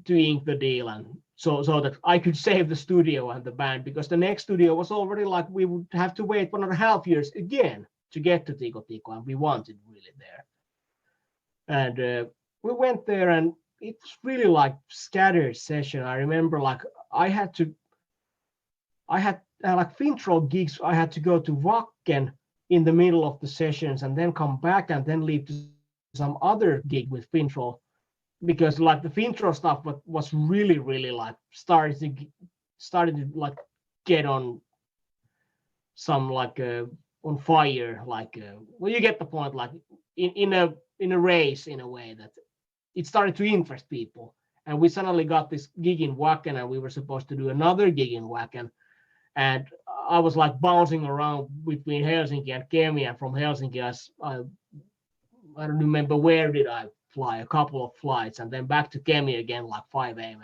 Speaker 5: ink the deal, and so that I could save the studio and the band, because the next studio was already like we would have to wait 1.5 years again to get to Tico Tico, and we wanted really there. And we went there, and it was really like scattered session. I remember like I had like Fintroll gigs. I had to go to Wacken in the middle of the sessions and then come back and then leave to some other gig with Fintroll, because like the Fintroll stuff was really like started to like get on some like on fire, like well, you get the point, like in a race in a way that it started to interest people. And we suddenly got this gig in Wacken, and we were supposed to do another gig in Wacken, and I was like bouncing around between Helsinki and Kemi, and from Helsinki I don't remember where did I fly, a couple of flights, and then back to Kemi again like 5 a.m.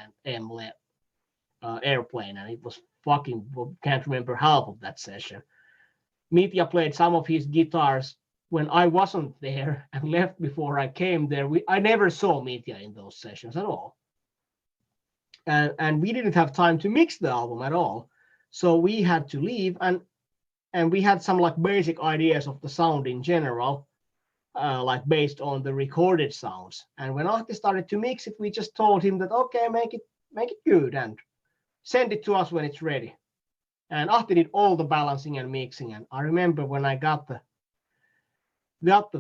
Speaker 5: Airplane, and it was fucking, can't remember half of that session. Mitya played some of his guitars when I wasn't there and left before I came there. I never saw Mitya in those sessions at all. And we didn't have time to mix the album at all. So we had to leave, and we had some like basic ideas of the sound in general, like based on the recorded sounds. And when Ahti started to mix it, we just told him that, okay, make it good and send it to us when it's ready. And Ahti did all the balancing and mixing. And I remember when I got the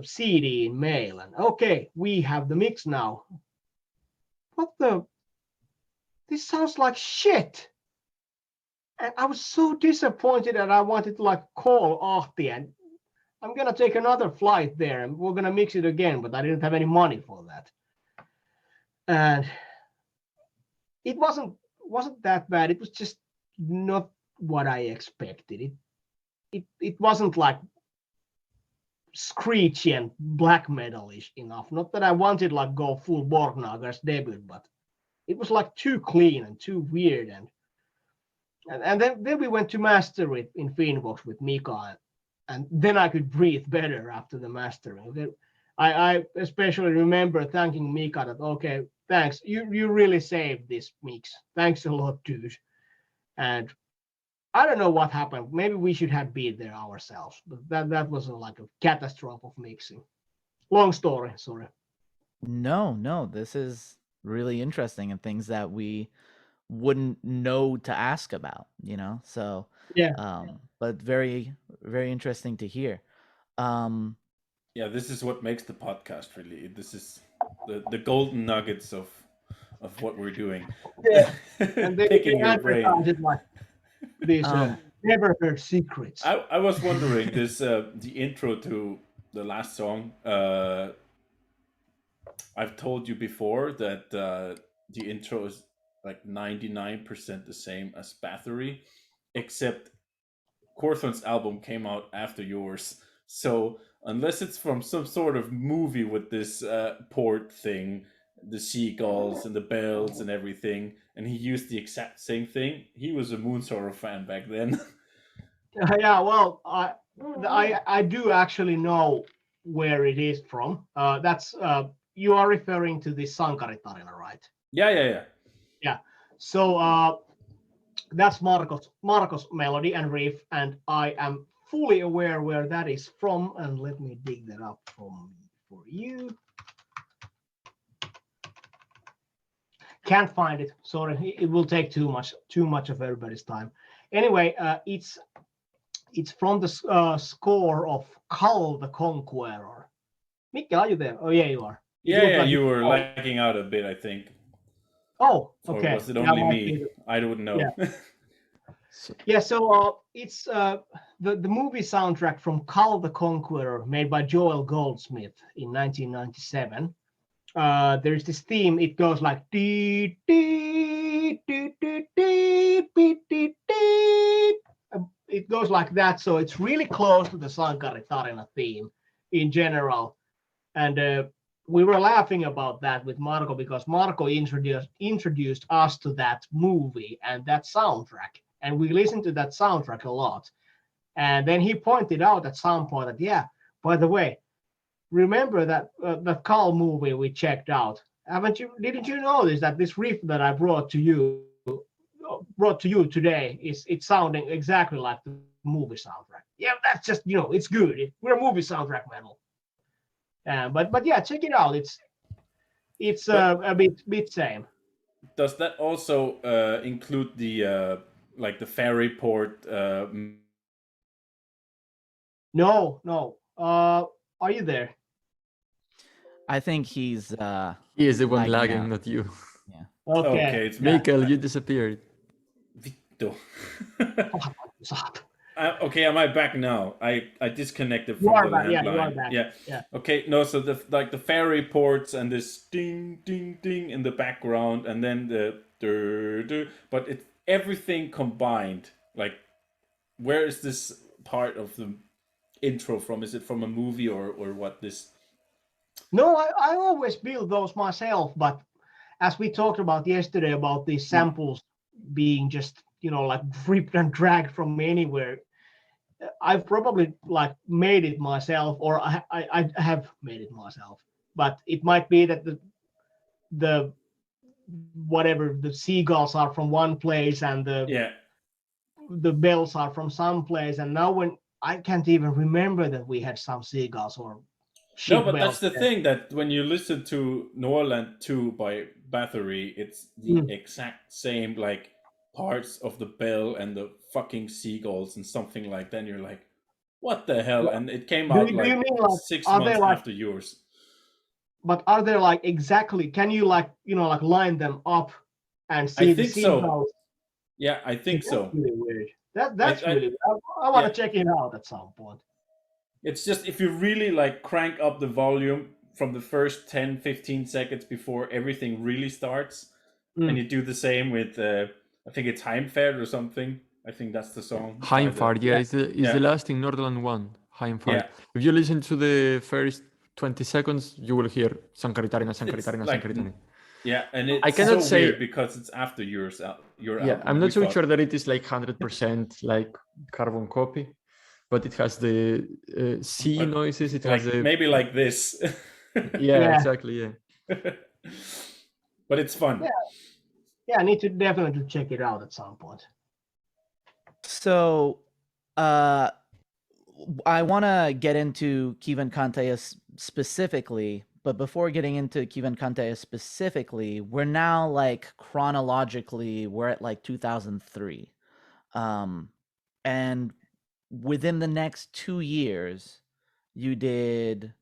Speaker 5: CD in mail, and okay, we have the mix now. This sounds like shit. And I was so disappointed, and I wanted to like call Ahti, and I'm gonna take another flight there and we're gonna mix it again, but I didn't have any money for that. And it wasn't that bad. It was just not what I expected. It wasn't like screechy and black metalish enough. Not that I wanted like go full Borgnagar's debut, but it was like too clean and too weird. And then we went to master it in Finvox with Mika, and then I could breathe better after the mastering. I especially remember thanking Mika that, okay, thanks, you really saved this mix. Thanks a lot, dude. And I don't know what happened. Maybe we should have been there ourselves, but that was like a catastrophe of mixing. Long story, sorry.
Speaker 3: No, this is really interesting and things that we wouldn't know to ask about, so
Speaker 5: yeah.
Speaker 3: But very, very interesting to hear.
Speaker 6: Yeah, this is what makes the podcast really. This is the golden nuggets of what we're doing.
Speaker 5: Yeah. And they
Speaker 6: picking your brain.
Speaker 5: Like these never heard secrets.
Speaker 6: I was wondering this the intro to the last song. I've told you before that the intro is like 99% the same as Bathory, except Corthon's album came out after yours, So unless it's from some sort of movie with this port thing, the seagulls and the bells and everything, and he used the exact same thing, he was a Moonsorrow fan back then.
Speaker 5: Yeah, well, I do actually know where it is from. That's you are referring to the Sankari Tarina, right?
Speaker 6: Yeah.
Speaker 5: Yeah. So that's Marcos melody and riff, and I am fully aware where that is from. And let me dig that up for you. Can't find it. Sorry, it will take too much of everybody's time. Anyway, it's from the score of Kull the Conqueror. Mikkel, are you there? Oh yeah, you are.
Speaker 6: Yeah, you were lagging out a bit, I think.
Speaker 5: Oh, okay.
Speaker 6: Or was it only me?
Speaker 5: Be...
Speaker 6: I don't know.
Speaker 5: Yeah. So it's the movie soundtrack from Kull the Conqueror, made by Joel Goldsmith in 1997. There's this theme. It goes like dee dee dee dee dee dee dee dee. It goes like that, so it's really close to the Sankari Tarina theme in general. And we were laughing about that with Marco because Marco introduced us to that movie and that soundtrack, and we listened to that soundtrack a lot. And then he pointed out at some point that, yeah, by the way, remember that the Kull movie we checked out? Didn't you notice that this riff that I brought to you today it's sounding exactly like the movie soundtrack? Yeah, that's just, it's good. We're a movie soundtrack metal. But yeah, check it out. It's a bit same.
Speaker 6: Does that also include the like the ferry port?
Speaker 5: No. Are you there?
Speaker 3: I think he's
Speaker 1: He is the one
Speaker 3: lagging
Speaker 1: lagging,
Speaker 3: out.
Speaker 1: not you.
Speaker 3: Yeah.
Speaker 5: Okay.
Speaker 6: It's
Speaker 1: Mikkel, you disappeared.
Speaker 6: Vittu. Okay, am I back now? I disconnected from the landline.
Speaker 5: Yeah, you are back.
Speaker 6: Yeah. Okay, no, so the ferry ports and this ding ding ding in the background, and then the but it's everything combined. Like, where is this part of the intro from? Is it from a movie or what? This?
Speaker 5: No, I always build those myself, but as we talked about yesterday about these samples being just like ripped and dragged from anywhere, I've probably like made it myself, or I have made it myself. But it might be that the whatever the seagulls are from one place and the bells are from some place, and now when I can't even remember that we had some seagulls or
Speaker 6: no, but that's the thing, that when you listen to Norland 2 by Bathory, it's the exact same like parts of the bell and the fucking seagulls and something like that. And you're like, what the hell? And it came out like 6 months after yours.
Speaker 5: But are there like exactly? Can you like line them up and see the seagulls?
Speaker 6: So. Yeah, I think so.
Speaker 5: That's really weird. That's really. I want to check it out at some point.
Speaker 6: It's just if you really like crank up the volume from the first 10-15 seconds before everything really starts, and you do the same with I think it's Heimfahrt or something. I think that's the song.
Speaker 1: Heimfahrt, it's the last in Northern one. Heimfahrt. Yeah. If you listen to the first 20 seconds, you will hear Sankari Tarina, Sankari Tarina.
Speaker 6: Yeah, and it's
Speaker 1: I cannot say
Speaker 6: weird because it's after yours.
Speaker 1: I'm not so sure that it is like 100% like carbon copy, but it has the C noises. It has
Speaker 6: maybe like this.
Speaker 1: yeah, exactly. Yeah.
Speaker 6: But it's fun.
Speaker 5: Yeah, I need to definitely check it out at some point.
Speaker 3: So, I want to get into Kiven Kanteja specifically, but before getting into Kiven Kanteja specifically, we're now like chronologically, we're at like 2003. And within the next 2 years, you did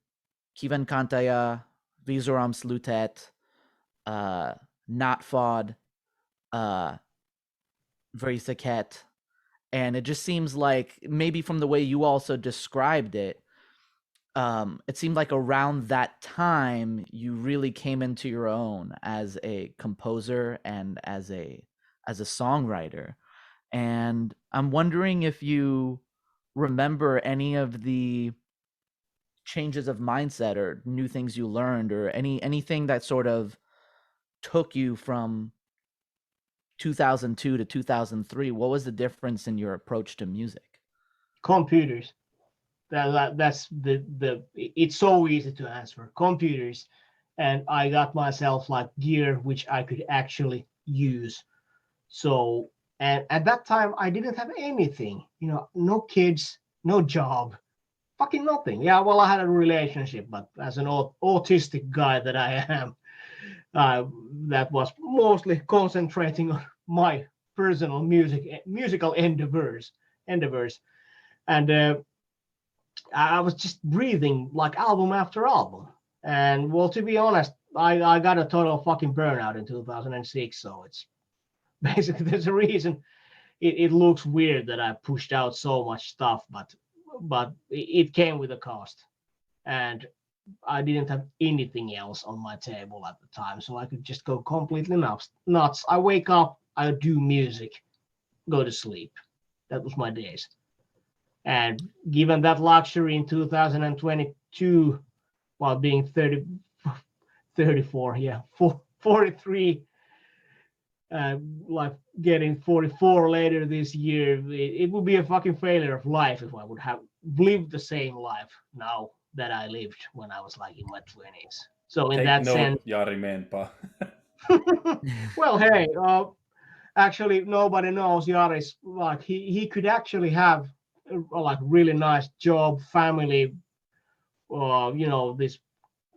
Speaker 3: Kiven Kanteja, Visoram Slutet, Natfod, Verisaket, and it just seems like, maybe from the way you also described it, it seemed like around that time you really came into your own as a composer and as a songwriter. And I'm wondering if you remember any of the changes of mindset or new things you learned, or anything that sort of took you from 2002 to 2003? What was the difference in your approach to music?
Speaker 5: Computers. That's it's so easy to answer. Computers. And I got myself like gear which I could actually use. So, and at that time I didn't have anything, no kids, no job, fucking nothing. Yeah, well, I had a relationship, but as an autistic guy that I am, that was mostly concentrating on my personal musical endeavors. And I was just breathing like album after album. And well, to be honest, I got a total fucking burnout in 2006. So it's basically, there's a reason it looks weird that I pushed out so much stuff, but it came with a cost. And I didn't have anything else on my table at the time. So I could just go completely nuts. I wake up, I do music, go to sleep. That was my days. And given that luxury in 2022, while being 34, 43, like getting 44 later this year, it would be a fucking failure of life if I would have lived the same life now that I lived when I was like in my 20s. So in that sense,
Speaker 6: Jari Menpa.
Speaker 5: well, hey, actually nobody knows Jari's, like he could actually have like really nice job, family, this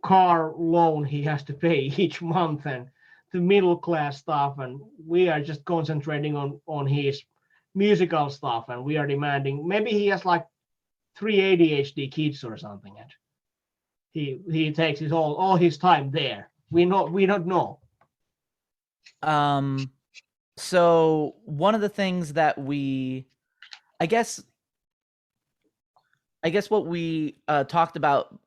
Speaker 5: car loan he has to pay each month, and the middle class stuff, and we are just concentrating on his musical stuff, and we are demanding, maybe he has like 3 ADHD kids or something, and he takes his all his time there. We don't know.
Speaker 3: So one of the things that I guess what we talked about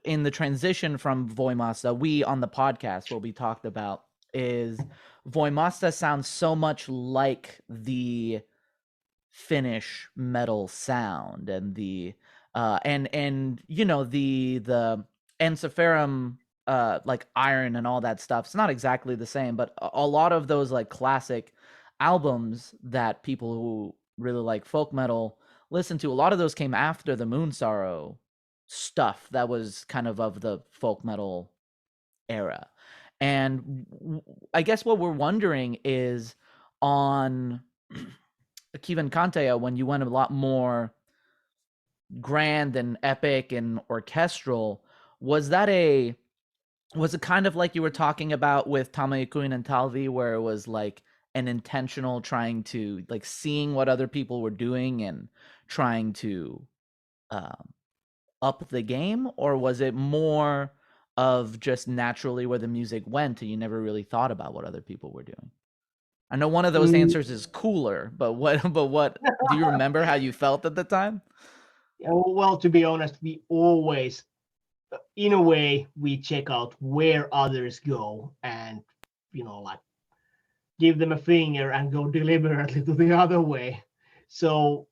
Speaker 3: in the transition from Voimasta, we on the podcast, what we talked about is Voimasta sounds so much like the Finnish metal sound, and the the Ensiferum, like iron and all that stuff. It's not exactly the same, but a lot of those like classic albums that people who really like folk metal listen to, a lot of those came after the Moonsorrow stuff that was kind of the folk metal era. And I guess what we're wondering is, on Kiven Kanteja, when you went a lot more grand and epic and orchestral, was it kind of like you were talking about with Tamayakuin and Talvi, where it was like an intentional trying to like seeing what other people were doing and trying to up the game? Or was it more of just naturally where the music went and you never really thought about what other people were doing? I know one of those answers is cooler, but what do you remember how you felt at the time?
Speaker 5: Well, to be honest, we always, in a way, we check out where others go and, like give them a finger and go deliberately to the other way. So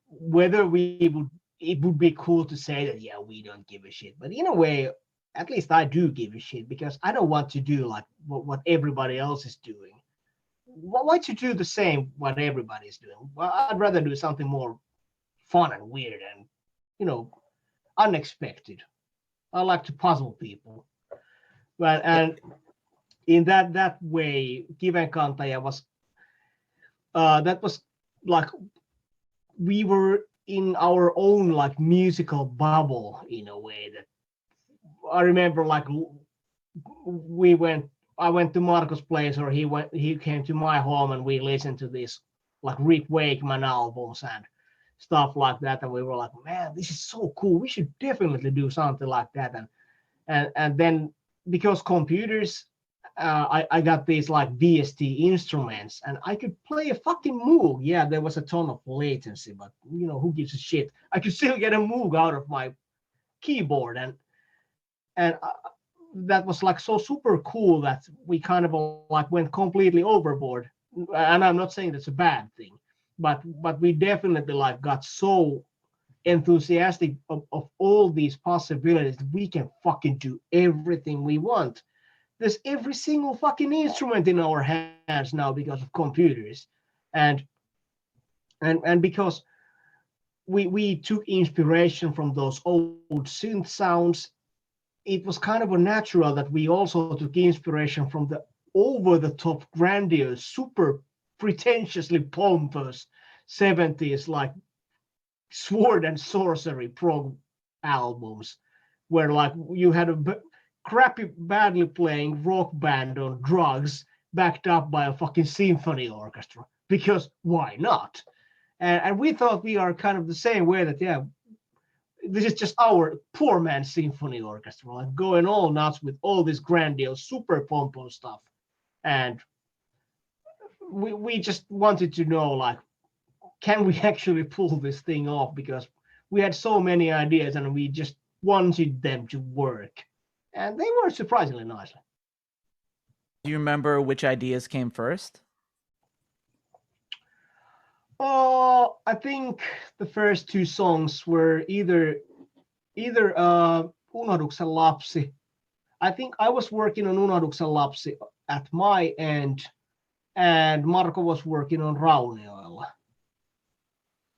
Speaker 5: whether it would be cool to say that, yeah, we don't give a shit. But in a way, at least I do give a shit, because I don't want to do like what everybody else is doing. Why to do the same what everybody's doing? Well, I'd rather do something more fun and weird and, unexpected. I like to puzzle people. But and in that way, Kiven Kanteja was that was like we were in our own like musical bubble in a way. That I remember, like I went to Marco's place, or he came to my home, and we listened to this like Rick Wakeman albums and stuff like that, and we were like, man, this is so cool, we should definitely do something like that. And then because computers, I got these like VST instruments, and I could play a fucking Moog. Yeah, there was a ton of latency, but who gives a shit? I could still get a Moog out of my keyboard, and that was like so super cool that we kind of like went completely overboard. And I'm not saying that's a bad thing, but we definitely like got so enthusiastic of all these possibilities. We can fucking do everything we want. There's every single fucking instrument in our hands now because of computers, and because we took inspiration from those old synth sounds. It was kind of a natural that we also took inspiration from the over-the-top, grandiose, super pretentiously pompous 70s like sword and sorcery prog albums, where like you had a crappy, badly playing rock band on drugs backed up by a fucking symphony orchestra. Because why not? And we thought we are kind of the same way, that this is just our poor man's symphony orchestra, like going all nuts with all this grandiose, super pompous stuff. And we just wanted to know, like, can we actually pull this thing off? Because we had so many ideas and we just wanted them to work. And they worked surprisingly nicely.
Speaker 3: Do you remember which ideas came first?
Speaker 5: Oh, I think the first two songs were either Unohduksen Lapsi. I think I was working on Unohduksen Lapsi at my end, and Marko was working on Raunioilla.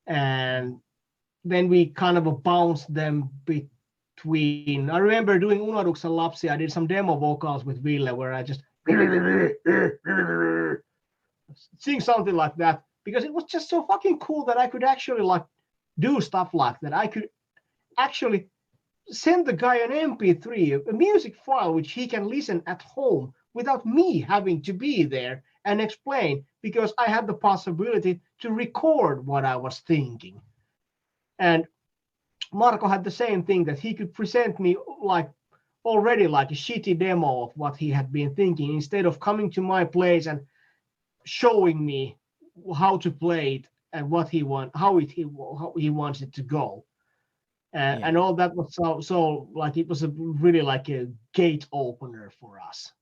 Speaker 5: And then we kind of bounced them between. I remember doing Unohduksen Lapsi. I did some demo vocals with Ville where I just sing something like that, because it was just so fucking cool that I could actually like do stuff like that. I could actually send the guy an MP3, a music file, which he can listen at home without me having to be there and explain, because I had the possibility to record what I was thinking. And Marko had the same thing, that he could present me like already like a shitty demo of what he had been thinking, instead of coming to my place and showing me how to play it and what he how he wants it to go. And all that was so like, it was really like a gate opener for us.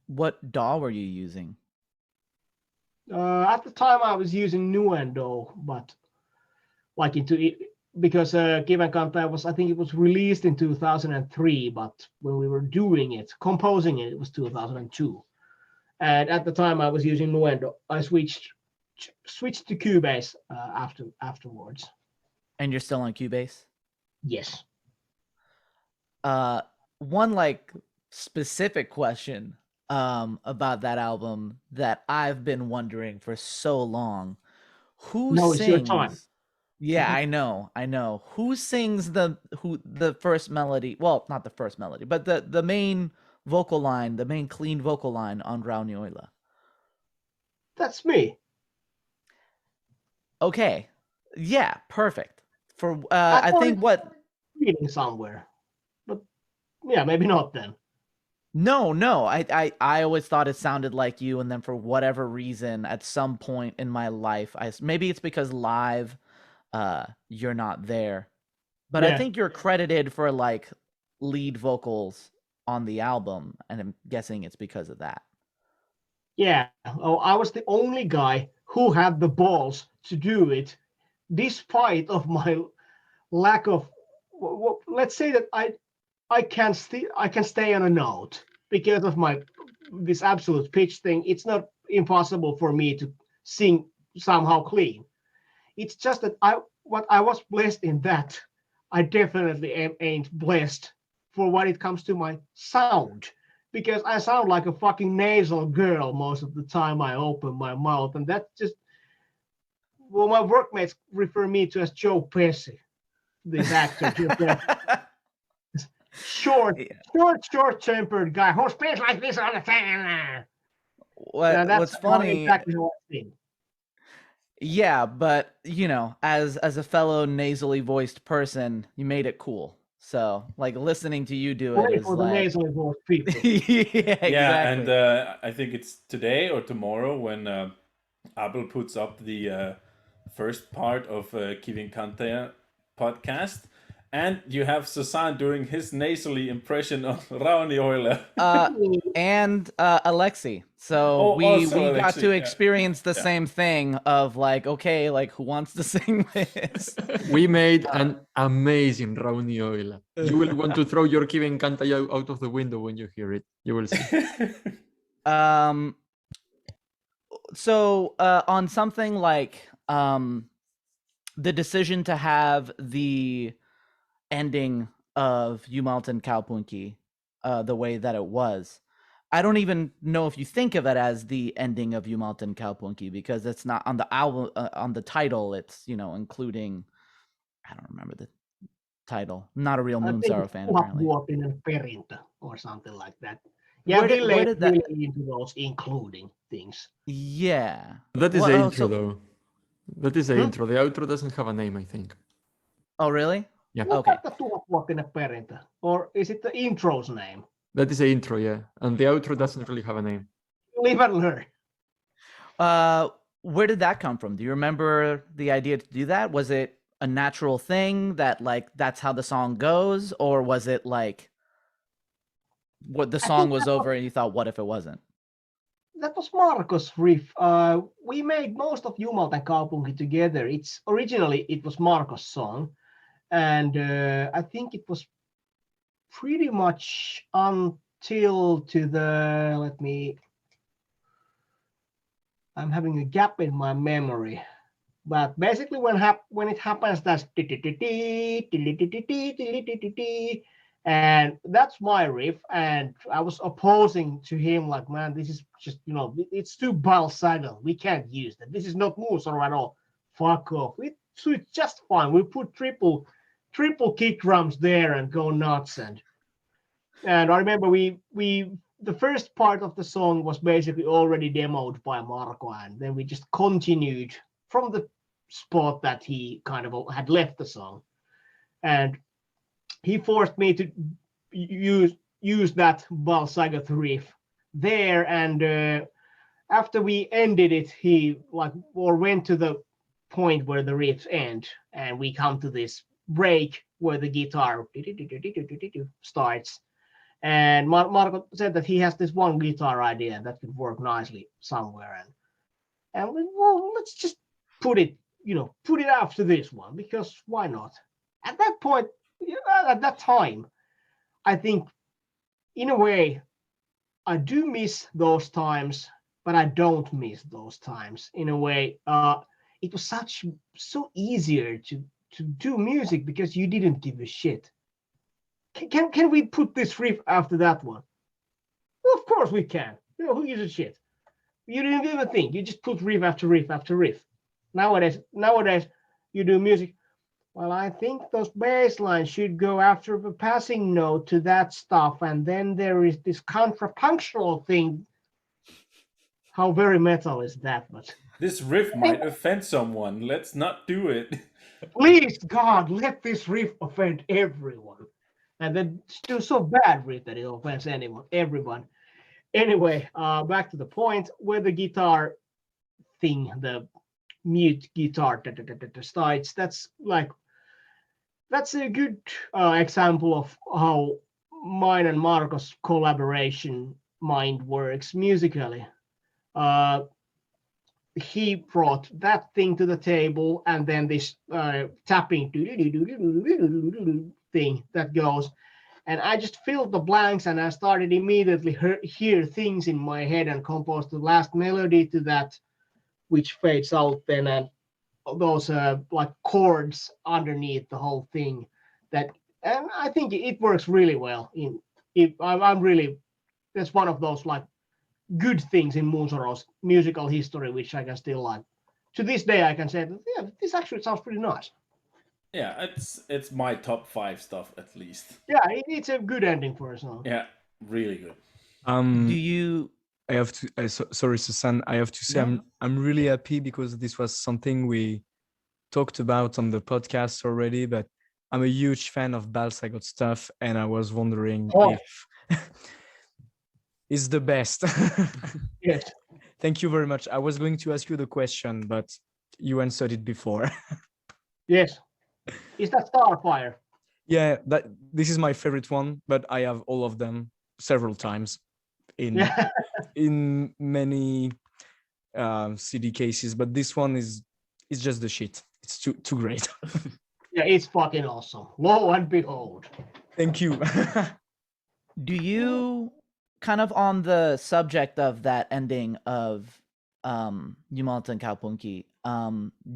Speaker 3: What DAW were you using?
Speaker 5: At the time I was using Nuendo, but like because Kiven Kantaja was, I think it was released in 2003, but when we were doing it, composing it, it was 2002. And at the time I was using Nuendo. I switched to Cubase afterwards.
Speaker 3: And you're still on Cubase?
Speaker 5: Yes.
Speaker 3: One like specific question about that album that I've been wondering for so long. Who
Speaker 5: No,
Speaker 3: sings?
Speaker 5: it's your time.
Speaker 3: Yeah, I know. Who sings the first melody? Well, not the first melody, but the main vocal line, the main clean vocal line on Raunioilla?
Speaker 5: That's me.
Speaker 3: Okay. Yeah, perfect. For I think what
Speaker 5: reading somewhere, but yeah, maybe not then.
Speaker 3: No, I always thought it sounded like you, and then for whatever reason, at some point in my life, maybe it's because live, you're not there, but I think you're credited for like lead vocals on the album, and I'm guessing it's because of that.
Speaker 5: Yeah, I was the only guy who had the balls to do it, despite of my lack of. Let's say that I can stay on a note because of this absolute pitch thing. It's not impossible for me to sing somehow clean. It's just that I was blessed in that. I definitely ain't blessed for when it comes to my sound, because I sound like a fucking nasal girl most of the time I open my mouth, and that's just, well, my workmates refer me to as Joe Pesci, this actor. Short-tempered guy who speaks like this all the time.
Speaker 3: What's funny?
Speaker 5: Exactly what I think.
Speaker 3: Yeah, but you know, as a fellow nasally voiced person, you made it cool. So, like, listening to you do it is
Speaker 5: for
Speaker 3: like
Speaker 5: the nasally voiced people.
Speaker 3: exactly.
Speaker 6: And I think it's today or tomorrow when Abel puts up the first part of Kiven Kantaja podcast. And you have Sasan doing his nasally impression of Raunioille.
Speaker 3: And Alexi. So we
Speaker 6: also
Speaker 3: got
Speaker 6: Alexi,
Speaker 3: to
Speaker 6: yeah.
Speaker 3: experience the
Speaker 6: Yeah.
Speaker 3: same thing of like, okay, like who wants to sing this?
Speaker 1: We made an amazing Raunioille. You will want to throw your Kiven Kanta out of the window when you hear it. You will see.
Speaker 3: So on something like the decision to have the ending of Jumalten Kaupunki the way that it was, I don't even know if you think of it as the ending of Jumalten Kaupunki, because it's not on the album, on the title, it's, you know, including, I don't remember the title. I'm not a real Moonsorrow fan, apparently.
Speaker 5: Tuhatvuotinen perintö or something like that. Yeah,
Speaker 3: Where did-
Speaker 5: Ville
Speaker 3: where
Speaker 5: is
Speaker 3: did that-
Speaker 5: really into those including things.
Speaker 3: Yeah.
Speaker 1: That is
Speaker 3: Well,
Speaker 1: the
Speaker 3: oh,
Speaker 1: intro,
Speaker 3: so-
Speaker 1: though. That is the intro. The outro doesn't have a name, I think.
Speaker 3: Oh, really?
Speaker 1: Yeah.
Speaker 5: Look
Speaker 3: Okay.
Speaker 5: at the Tuhatvuotinen perintö, or is it the intro's name?
Speaker 1: That is the intro, yeah. And the outro doesn't really have a name.
Speaker 5: Live and learn.
Speaker 3: Where did that come from? Do you remember the idea to do that? Was it a natural thing that like that's how the song goes, or was it like what the song
Speaker 5: think
Speaker 3: was
Speaker 5: that was-
Speaker 3: over and you thought, what if it wasn't?
Speaker 5: That was Marco's riff. We made most of Jumalten Kaupunki together. Originally it was Marco's song, and I think it was pretty much until to the I'm having a gap in my memory, but basically when it happens, that's and that's my riff, and I was opposing to him like, man, this is just, you know, it's too balsagal. We can't use that. This is not Moonsorrow at all. Fuck off. It's just fine. We put triple kick drums there and go nuts. And I remember the first part of the song was basically already demoed by Marco, and then we just continued from the spot that he kind of had left the song, and he forced me to use that Balsagoth riff there. And after we ended it, he went to the point where the riffs end, and we come to this break where the guitar starts. And Marco said that he has this one guitar idea that could work nicely somewhere, and well, let's just put it after this one, because why not? At that point, at that time, I think in a way I do miss those times, but I don't miss those times in a way. It was so easier to do music because you didn't give a shit. Can we put this riff after that one? Well, of course we can. You know, who gives a shit? You didn't even think. You just put riff after riff after riff. Nowadays, you do music. Well, I think those bass lines should go after the passing note to that stuff, and then there is this contrapunctual thing. How very metal is that? But
Speaker 6: This riff might offend someone. Let's not do it.
Speaker 5: please, God, let this riff offend everyone. And then do so bad riff that it offends everyone. Anyway, back to the point where the guitar thing, the mute guitar starts. That's a good example of how mine and Marco's collaboration mind works musically. He brought that thing to the table, and then this tapping thing that goes, and I just filled the blanks, and I started immediately hear things in my head and composed the last melody to that, which fades out then, and those like chords underneath the whole thing. And I think it works really well. I'm really, that's one of those like good things in Moonsorrow's musical history, which I can still like. To this day, I can say that, yeah, this actually sounds pretty nice.
Speaker 6: Yeah, it's my top 5 stuff at least.
Speaker 5: Yeah, it's a good ending for a song.
Speaker 6: Yeah, really good.
Speaker 3: Do you?
Speaker 7: I have to. Sorry, Sasan. I have to say, I'm really happy because this was something we talked about on the podcast already. But I'm a huge fan of Balsagoth stuff, and I was wondering if it's the best.
Speaker 5: Yes.
Speaker 7: Thank you very much. I was going to ask you the question, but you answered it before.
Speaker 5: Yes. Is that Starfire?
Speaker 7: Yeah, this is my favorite one, but I have all of them several times in
Speaker 5: Yeah.
Speaker 7: in many CD cases. But this one is just the shit. It's too great.
Speaker 5: Yeah, it's fucking awesome. Lo and behold.
Speaker 7: Thank you.
Speaker 3: Do you kind of on the subject of that ending of Jumalta and Kaupunki,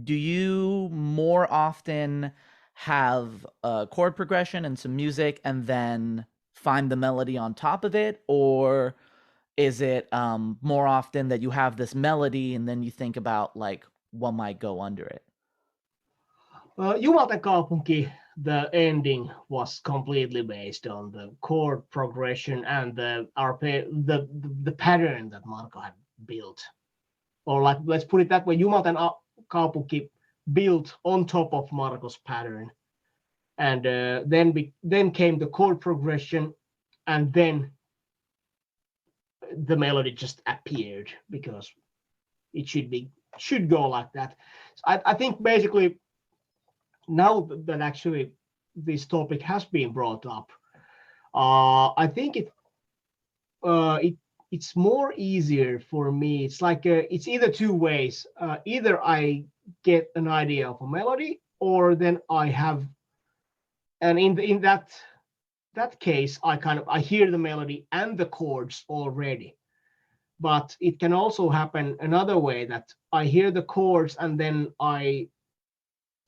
Speaker 3: do you more often have a chord progression and some music and then find the melody on top of it, or is it more often that you have this melody and then you think about like what might go under it?
Speaker 5: Jumalten kaupunki, the ending was completely based on the chord progression and the pattern that Marco had built. Or like, let's put it that way, Jumalten kaupunki built on top of Marco's pattern. And then came the chord progression, and then the melody just appeared because it should go like that. So I think basically now that actually this topic has been brought up, I think it's more easier for me. It's like it's either two ways. Either I get an idea of a melody, or then I have, and in that case, I hear the melody and the chords already. But it can also happen another way, that I hear the chords and then I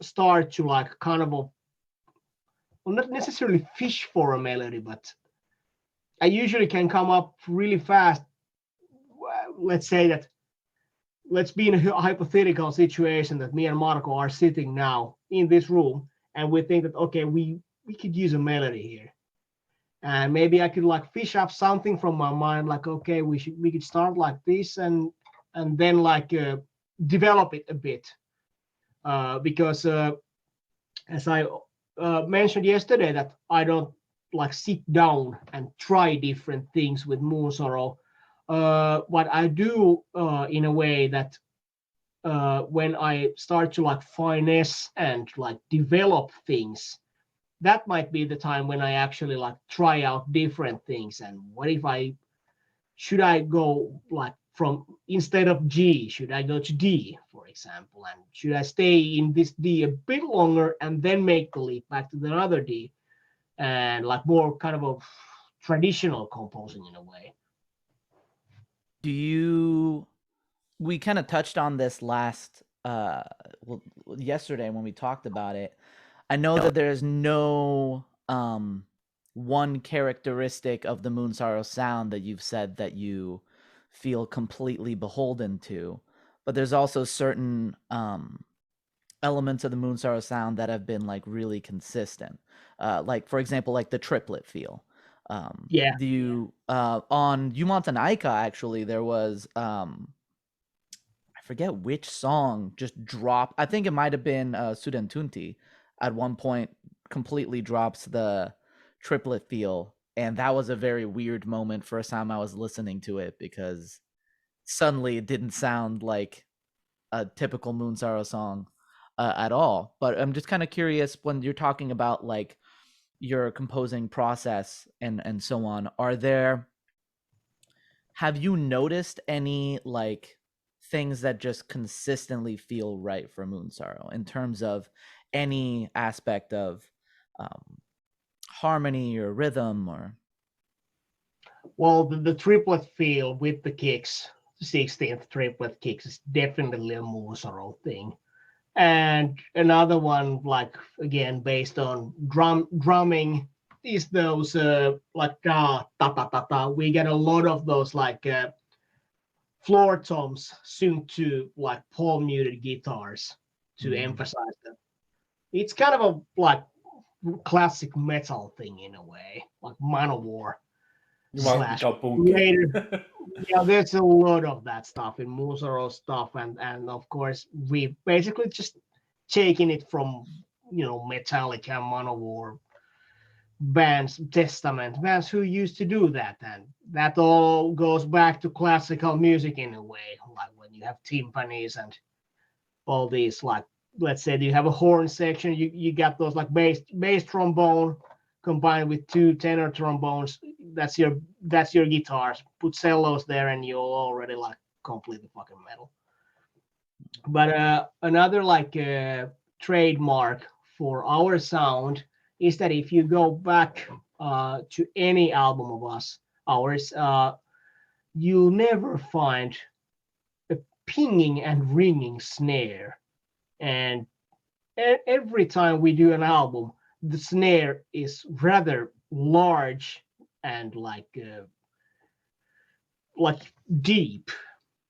Speaker 5: start to like kind of well, not necessarily fish for a melody, but I usually can come up really fast. Let's say that, let's be in a hypothetical situation that me and Marco are sitting now in this room, and we think that, okay, we could use a melody here. And maybe I could like fish up something from my mind, like, okay, we could start like this, and then like develop it a bit. Because as I mentioned yesterday, that I don't like sit down and try different things with Moonsorrow. What I do in a way that when I start to like finesse and like develop things, that might be the time when I actually like try out different things. And what if should I go like from, instead of G, should I go to D, for example? And should I stay in this D a bit longer and then make the leap back to the other D? And like more kind of a traditional composing in a way.
Speaker 3: We kind of touched on this yesterday when we talked about it. I know that there's no one characteristic of the Moonsorrow sound that you've said that you feel completely beholden to, but there's also certain elements of the Moonsorrow sound that have been like really consistent. Like for example, like the triplet feel.
Speaker 5: Yeah.
Speaker 3: Do you on Jumalten Aika actually there was I forget which song just dropped. I think it might have been Suden Uni at one point completely drops the triplet feel, and that was a very weird moment first time I was listening to it, because suddenly it didn't sound like a typical Moonsorrow song at all. But I'm just kind of curious, when you're talking about like your composing process and so on, have you noticed any like things that just consistently feel right for Moonsorrow in terms of any aspect of harmony or rhythm? Or
Speaker 5: well, the triplet feel with the kicks, 16th triplet kicks, is definitely a Moonsorrow thing. And another one, like again based on drumming, is those like ta ta ta ta. We get a lot of those like floor toms synced to like palm muted guitars to emphasize that. It's kind of a like classic metal thing in a way, like Manowar. Slash later. Yeah, there's a lot of that stuff in Moonsorrow stuff, and of course we basically just taking it from, you know, Metallica, Manowar bands, Testament bands who used to do that, and that all goes back to classical music in a way, like when you have timpanis and all these like let's say you have a horn section, you got those like bass trombone combined with 2 tenor trombones. That's your guitars. Put cellos there and you're already like completely fucking metal. But another like trademark for our sound is that if you go back to any album of ours, you'll never find a pinging and ringing snare. And every time we do an album, the snare is rather large and like deep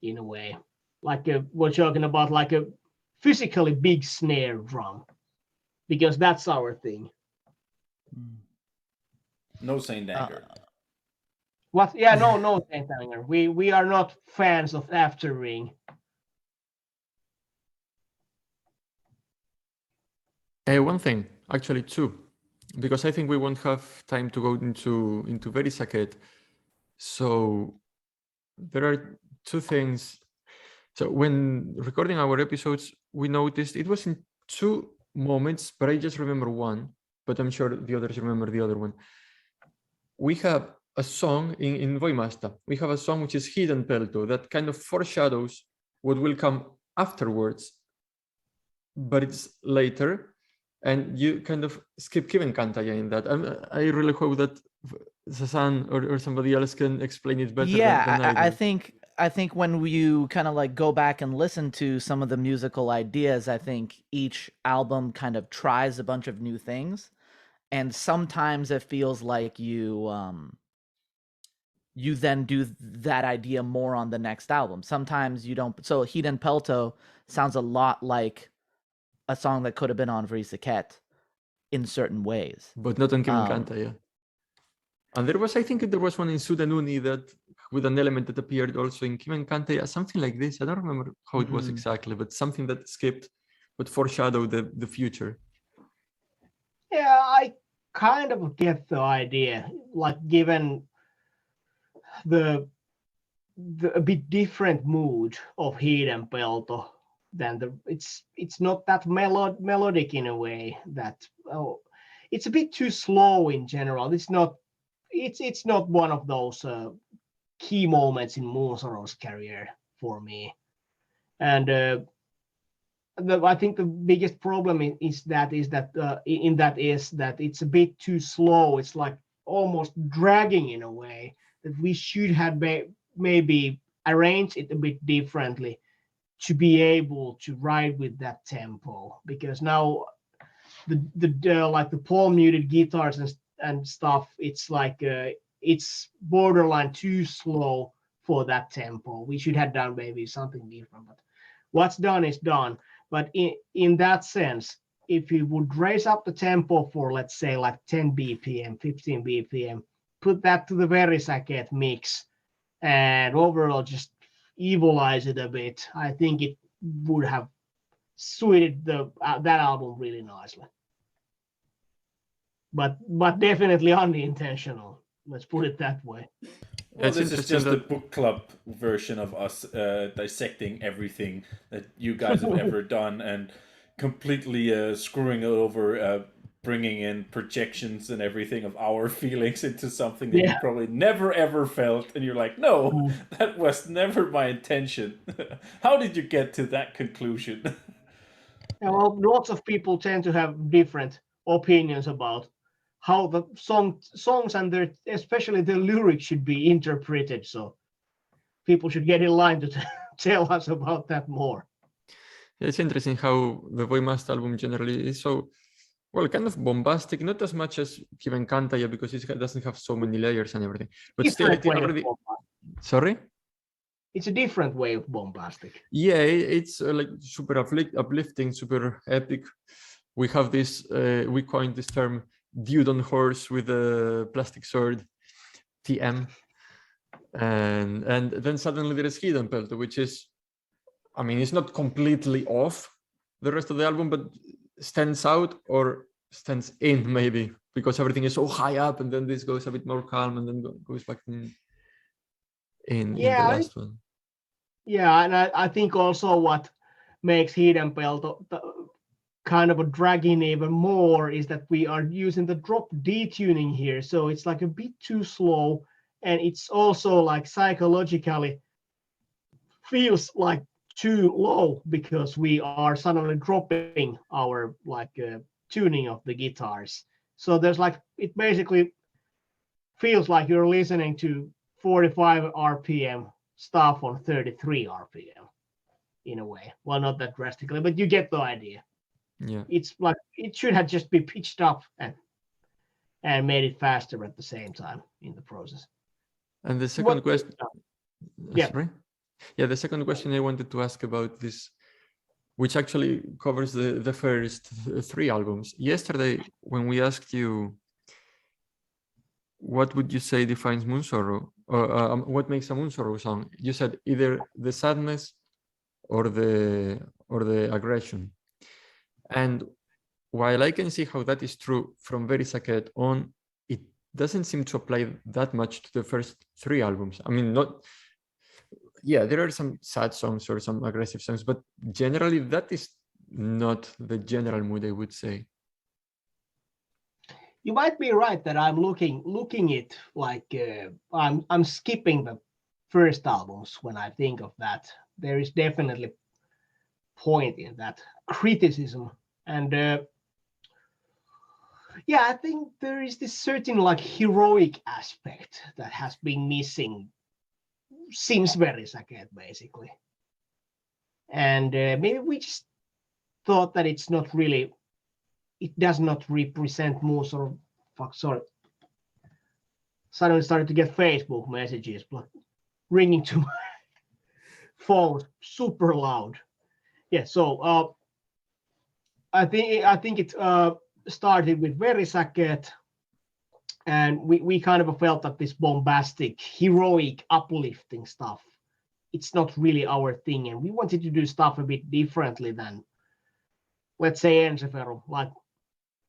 Speaker 5: in a way. Like we're talking about like a physically big snare drum, because that's our thing.
Speaker 6: No Saint Anger.
Speaker 5: What? Yeah, no, Saint Anger. We are not fans of After Ring.
Speaker 1: One thing, actually two, because I think we won't have time to go into very saccade. So there are two things. So when recording our episodes, we noticed it was in two moments, but I just remember one, but I'm sure the others remember the other one. We have a song in Voimasta. We have a song which is Hidden Pelto that kind of foreshadows what will come afterwards, but it's later. And you kind of skip Kiven Kantaya in that. I really hope that Sasan or somebody else can explain it better than I do.
Speaker 3: I think when you kind of like go back and listen to some of the musical ideas, I think each album kind of tries a bunch of new things, and sometimes it feels like you then do that idea more on the next album. Sometimes you don't. So Hidden Pelto sounds a lot like a song that could have been on Vrisaket in certain ways.
Speaker 1: But not on Kiven Kantaya. And I think there was one in Suden Uni that with an element that appeared also in Kiven Kantaya, something like this. I don't remember how it was exactly, but something that skipped but foreshadowed the future.
Speaker 5: Yeah, I kind of get the idea. Like given the a bit different mood of Hidden Pelto than it's not that melodic in a way. That it's a bit too slow in general. It's not one of those key moments in Moonsorrow's career for me. And I think the biggest problem is that it's a bit too slow. It's like almost dragging in a way that we should have maybe arranged it a bit differently to be able to ride with that tempo, because now the like the palm muted guitars and stuff, it's like it's borderline too slow for that tempo. We should have done maybe something different, but what's done is done. But in that sense, if you would raise up the tempo for, let's say, like 10 BPM, 15 BPM, put that to the very saccade mix, and overall just evilize it a bit, I think it would have suited that album really nicely. But definitely unintentional. Let's put it that way.
Speaker 6: Well, this is just the book club version of us dissecting everything that you guys have ever done and completely screwing it over, bringing in projections and everything of our feelings into something that you probably never ever felt, and you're like, no, that was never my intention. How did you get to that conclusion?
Speaker 5: Yeah, well, lots of people tend to have different opinions about how the songs and especially the lyrics should be interpreted. So people should get in line to tell us about that more.
Speaker 1: It's interesting how the Voimasta album generally is so, well, kind of bombastic, not as much as Kiven Kantaya because it doesn't have so many layers and everything. But still, it already... Sorry?
Speaker 5: It's a different way of bombastic.
Speaker 1: Yeah, it's like super uplifting, super epic. We have this, we coined this term, dude on horse with a plastic sword, TM. And then suddenly there is Hidden Pelto, which is, I mean, it's not completely off the rest of the album, but stands out or stands in maybe because everything is so high up, and then this goes a bit more calm and then goes back in the last one.
Speaker 5: Yeah, and I think also what makes Hidden Pelto kind of a dragging even more is that we are using the drop D tuning here. So it's like a bit too slow. And it's also like psychologically feels like too low because we are suddenly dropping our like tuning of the guitars. So there's like, it basically feels like you're listening to 45 RPM stuff on 33 RPM in a way. Well, not that drastically, but you get the idea.
Speaker 1: Yeah.
Speaker 5: It's like it should have just been pitched up and made it faster at the same time in the process.
Speaker 1: And the second question,
Speaker 5: Yeah.
Speaker 1: sorry? Yeah, the second question I wanted to ask about this, which actually covers the first three albums. Yesterday, when we asked you, what would you say defines Moonsorrow, or what makes a Moonsorrow song? You said either the sadness or the aggression. And while I can see how that is true from Very Sacred on, it doesn't seem to apply that much to the first three albums. I mean, there are some sad songs or some aggressive songs, but generally that is not the general mood, I would say.
Speaker 5: You might be right that I'm looking it like I'm skipping the first albums when I think of that. There is definitely point in that criticism, and I think there is this certain like heroic aspect that has been missing since Very Sacred basically, and maybe we just thought that it's not really. It does not represent Moonsorrow. Sorry. Suddenly started to get Facebook messages, but ringing to my phone super loud. Yeah, so I think it started with Very Sacred, and we kind of felt that this bombastic, heroic, uplifting stuff, it's not really our thing, and we wanted to do stuff a bit differently than, let's say, Ensiferum. Like,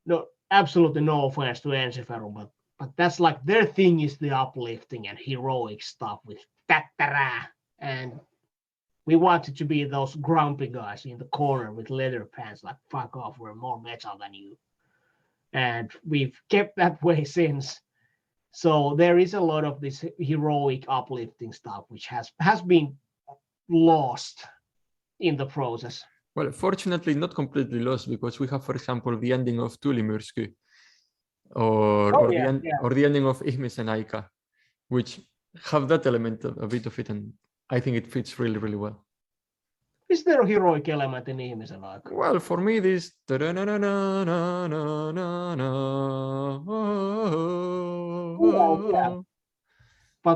Speaker 5: no, absolutely no offense to Ensiferum, but that's like their thing is the uplifting and heroic stuff with tattara, and we wanted to be those grumpy guys in the corner with leather pants, like fuck off, we're more metal than you, and we've kept that way since. So there is a lot of this heroic uplifting stuff which has been lost in the process.
Speaker 1: Well, fortunately, not completely lost, because we have, for example, the ending of Tulimyrsky or the ending of Ihmisen Aika, which have that element, a bit of it, and I think it fits really, really well.
Speaker 5: Is there a heroic element in Ihmisen Aika?
Speaker 1: Well, for me, this.
Speaker 5: But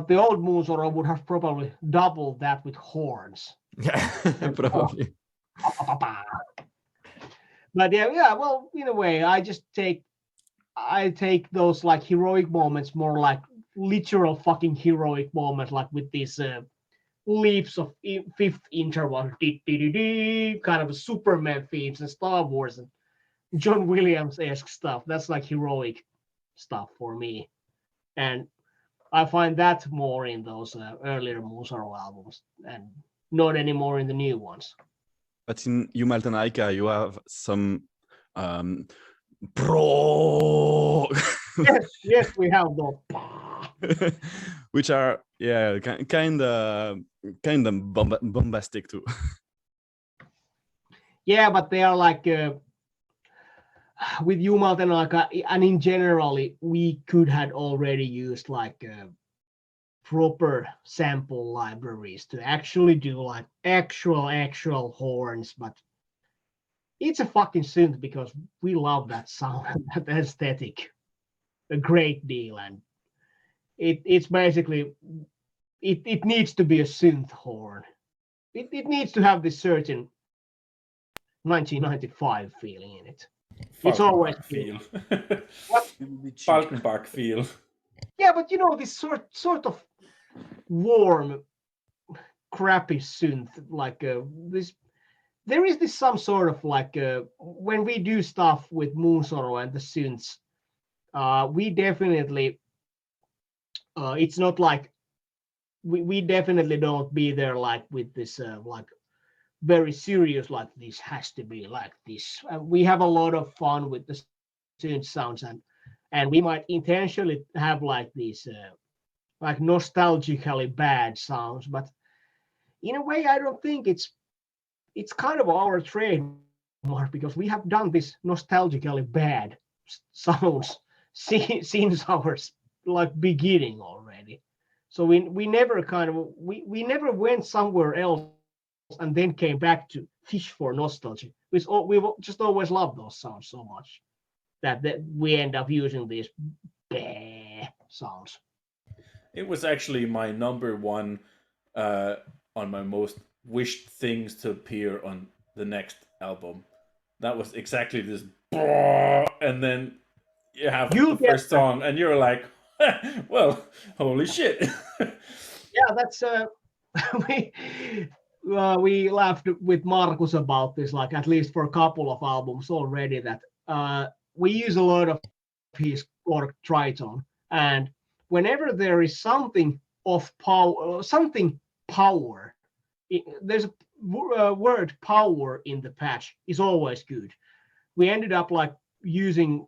Speaker 5: the old Moonsorrow would have probably doubled that with horns.
Speaker 1: Yeah, probably.
Speaker 5: But well, in a way, I take those like heroic moments more like literal fucking heroic moments, like with these leaps of fifth interval, kind of a Superman themes and Star Wars and John Williams-esque stuff. That's like heroic stuff for me, and I find that more in those earlier Moonsorrow albums, and not anymore in the new ones.
Speaker 4: But in Jumalten Aika, you have some pro.
Speaker 5: yes, we have those.
Speaker 4: Which are kind of bombastic too.
Speaker 5: Yeah, but they are like with Jumalten Aika, and in generally, we could have already used like proper sample libraries to actually do like actual horns, but it's a fucking synth because we love that sound and that aesthetic a great deal, and it's basically it needs to be a synth horn. It needs to have this certain 1995 feeling in it. It's always
Speaker 6: feel.
Speaker 5: What?
Speaker 6: Falkenbach feel.
Speaker 5: Yeah, but you know, this sort of warm, crappy synth, like this. There is this some sort of like when we do stuff with Moonsorrow and the synths, we definitely. It's not like we definitely don't be there like with this like very serious, like this has to be like this. We have a lot of fun with the synth sounds, and we might intentionally have like these like nostalgically bad sounds, but in a way I don't think it's kind of our trademark, because we have done this nostalgically bad sounds since our like beginning already. So we never kind of we never went somewhere else and then came back to fish for nostalgia. We just always loved those sounds so much that we end up using these sounds.
Speaker 6: It was actually my number one on my most wished things to appear on the next album. That was exactly this, and then you have the first song, and you're like, well, holy shit.
Speaker 5: Yeah, that's we laughed with Markus about this, like at least for a couple of albums already, that we use a lot of his Korg tritone, and whenever there is something of power, there's a word power in the patch is always good. We ended up like using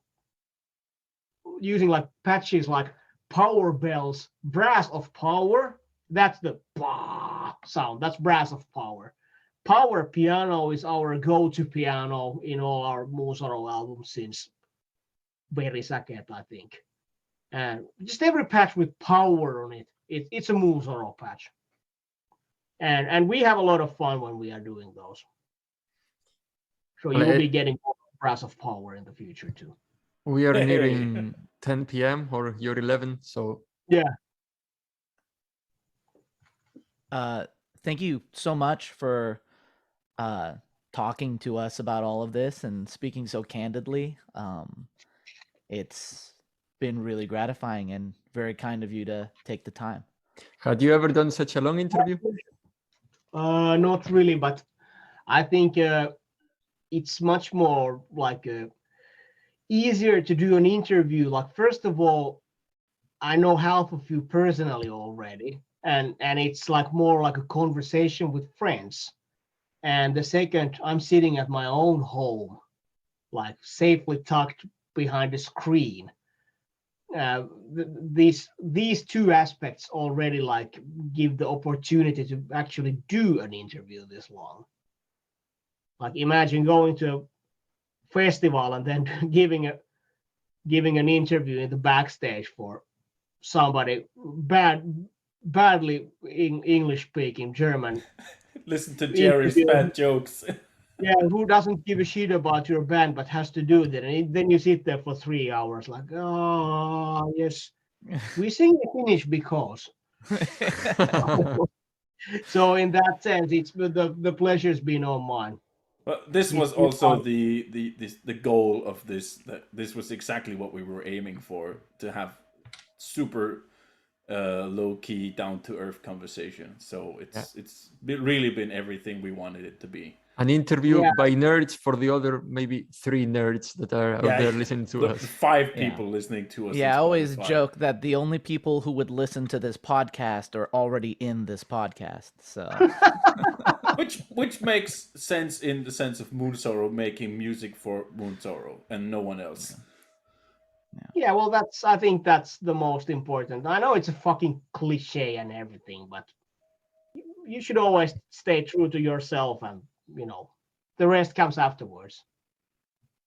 Speaker 5: like patches like power bells, brass of power. That's the sound. That's brass of power. Power piano is our go-to piano in all our Moonsorrow albums since Very Saket, I think. And just every patch with power on it, it's a Moonsorrow patch. And we have a lot of fun when we are doing those. So you will be getting more brass of power in the future too.
Speaker 1: We are nearing 10 p.m. or you're 11, so
Speaker 5: yeah.
Speaker 3: Thank you so much for talking to us about all of this and speaking so candidly. It's been really gratifying and very kind of you to take the time.
Speaker 1: Had you ever done such a long interview?
Speaker 5: Not really, but I think it's much more like easier to do an interview. Like, first of all, I know half of you personally already, and it's like more like a conversation with friends. And the second, I'm sitting at my own home, like safely tucked behind a screen. These two aspects already like give the opportunity to actually do an interview this long. Like, imagine going to a festival and then giving an interview in the backstage for somebody badly English speaking German.
Speaker 6: Listen to Jerry's bad jokes.
Speaker 5: Yeah, who doesn't give a shit about your band but has to do that, and then you sit there for 3 hours like, oh yes, we sing in Finnish because. So in that sense, it's the pleasure's been all mine.
Speaker 6: But this was also the goal of this. That this was exactly what we were aiming for, to have super low key, down to earth conversation. So it's really been everything we wanted it to be.
Speaker 1: An interview by nerds for the other maybe 3 nerds that are out there listening to us.
Speaker 6: 5 people listening to us.
Speaker 3: Yeah, I always joke that the only people who would listen to this podcast are already in this podcast. So,
Speaker 6: which makes sense in the sense of Moonsorrow making music for Moonsorrow and no one else.
Speaker 5: Yeah, well, I think that's the most important. I know it's a fucking cliche and everything, but you should always stay true to yourself, and the rest comes afterwards.